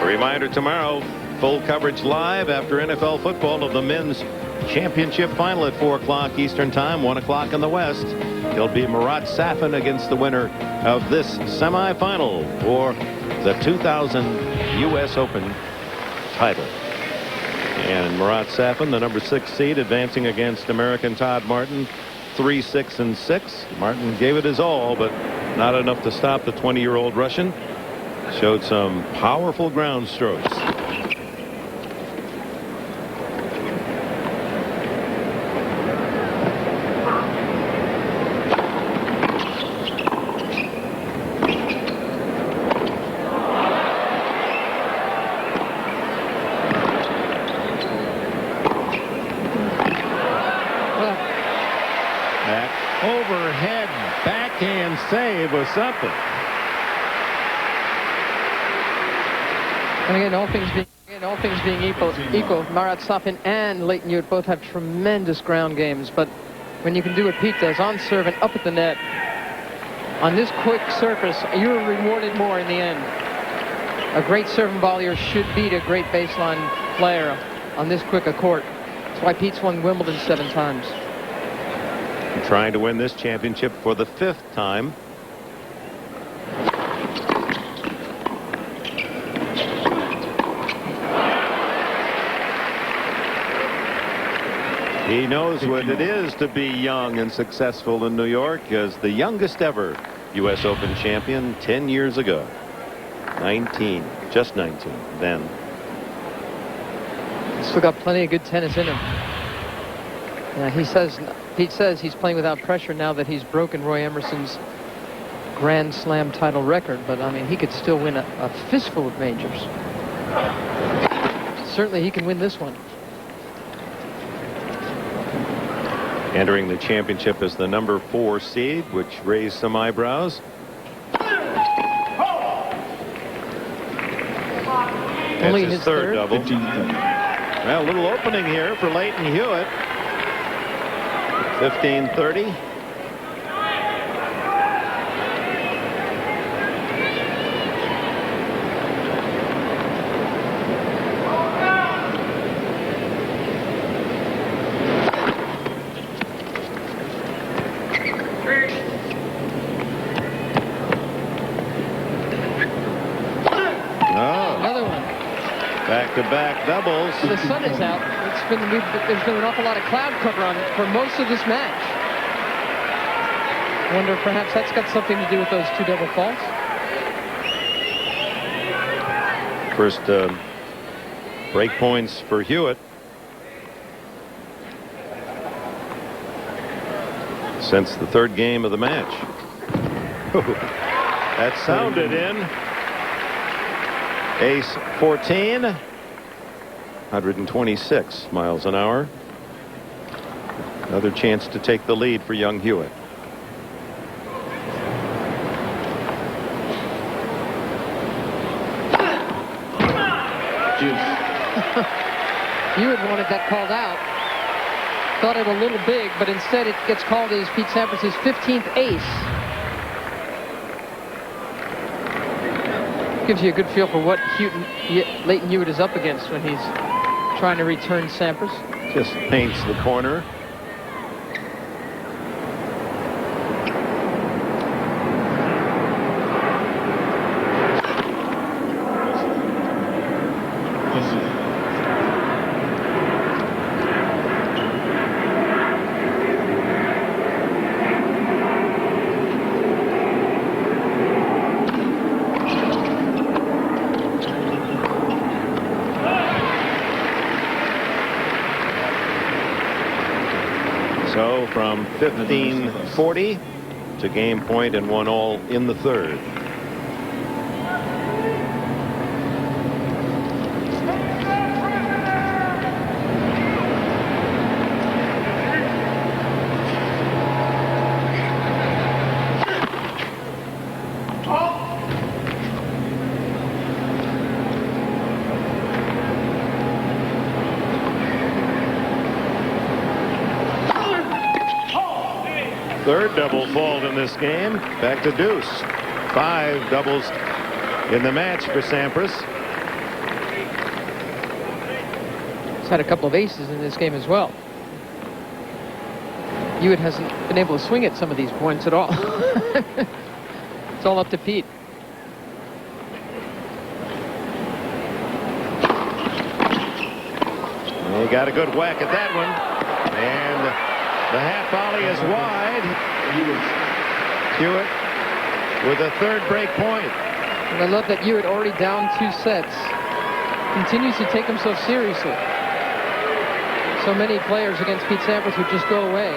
A reminder tomorrow, full coverage live after NFL football of the men's championship final at 4 o'clock Eastern Time, 1 o'clock in the West. It'll be Marat Safin against the winner of this semifinal for the 2000 U.S. Open title. And Marat Safin, the number 6 seed, advancing against American Todd Martin, 3-6-6. Martin gave it his all, but not enough to stop the 20-year-old Russian. Showed some powerful ground strokes. Overhead backhand save was something. And again, all things being equal, Marat Safin and Leighton Hewitt both have tremendous ground games. But when you can do what Pete does, on serve and up at the net, on this quick surface, you're rewarded more in the end. A great serve and volleyer should beat a great baseline player on this quick a court. That's why Pete's won Wimbledon 7 times. Trying to win this championship for the 5th time. He knows what it is to be young and successful in New York, as the youngest ever U.S. Open champion 10 years ago. 19, just 19 then. Still got plenty of good tennis in him. Pete says he's playing without pressure now that he's broken Roy Emerson's Grand Slam title record. But, I mean, he could still win a fistful of majors. Certainly he can win this one. Entering the championship as the number 4 seed, which raised some eyebrows. Only That's his third double. Well, a little opening here for Leighton Hewitt. 15-30. back-to-back doubles. The sun is out. There's been an awful lot of cloud cover on it for most of this match. I wonder if perhaps that's got something to do with those two double faults. First break points for Hewitt since the third game of the match. That sounded in. Ace 14, 126 miles an hour. Another chance to take the lead for young Hewitt. Hewitt wanted that called out. Thought it a little big, but instead it gets called as Pete Sampras' 15th ace. Gives you a good feel for what Leighton Hewitt is up against when he's trying to return Sampras. Just paints the corner. So from 15-40 to game point and 1-all in the third. Third double fault in this game. Back to deuce. 5 doubles in the match for Sampras. He's had a couple of aces in this game as well. Hewitt hasn't been able to swing at some of these points at all. It's all up to Pete. He got a good whack at that one. And the half volley is wide. Hewitt with a third break point. And I love that Hewitt already down 2 sets. Continues to take himself seriously. So many players against Pete Sampras would just go away.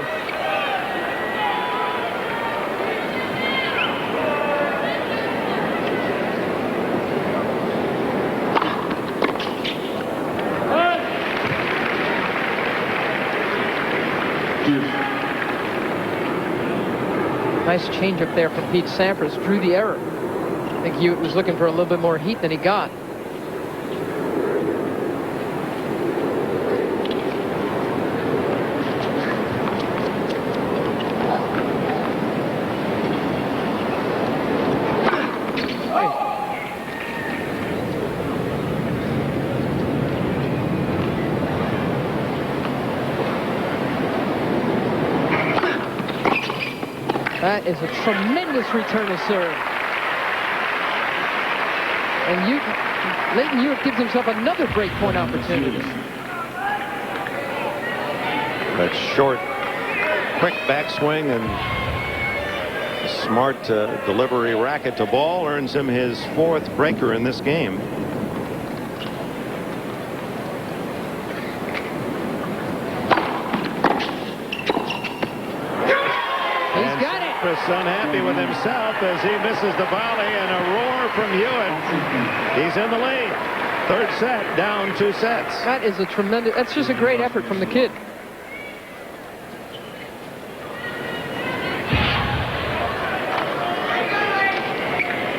Nice change up there from Pete Sampras. Drew the error. I think Hewitt was looking for a little bit more heat than he got. That is a tremendous return to serve. And Leighton Hewitt gives himself another breakpoint opportunity. That short, quick backswing and smart delivery racket to ball earns him his 4th breaker in this game. Unhappy with himself as he misses the volley, and a roar from Hewitt. He's in the lead. Third set, down 2 sets. That is a tremendous, that's just a great effort from the kid.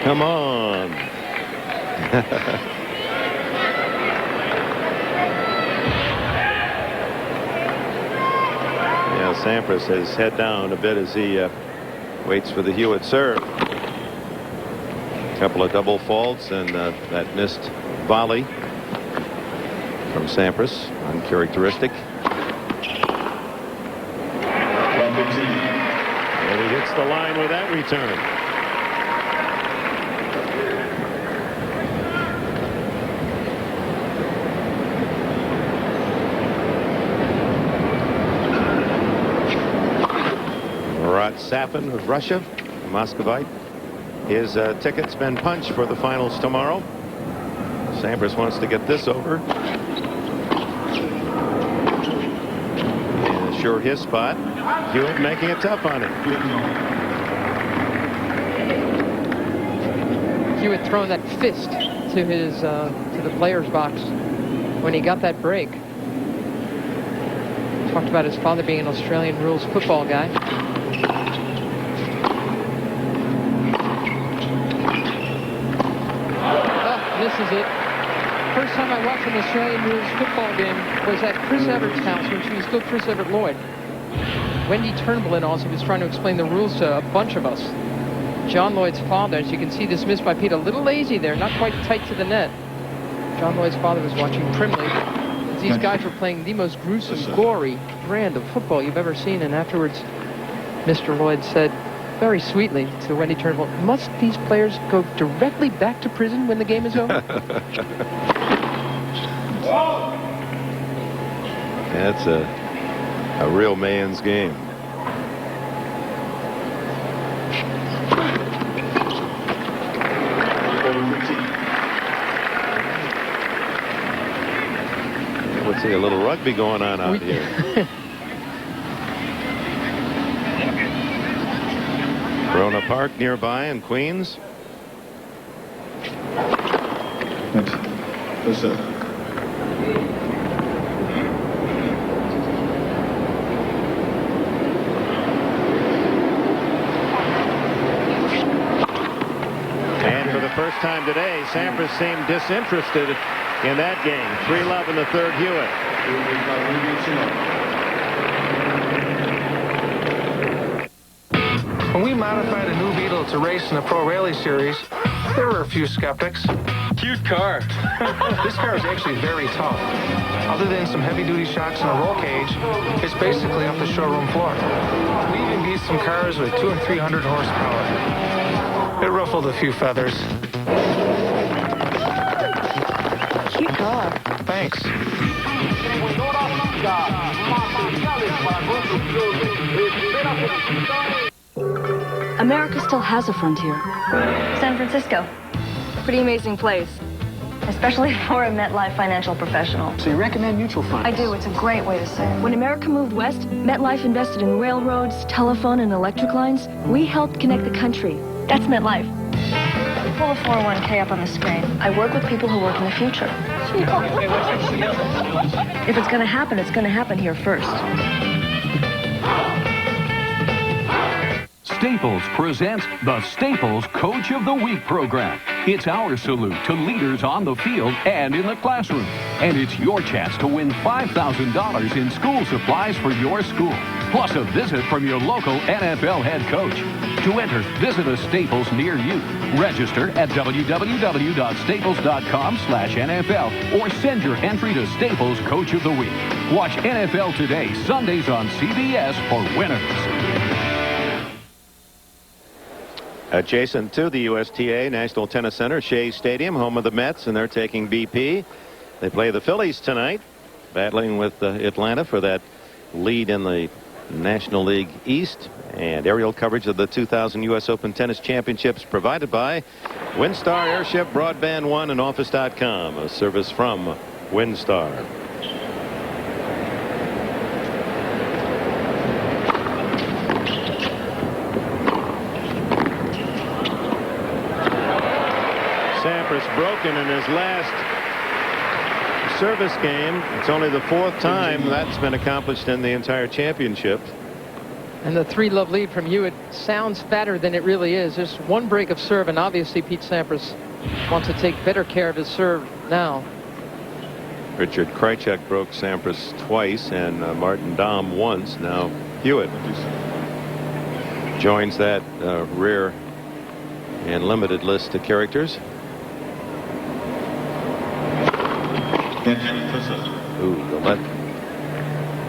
Come on. Yeah, Sampras has his head down a bit as he waits for the Hewitt serve. A couple of double faults and that missed volley from Sampras, uncharacteristic. And he hits the line with that return. Vlad Sapin of Russia, a Muscovite. His ticket's been punched for the finals tomorrow. Sampras wants to get this over. And sure his spot. Hewitt making it tough on him. Hewitt throwing that fist to his to the player's box when he got that break. Talked about his father being an Australian rules football guy. Oh, misses it. First time I watched an Australian rules football game was at Chris Everett's house when she was still Chris Everett Lloyd. Wendy Turnbull also was trying to explain the rules to a bunch of us. John Lloyd's father, as you can see, dismissed by Pete, a little lazy there, not quite tight to the net. John Lloyd's father was watching primly. These guys were playing the most gruesome, gory brand of football you've ever seen. And afterwards, Mr. Lloyd said very sweetly to Wendy Turnbull, must these players go directly back to prison when the game is over? That's a real man's game. Let's see a little rugby going on out here. Corona Park nearby in Queens. Yes, sir. And for the first time today, Sampras seemed disinterested in that game. 3-love in the third, Hewitt. When we modified a new Beetle to race in the Pro Rally Series, there were a few skeptics. Cute car. This car is actually very tough. Other than some heavy-duty shocks and a roll cage, it's basically off the showroom floor. We even beat some cars with 200 and 300 horsepower. It ruffled a few feathers. Cute car. Thanks. America still has a frontier. San Francisco. Pretty amazing place. Especially for a MetLife financial professional. So you recommend mutual funds? I do. It's a great way to save. When America moved west, MetLife invested in railroads, telephone, and electric lines. We helped connect the country. That's MetLife. Pull a 401k up on the screen. I work with people who work in the future. If it's going to happen, it's going to happen here first. Staples presents the Staples Coach of the Week program. It's our salute to leaders on the field and in the classroom. And it's your chance to win $5,000 in school supplies for your school, plus a visit from your local NFL head coach. To enter, visit a Staples near you. Register at www.staples.com/NFL or send your entry to Staples Coach of the Week. Watch NFL Today, Sundays on CBS for winners. Adjacent to the USTA National Tennis Center, Shea Stadium, home of the Mets, and they're taking BP. They play the Phillies tonight, battling with Atlanta for that lead in the National League East. And aerial coverage of the 2000 U.S. Open Tennis Championships provided by WinStar Airship, Broadband One, and Office.com, a service from WinStar. Sampras broken in his last service game. It's only the fourth time that's been accomplished in the entire championship. And the 3-love lead from Hewitt sounds fatter than it really is. There's one break of serve, and obviously Pete Sampras wants to take better care of his serve now. Richard Krajicek broke Sampras twice, and Martin Dahm once. Now Hewitt joins that rare and limited list of characters. Ooh, the left.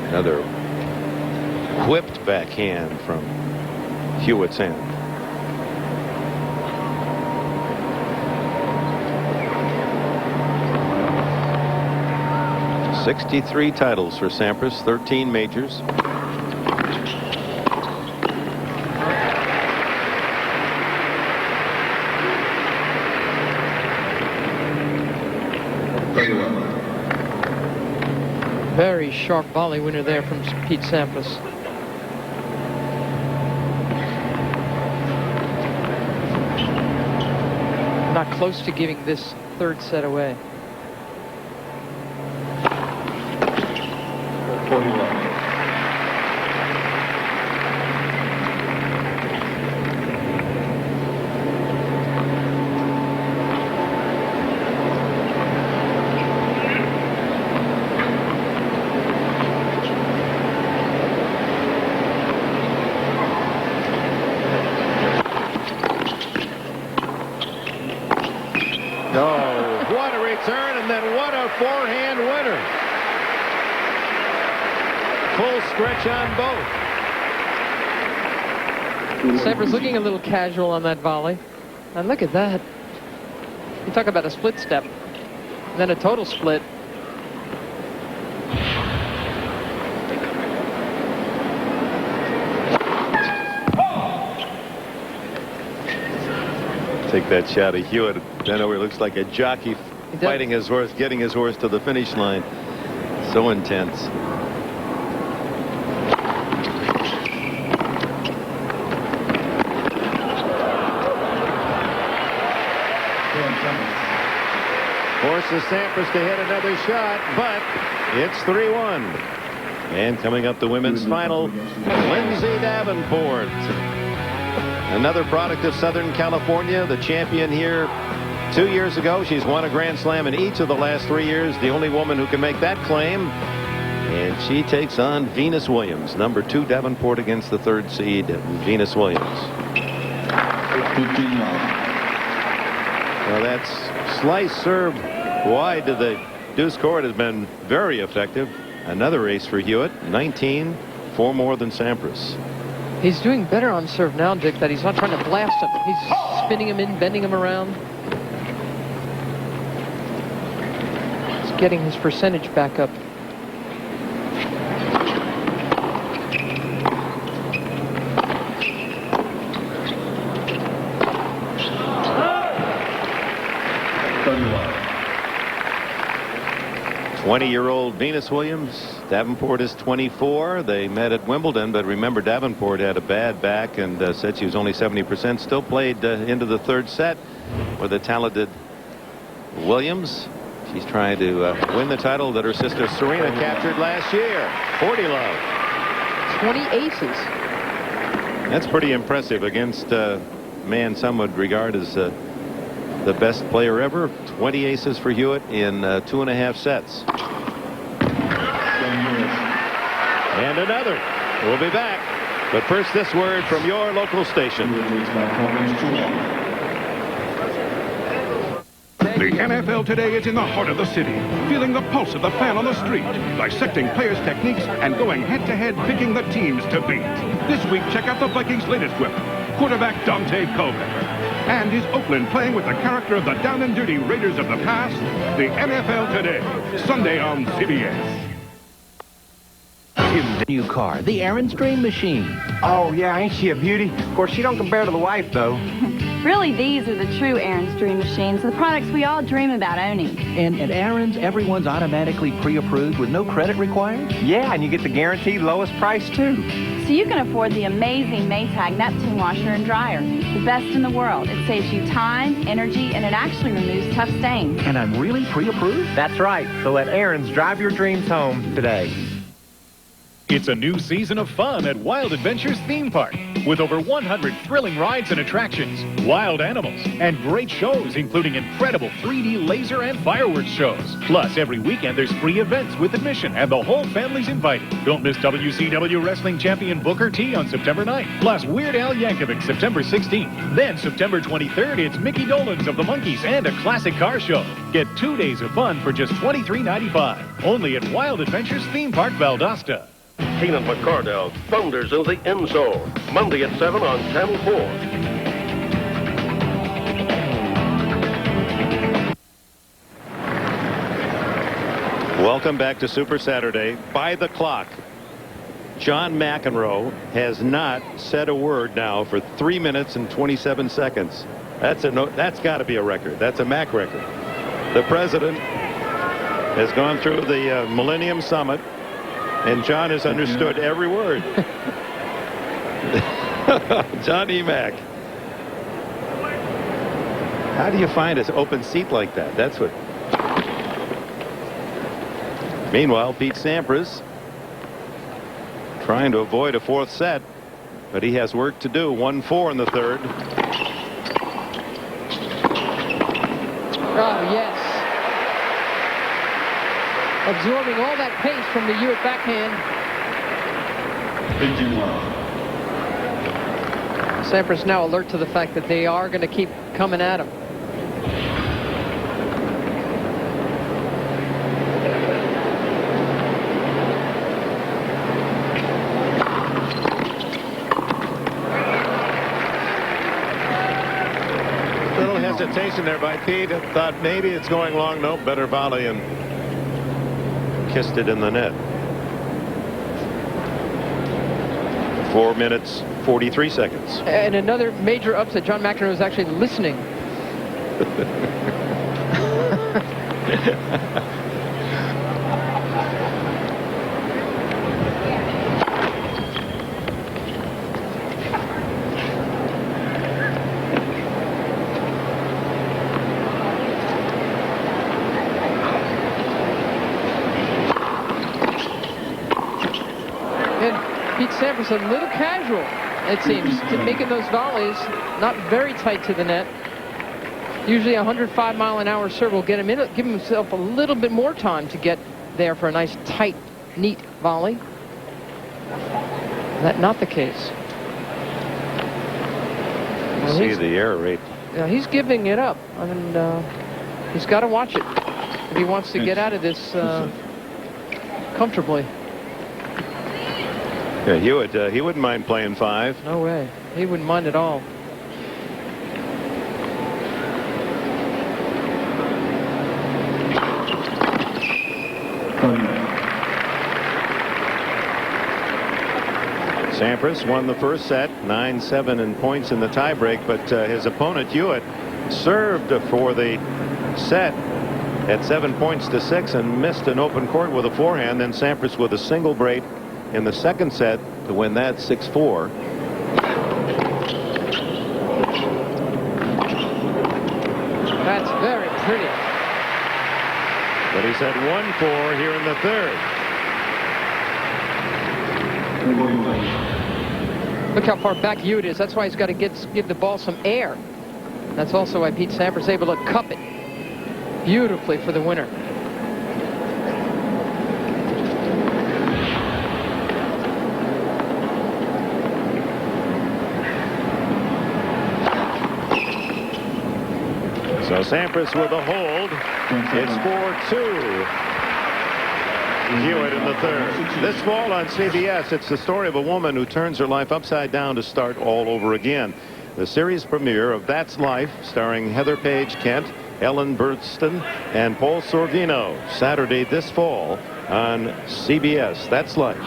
Another whipped backhand from Hewitt's hand. '63 titles for Sampras, 13 majors. Very sharp volley winner there from Pete Sampras. Not close to giving this third set away. 40 love. Oh, what a return, and then what a forehand winner. Full stretch on both. Sampras looking a little casual on that volley. And look at that. You talk about a split step. And then a total split. Take that shot of Hewitt. I know he looks like a jockey fighting his horse, getting his horse to the finish line. So intense. Forces Sampras to hit another shot, but it's 3-1. And coming up the women's final, Lindsay Davenport. another product of Southern California, the champion here 2 years ago. She's won a Grand Slam in each of the last 3 years. The only woman who can make that claim. And she takes on Venus Williams. Number 2 Davenport against the 3rd seed Venus Williams. Well, that's slice serve wide to the deuce court has been very effective. Another ace for Hewitt. 19, 4 more than Sampras. He's doing better on serve now, Dick, that he's not trying to blast him. He's spinning him in, bending him around. He's getting his percentage back up. Twenty-year-old Venus Williams. Davenport is 24. They met at Wimbledon, but remember Davenport had a bad back and said she was only 70%. Still played into the 3rd set with a talented Williams. She's trying to win the title that her sister Serena captured last year. 40 love. 20 aces. That's pretty impressive against a man some would regard as the best player ever. 20 aces for Hewitt in 2.5 sets. And another. We'll be back. But first, this word from your local station. The NFL today is in the heart of the city, feeling the pulse of the fan on the street, dissecting players' techniques, and going head-to-head picking the teams to beat. This week, check out the Vikings' latest weapon, quarterback Dante Culpepper. And is Oakland playing with the character of the down-and-dirty Raiders of the past? The NFL Today, Sunday on CBS. Here's the new car, the Aaron's Dream Machine. Oh, yeah, ain't she a beauty? Of course, she don't compare to the wife, though. Really, these are the true Aaron's Dream Machines, the products we all dream about owning. And at Aaron's, everyone's automatically pre-approved with no credit required? Yeah, and you get the guaranteed lowest price, too. So you can afford the amazing Maytag Neptune washer and dryer, the best in the world. It saves you time, energy, and it actually removes tough stains. And I'm really pre-approved? That's right. So let Aaron's drive your dreams home today. It's a new season of fun at Wild Adventures Theme Park with over 100 thrilling rides and attractions, wild animals, and great shows, including incredible 3D laser and fireworks shows. Plus, every weekend there's free events with admission, and the whole family's invited. Don't miss WCW Wrestling Champion Booker T on September 9th, plus Weird Al Yankovic September 16th. Then September 23rd, it's Mickey Dolenz of the Monkees and a classic car show. Get 2 days of fun for just $23.95. Only at Wild Adventures Theme Park, Valdosta. Keenan McCardell thunders into the end zone. Monday at 7 on Channel 4. Welcome back to Super Saturday. By the clock, John McEnroe has not said a word now for 3 minutes and 27 seconds. That's got to be a record. That's a Mac record. The president has gone through the Millennium Summit, and John has understood every word. John Emack. How do you find an open seat like that? That's what. Meanwhile, Pete Sampras trying to avoid a fourth set, but he has work to do. 1-4 in the third. Oh, yes. Absorbing all that pace from the Hewitt backhand. Sampras now alert to the fact that they are going to keep coming at him. Little hesitation there by Pete. Thought maybe it's going long. Nope, better volley, and kissed it in the net. 4 minutes, 43 seconds. And another major upset. John McEnroe was actually listening. Pete Sampras a little casual, it seems, to making those volleys, not very tight to the net. Usually a 105-mile-an-hour serve will get him in, give himself a little bit more time to get there for a nice, tight, neat volley. That's not the case. Well, see the error rate. Yeah, he's giving it up. I mean, he's got to watch it if he wants to get out of this comfortably. Yeah, Hewitt, he wouldn't mind playing 5. No way. He wouldn't mind at all. Sampras won the first set, 9-7 in points in the tiebreak, but his opponent Hewitt served for the set at 7 points to 6 and missed an open court with a forehand. Then Sampras with a single break in the second set to win that 6-4. That's very pretty. But he's had 1-4 here in the third. Look how far back Hewitt is. That's why he's got to give the ball some air. That's also why Pete Sampras is able to cup it beautifully for the winner. So Sampras with a hold. It's 4-2. Hewitt in the third. This fall on CBS, it's the story of a woman who turns her life upside down to start all over again. The series premiere of That's Life, starring Heather Page Kent, Ellen Burstyn, and Paul Sorvino, Saturday this fall on CBS. That's Life.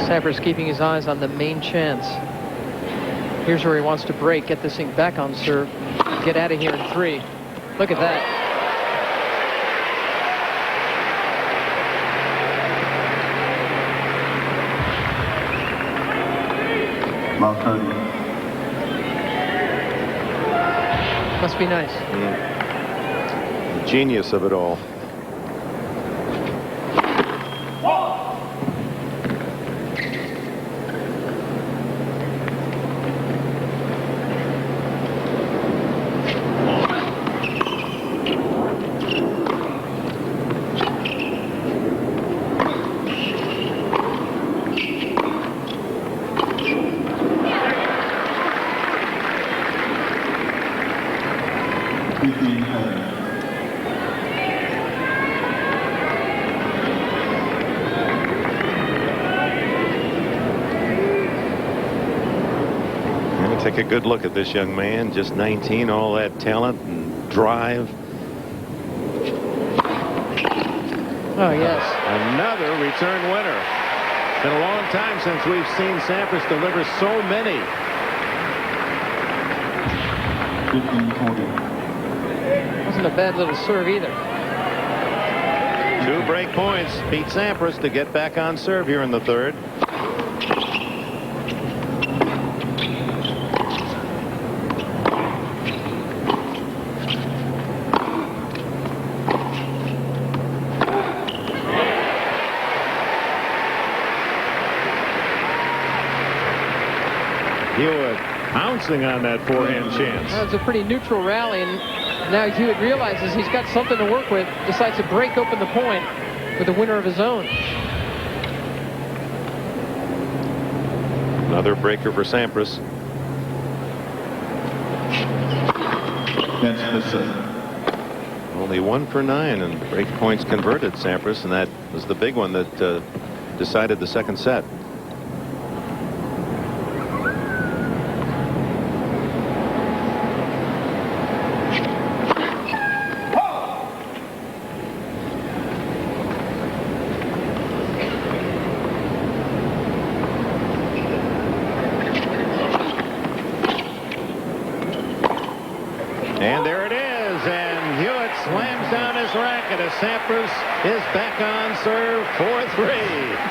Sampras keeping his eyes on the main chance. Here's where he wants to break, get this thing back on serve, get out of here in 3. Look at that. Must be nice. The genius of it all. Take a good look at this young man, just 19, all that talent and drive. Oh, yes. Another return winner. It's been a long time since we've seen Sampras deliver so many. Wasn't a bad little serve either. 2 break points beat Sampras to get back on serve here in the third. Hewitt pouncing on that forehand chance. That was a pretty neutral rally, and now Hewitt realizes he's got something to work with, decides to break open the point with a winner of his own. Another breaker for Sampras. That's the set. Only 1 for 9 and break points converted, Sampras, and that was the big one that decided the second set. And there it is, and Hewitt slams down his racket as Sampras is back on serve 4-3.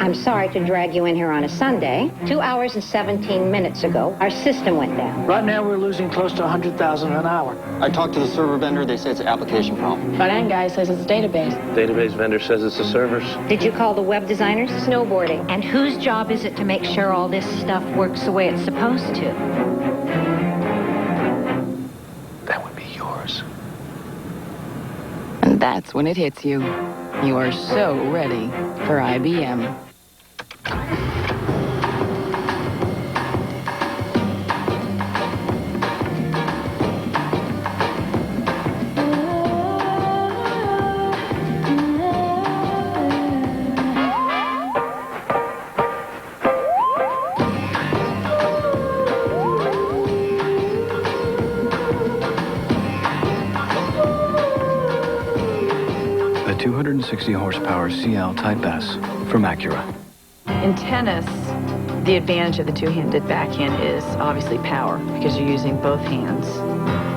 I'm sorry to drag you in here on a Sunday. 2 hours and 17 minutes ago, our system went down. Right now, we're losing close to 100,000 an hour. I talked to the server vendor. They say it's an application problem. Front end guy says it's a database. Database vendor says it's the servers. Did you call the web designers? Snowboarding. And whose job is it to make sure all this stuff works the way it's supposed to? That would be yours. And that's when it hits you. You are so ready for IBM. A 260 horsepower CL Type S from Acura. In tennis, the advantage of the two-handed backhand is obviously power because you're using both hands.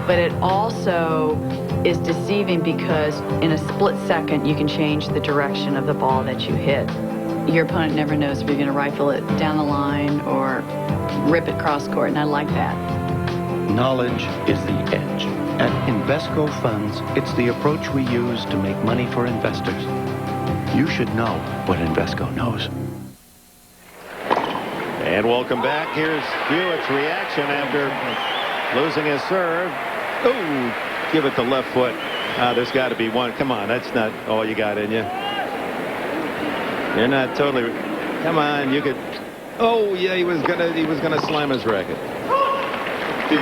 But it also is deceiving because in a split second, you can change the direction of the ball that you hit. Your opponent never knows if you're going to rifle it down the line or rip it cross court, and I like that. Knowledge is the edge. At Invesco Funds, it's the approach we use to make money for investors. You should know what Invesco knows. And welcome back. Here's Hewitt's reaction after losing his serve. Oh, give it the left foot. There's got to be one. Come on, that's not all you got in you. You're not totally. Come on, you could. Oh yeah, he was gonna slam his racket. 15.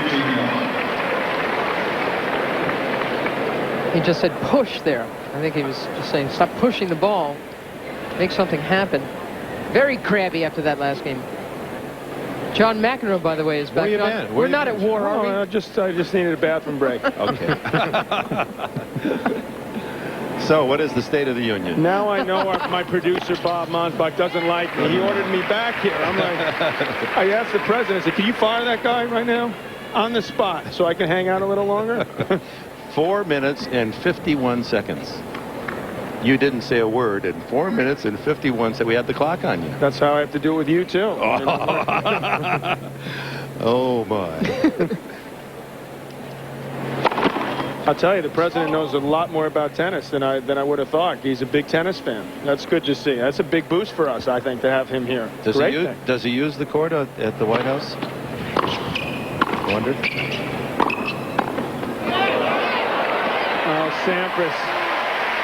He just said push there. I think he was just saying stop pushing the ball. Make something happen. Very crabby after that last game. John McEnroe, by the way, is back. Where you been? We're not at war, are we? I just needed a bathroom break. Okay. So, what is the State of the Union? Now I know my producer, Bob Monsbach, doesn't like me. He ordered me back here. I'm like, I asked the president, I said, can you fire that guy right now? On the spot, so I can hang out a little longer? 4 minutes and 51 seconds. You didn't say a word in 4 minutes and 51 seconds. We had the clock on you. That's how I have to do it with you, too. Oh, my. I'll tell you, the president knows a lot more about tennis than I would have thought. He's a big tennis fan. That's good to see. That's a big boost for us, I think, to have him here. Does he use the court at the White House? Wondered. Oh, Sampras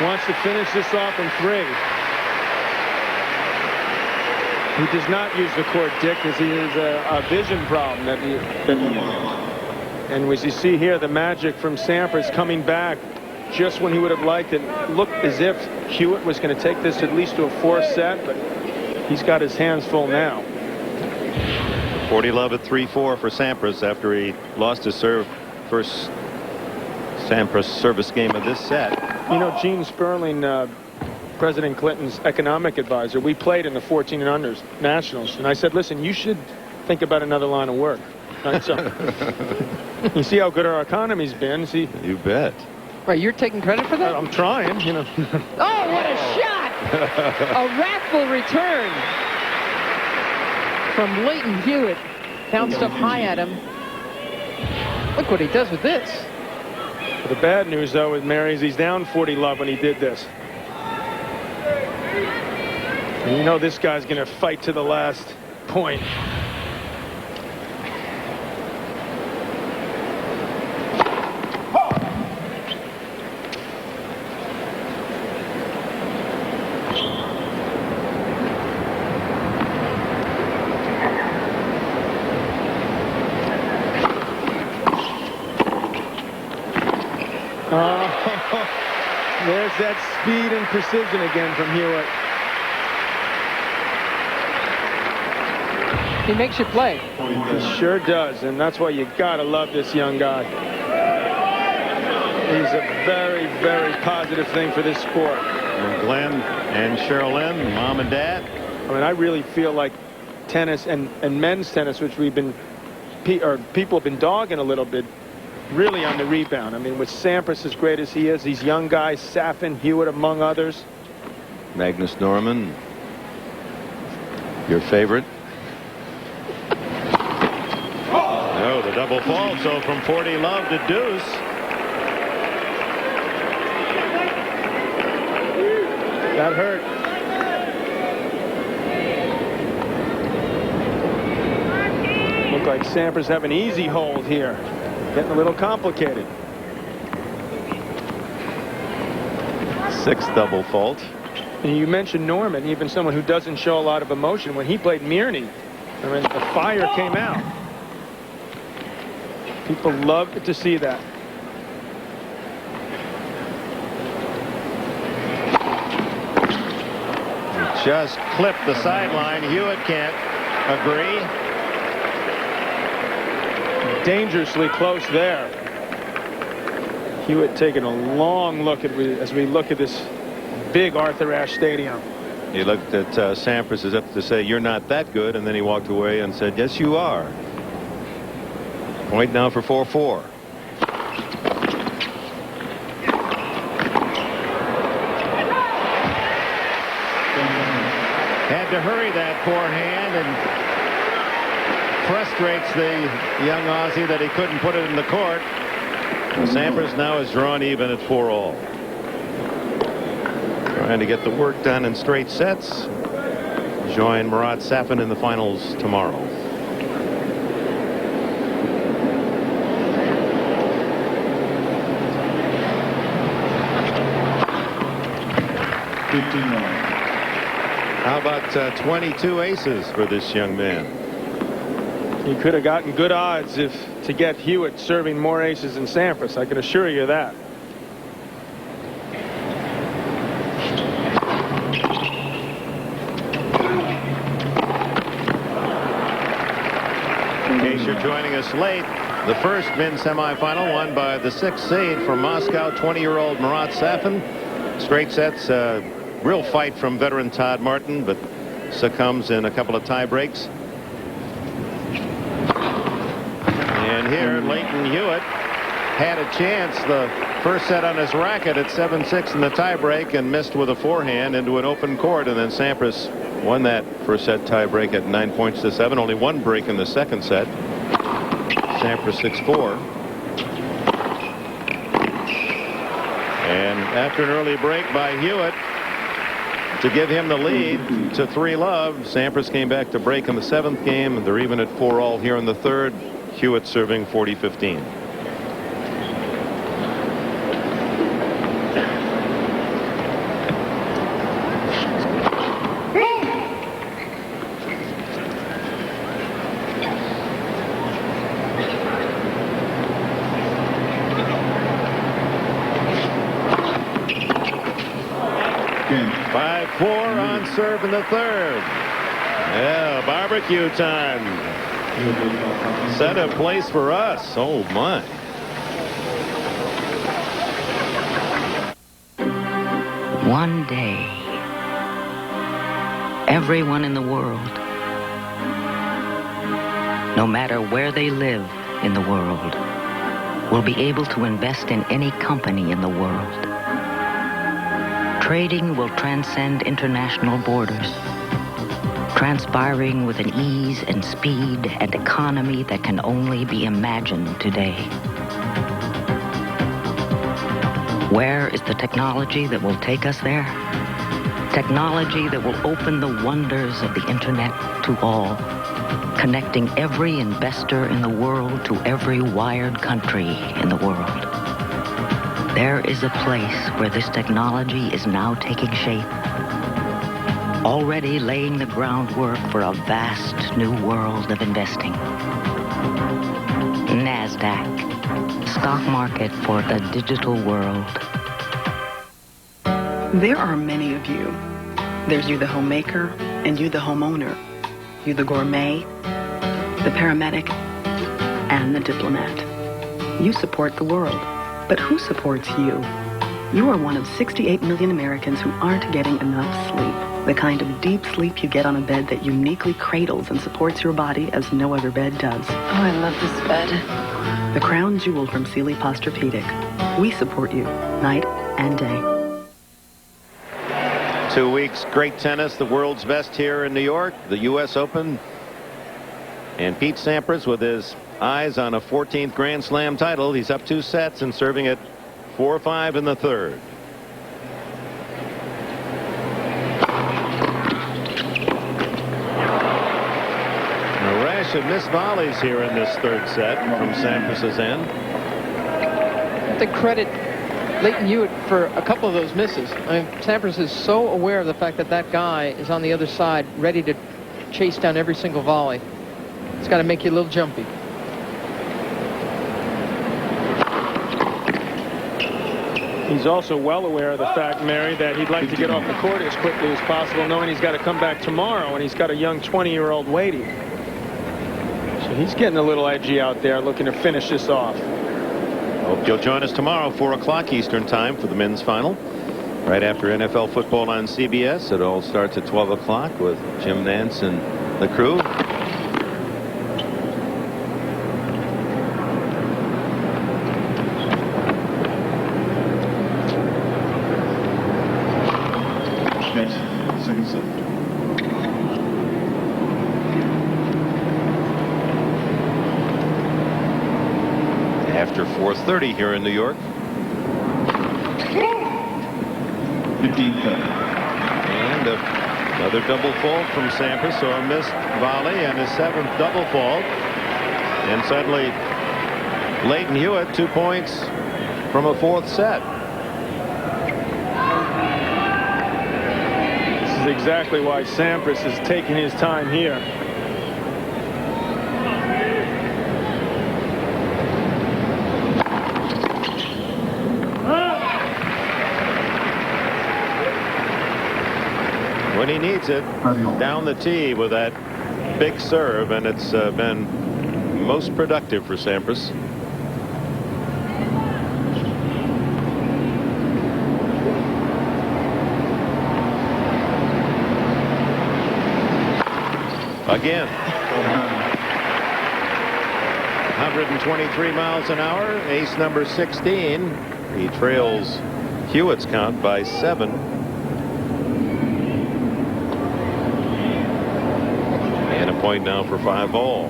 wants to finish this off in 3. He does not use the court, Dick, because he has a vision problem. And as you see here, the magic from Sampras coming back just when he would have liked it. Looked as if Hewitt was going to take this at least to a 4th set, but he's got his hands full now. 40 love at 3-4 for Sampras after he lost his first Sampras service game of this set. You know, Gene Sperling, President Clinton's economic advisor, we played in the 14 and unders nationals, and I said, listen, you should think about another line of work. Right, so you see how good our economy's been. See, you bet. Right, you're taking credit for that? I'm trying, you know. Oh, what a shot! A wrathful return from Leighton Hewitt. Bounced up high at him. Look what he does with this. The bad news, though, with Mary is he's down 40 love when he did this. And you know this guy's going to fight to the last point. There's that speed and precision again from Hewitt. He makes you play. He sure does, and that's why you gotta love this young guy. He's a very, very positive thing for this sport. And Glenn and Sherilyn, mom and dad. I mean, I really feel like tennis and men's tennis, which people have been dogging a little bit, really on the rebound. I mean, with Sampras as great as he is, these young guys, Safin, Hewitt, among others. Magnus Norman, your favorite. Oh, the double fault. So from 40 love to deuce. That hurt. Looked like Sampras have an easy hold here. Getting a little complicated. Sixth double fault. And you mentioned Norman, even someone who doesn't show a lot of emotion. When he played Mirny, I mean, the fire came out. People love to see that. Just clipped the sideline. Hewitt can't agree. Dangerously close there. Hewitt taking a long look as we look at this big Arthur Ashe Stadium. He looked at Sampras as if to say, you're not that good, and then he walked away and said, yes, you are. Point now for 4-4. Had to hurry that forehand and frustrates the young Aussie that he couldn't put it in the court. Sampras now is drawn even at 4-all. Trying to get the work done in straight sets. Join Marat Safin in the finals tomorrow. How about 22 aces for this young man? He could have gotten good odds to get Hewitt serving more aces than Sampras. I can assure you that. In case you're joining us late, the first men's semifinal won by the 6th seed from Moscow, 20-year-old Marat Safin. Straight sets, real fight from veteran Todd Martin, but succumbs in a couple of tie breaks. And here, Leighton Hewitt had a chance the first set on his racket at 7-6 in the tie break and missed with a forehand into an open court, and then Sampras won that first set tie break at 9 points to 7. Only one break in the second set. Sampras 6-4. And after an early break by Hewitt to give him the lead to 3-love, Sampras came back to break in the 7th game, and they're even at 4-all here in the 3rd. Hewitt serving 40-15. Game. 5-4 on serve in the 3rd. Yeah, barbecue time. Set a place for us. Oh, my. One day, everyone in the world, no matter where they live in the world, will be able to invest in any company in the world. Trading will transcend international borders, transpiring with an ease and speed and economy that can only be imagined today. Where is the technology that will take us there? Technology that will open the wonders of the internet to all, connecting every investor in the world to every wired country in the world. There is a place where this technology is now taking shape, already laying the groundwork for a vast new world of investing. NASDAQ, stock market for the digital world. There are many of you. There's you, the homemaker, and you, the homeowner. You, the gourmet, the paramedic, and the diplomat. You support the world. But who supports you? You are one of 68 million Americans who aren't getting enough sleep. The kind of deep sleep you get on a bed that uniquely cradles and supports your body as no other bed does. Oh, I love this bed. The crown jewel from Sealy Posturepedic. We support you, night and day. 2 weeks, great tennis, the world's best here in New York, the U.S. Open. And Pete Sampras with his eyes on a 14th Grand Slam title. He's up 2 sets and serving at 4-5 in the third. A rash of missed volleys here in this third set from Sampras's end. I have to credit Leighton Hewitt for a couple of those misses. I mean, Sampras is so aware of the fact that that guy is on the other side, ready to chase down every single volley. It's got to make you a little jumpy. He's also well aware of the fact, Mary, that he'd like to get off the court as quickly as possible, knowing he's got to come back tomorrow, and he's got a young 20-year-old waiting. So he's getting a little edgy out there, looking to finish this off. Hope you'll join us tomorrow, 4 o'clock Eastern time for the men's final. Right after NFL football on CBS. It all starts at 12 o'clock with Jim Nance and the crew. Second set. After 4:30 here in New York. 15-10. And another double fault from Sampras, so a missed volley and his 7th double fault. And suddenly Leighton Hewitt 2 points from a 4th set. This is exactly why Sampras is taking his time here. When he needs it, down the tee with that big serve, and it's been most productive for Sampras. Again. 123 miles an hour, ace number 16. He trails Hewitt's count by 7. And a point now for 5 all.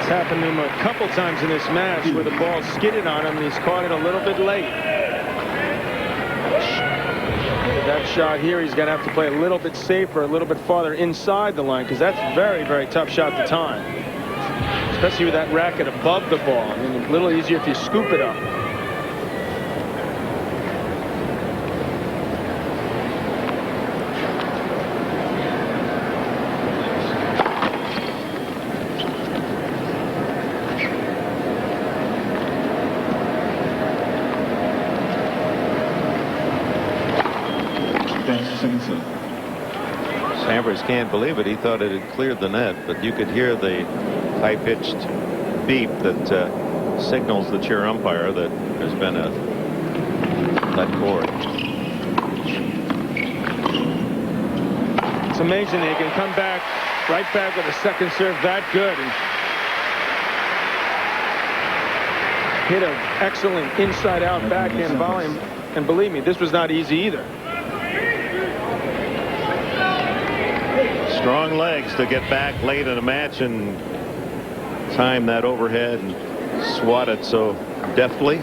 Happened to him a couple times in this match where the ball skidded on him and he's caught it a little bit late. That shot here, he's going to have to play a little bit safer, a little bit farther inside the line, because that's very, very tough shot to time, especially with that racket above the ball. I mean, a little easier if you scoop it up. Second serve. Sampras can't believe it. He thought it had cleared the net, but you could hear the high-pitched beep that signals the chair umpire that there's been a let court. It's amazing they can come back, right back with a second serve that good. And hit an excellent inside-out backhand volley. And believe me, this was not easy either. Strong legs to get back late in a match and time that overhead and swat it so deftly.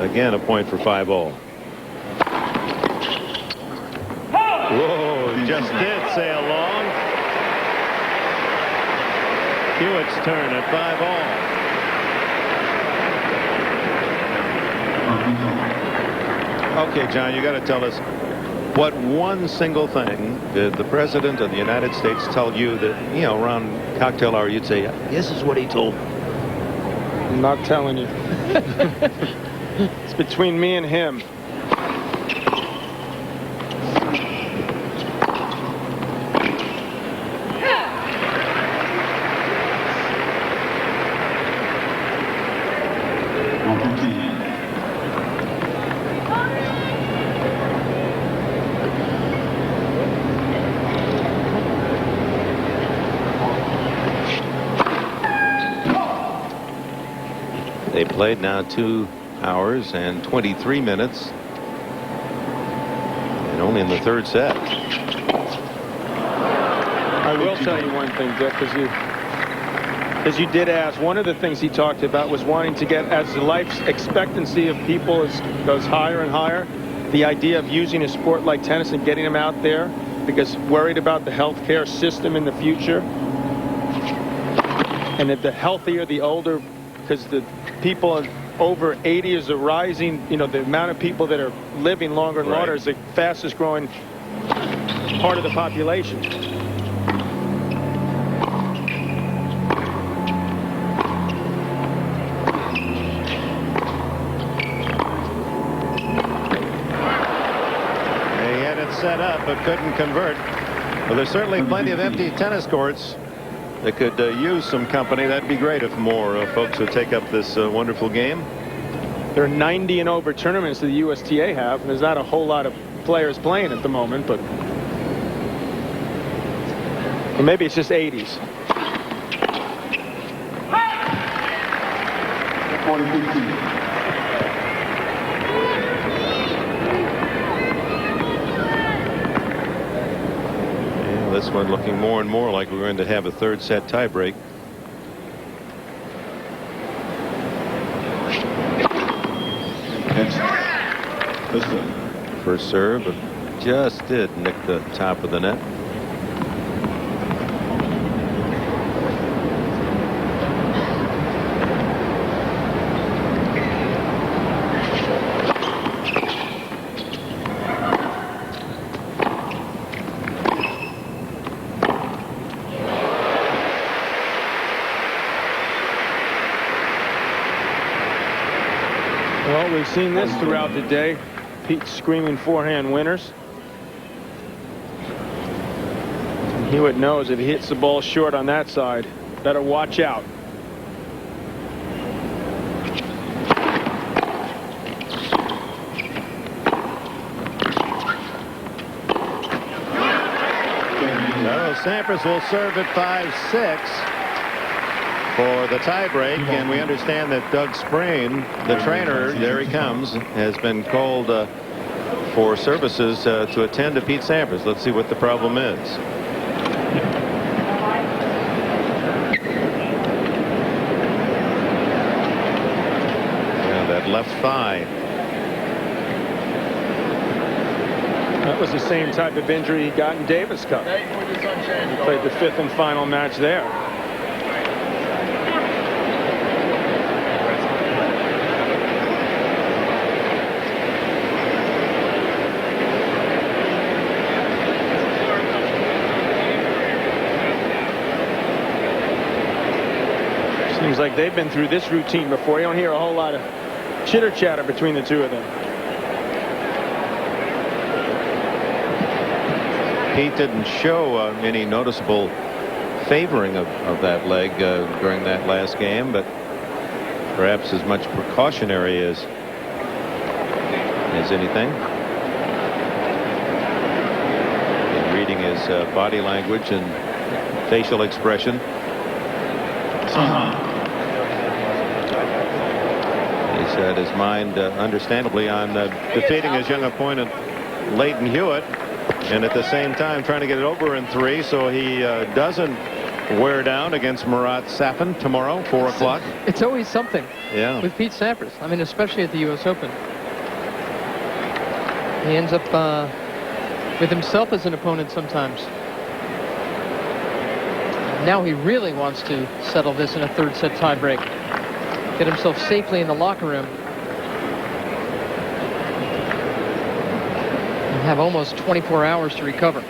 Again, a point for 5-all. Whoa, just did sail long. Hewitt's turn at 5-all. Okay, John, you got to tell us, what one single thing did the President of the United States tell you that, you know, around cocktail hour you'd say, this is what he told me? I'm not telling you. It's between me and him. They played now 2 hours and 23 minutes. And only in the third set. I will tell you one thing, Dick, because you did ask. One of the things he talked about was wanting to get, as the life expectancy of people goes higher and higher, the idea of using a sport like tennis and getting them out there, because worried about the healthcare system in the future. And that the healthier, the older, because the people over 80 is a rising, you know, the amount of people that are living longer and longer is the fastest growing part of the population. They had it set up but couldn't convert. Well, there's certainly plenty of empty tennis courts that could use some company. That'd be great if more folks would take up this wonderful game. There are 90 and over tournaments that the USTA have, and there's not a whole lot of players playing at the moment, but or maybe it's just 80s. This one looking more and more like we're going to have a third set tiebreak. First serve, but just did nick the top of the net. Well, we've seen this throughout the day. Pete screaming forehand winners. And Hewitt knows if he hits the ball short on that side, better watch out. So Sampras will serve at 5-6 for the tiebreak, and we understand that Doug Sprain, the trainer, there he comes, has been called for services to attend to Pete Sampras. Let's see what the problem is. Yeah, that left thigh. That was the same type of injury he got in Davis Cup. He played the 5th and final match there. Seems like they've been through this routine before. You don't hear a whole lot of chitter chatter between the two of them. Pete didn't show any noticeable favoring of that leg during that last game, but perhaps as much precautionary as anything. In reading his body language and facial expression. He's had his mind understandably on defeating his young opponent Leighton Hewitt, and at the same time trying to get it over in 3 so he doesn't wear down against Murat Safin tomorrow, 4 o'clock. It's always something. Yeah. With Pete Sampras. I mean, especially at the U.S. Open. He ends up with himself as an opponent sometimes. Now he really wants to settle this in a 3rd set tiebreak. Get himself safely in the locker room. And have almost 24 hours to recover.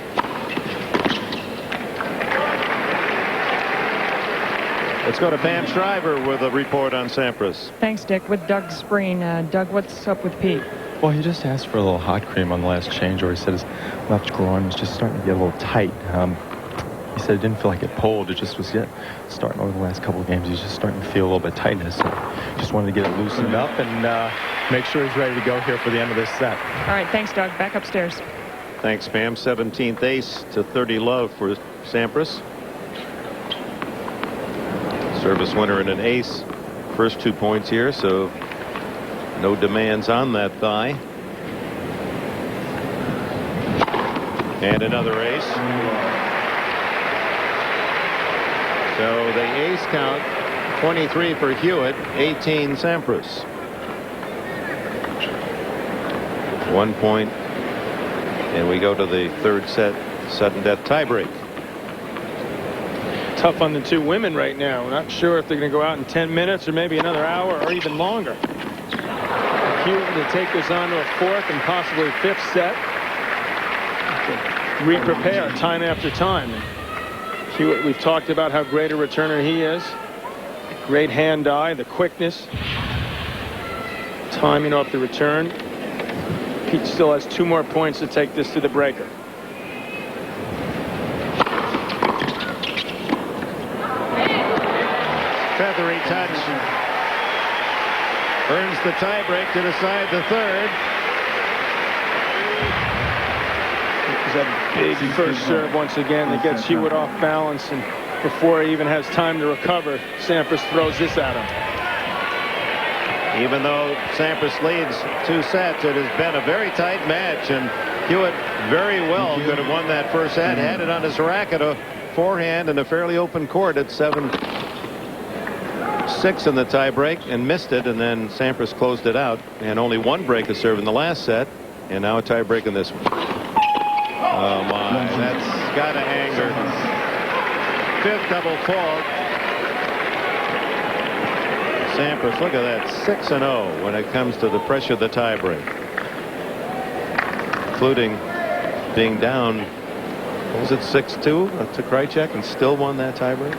Let's go to Pam Shriver with a report on Sampras. Thanks, Dick. With Doug Spreen. Doug, what's up with Pete? Well, he just asked for a little hot cream on the last change, or he said his left groin was just starting to get a little tight. He said it didn't feel like it pulled. It just was starting over the last couple of games. He's just starting to feel a little bit tightness. So just wanted to get it loosened up and make sure he's ready to go here for the end of this set. All right, thanks, Doug. Back upstairs. Thanks, Pam. 17th ace to 30 love for Sampras. Service winner and an ace. First 2 points here, so no demands on that thigh. And another ace. So the ace count, 23 for Hewitt, 18 Sampras. 1 point. And we go to the 3rd set, sudden death tiebreak. Tough on the 2 women right now. We're not sure if they're going to go out in 10 minutes or maybe another hour or even longer. Hewitt to take this on to a 4th and possibly 5th set. To re-prepare time after time. And Hewitt, we've talked about how great a returner he is. Great hand-eye, the quickness. Timing off the return. Pete still has 2 more points to take this to the breaker. Feathery touch. Earns the tiebreak to decide the 3rd. He's a big first serve once again that gets Hewitt off balance, and before he even has time to recover, Sampras throws this at him. Even though Sampras leads 2 sets, it has been a very tight match, and Hewitt very well could have won that first set, had it on his racket, a forehand in a fairly open court at 7-6 in the tiebreak, and missed it, and then Sampras closed it out, and only 1 break of serve in the last set, and now a tiebreak in this one. Oh my, that's gotta anger. 5th double fault. Sampras, look at that, 6-0 when it comes to the pressure of the tiebreak, including being down, what was it, 6-2 to Krajicek, and still won that tiebreak.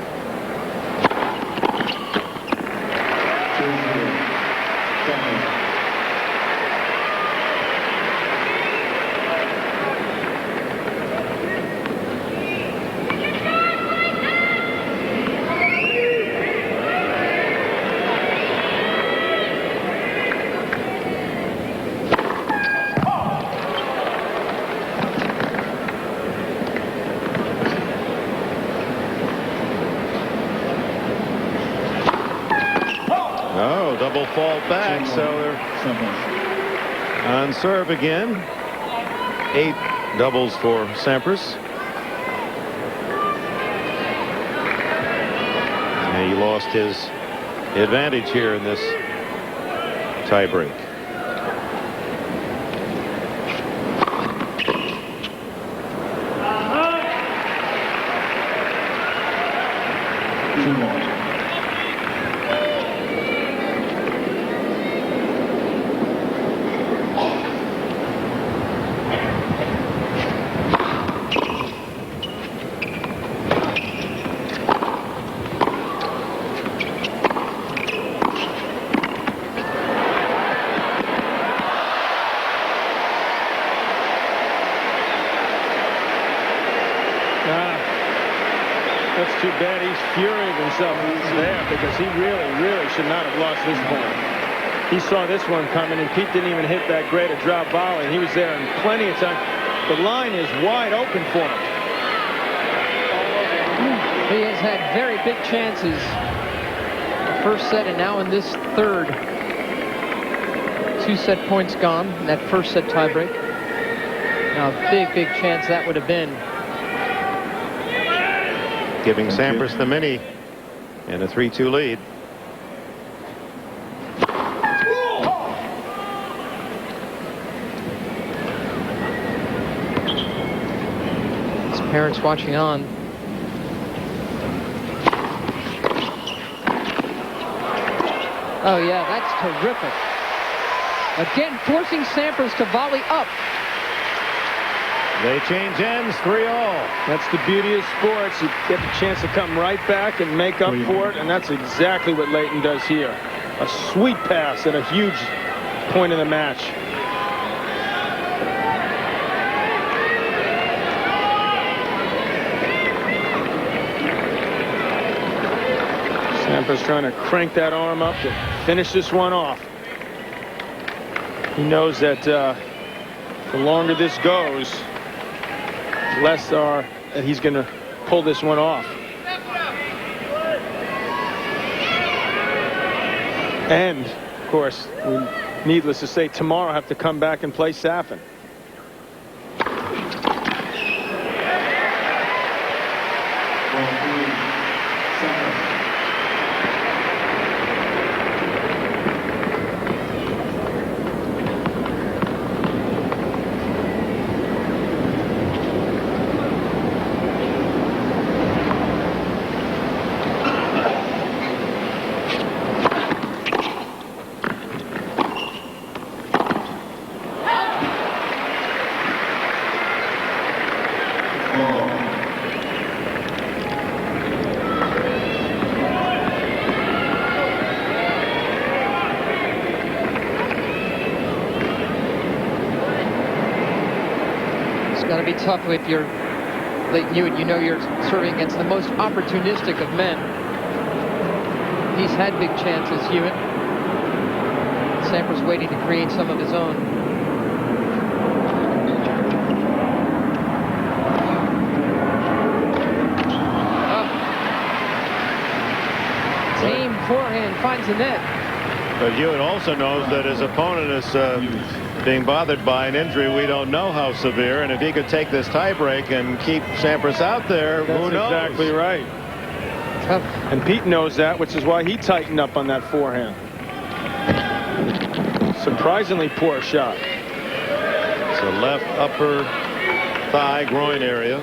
Fall back, so they're on serve again. 8 doubles for Sampras. And he lost his advantage here in this tiebreak. That's too bad. He's furious himself there because he really should not have lost this point. He saw this one coming, and Pete didn't even hit that great a drop volley, and he was there in plenty of time. The line is wide open for him. He has had very big chances. First set and now in this third. 2 set points gone in that first set tiebreak. Now big chance that would have been. Giving Sampras the mini and a 3-2 lead. His parents watching on. Oh yeah, that's terrific. Again, forcing Sampras to volley up. They change ends, 3-all. That's the beauty of sports. You get the chance to come right back and make up for it, and that's exactly what Leighton does here. A sweet pass at a huge point in the match. Sampras trying to crank that arm up to finish this one off. He knows that the longer this goes, less are that he's going to pull this one off. And, of course, needless to say, tomorrow have to come back and play Safin. Got to be tough if you're Leighton Hewitt. You know you're serving against the most opportunistic of men. He's had big chances, Hewitt. Sampras waiting to create some of his own. Tame forehand finds the net. But Hewitt also knows that his opponent is being bothered by an injury we don't know how severe, and if he could take this tiebreak and keep Sampras out there, who knows? That's exactly right. And Pete knows that, which is why he tightened up on that forehand. Surprisingly poor shot. It's a left upper thigh groin area.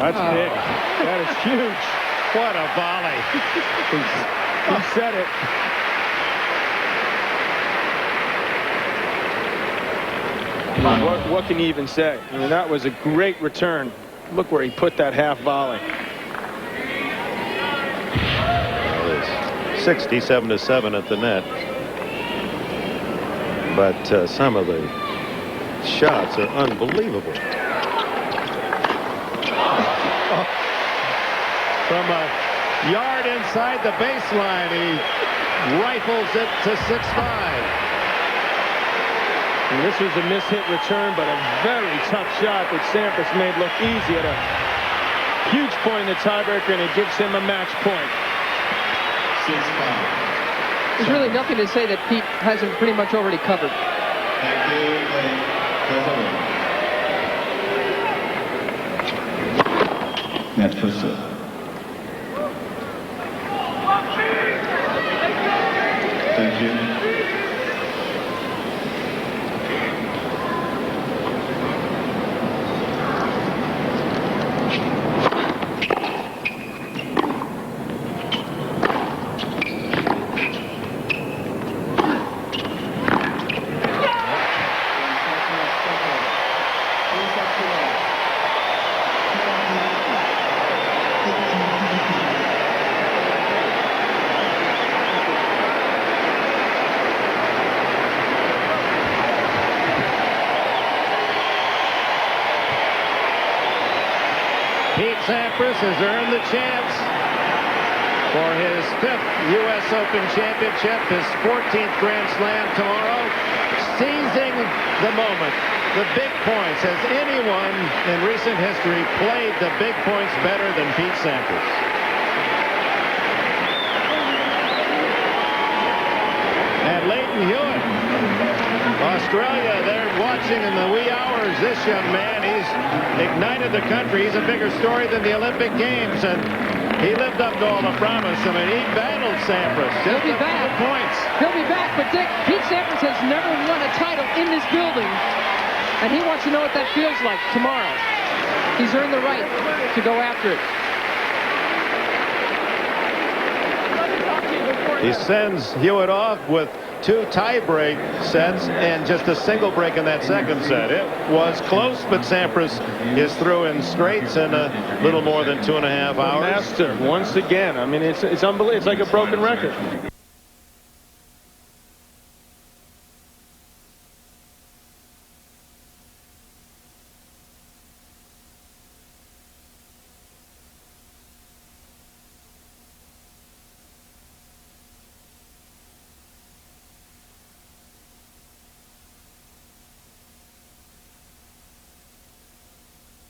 That's big. That is huge. What a volley. He said it. What can you even say? I mean, that was a great return. Look where he put that half volley. Well, it's 67-7 at the net. But some of the shots are unbelievable. From a yard inside the baseline, he rifles it to 6-5. And this was a mishit return, but a very tough shot that Sampras made look easy at a huge point in the tiebreaker, and it gives him a match point. 6-5. There's really nothing to say that Pete hasn't pretty much already covered. Thank you. Net first serve. Thank you. Sampras has earned the chance for his 5th U.S. Open championship, his 14th Grand Slam tomorrow. Seizing the moment, the big points. Has anyone in recent history played the big points better than Pete Sampras? And Leighton Hewitt, Australia, they're watching in the wee hours. This young man, he's ignited the country. He's a bigger story than the Olympic Games, and he lived up to all the promise. I mean, he battled Sampras. He'll be back. Points. He'll be back, but Dick, Pete Sampras has never won a title in this building, and he wants to know what that feels like tomorrow. He's earned the right to go after it. He sends Hewitt off with 2 tie-break sets and just a single break in that second set. It was close, but Sampras is through in straights in a little more than 2.5 hours. Master, once again. I mean, it's unbelievable. It's like a broken record.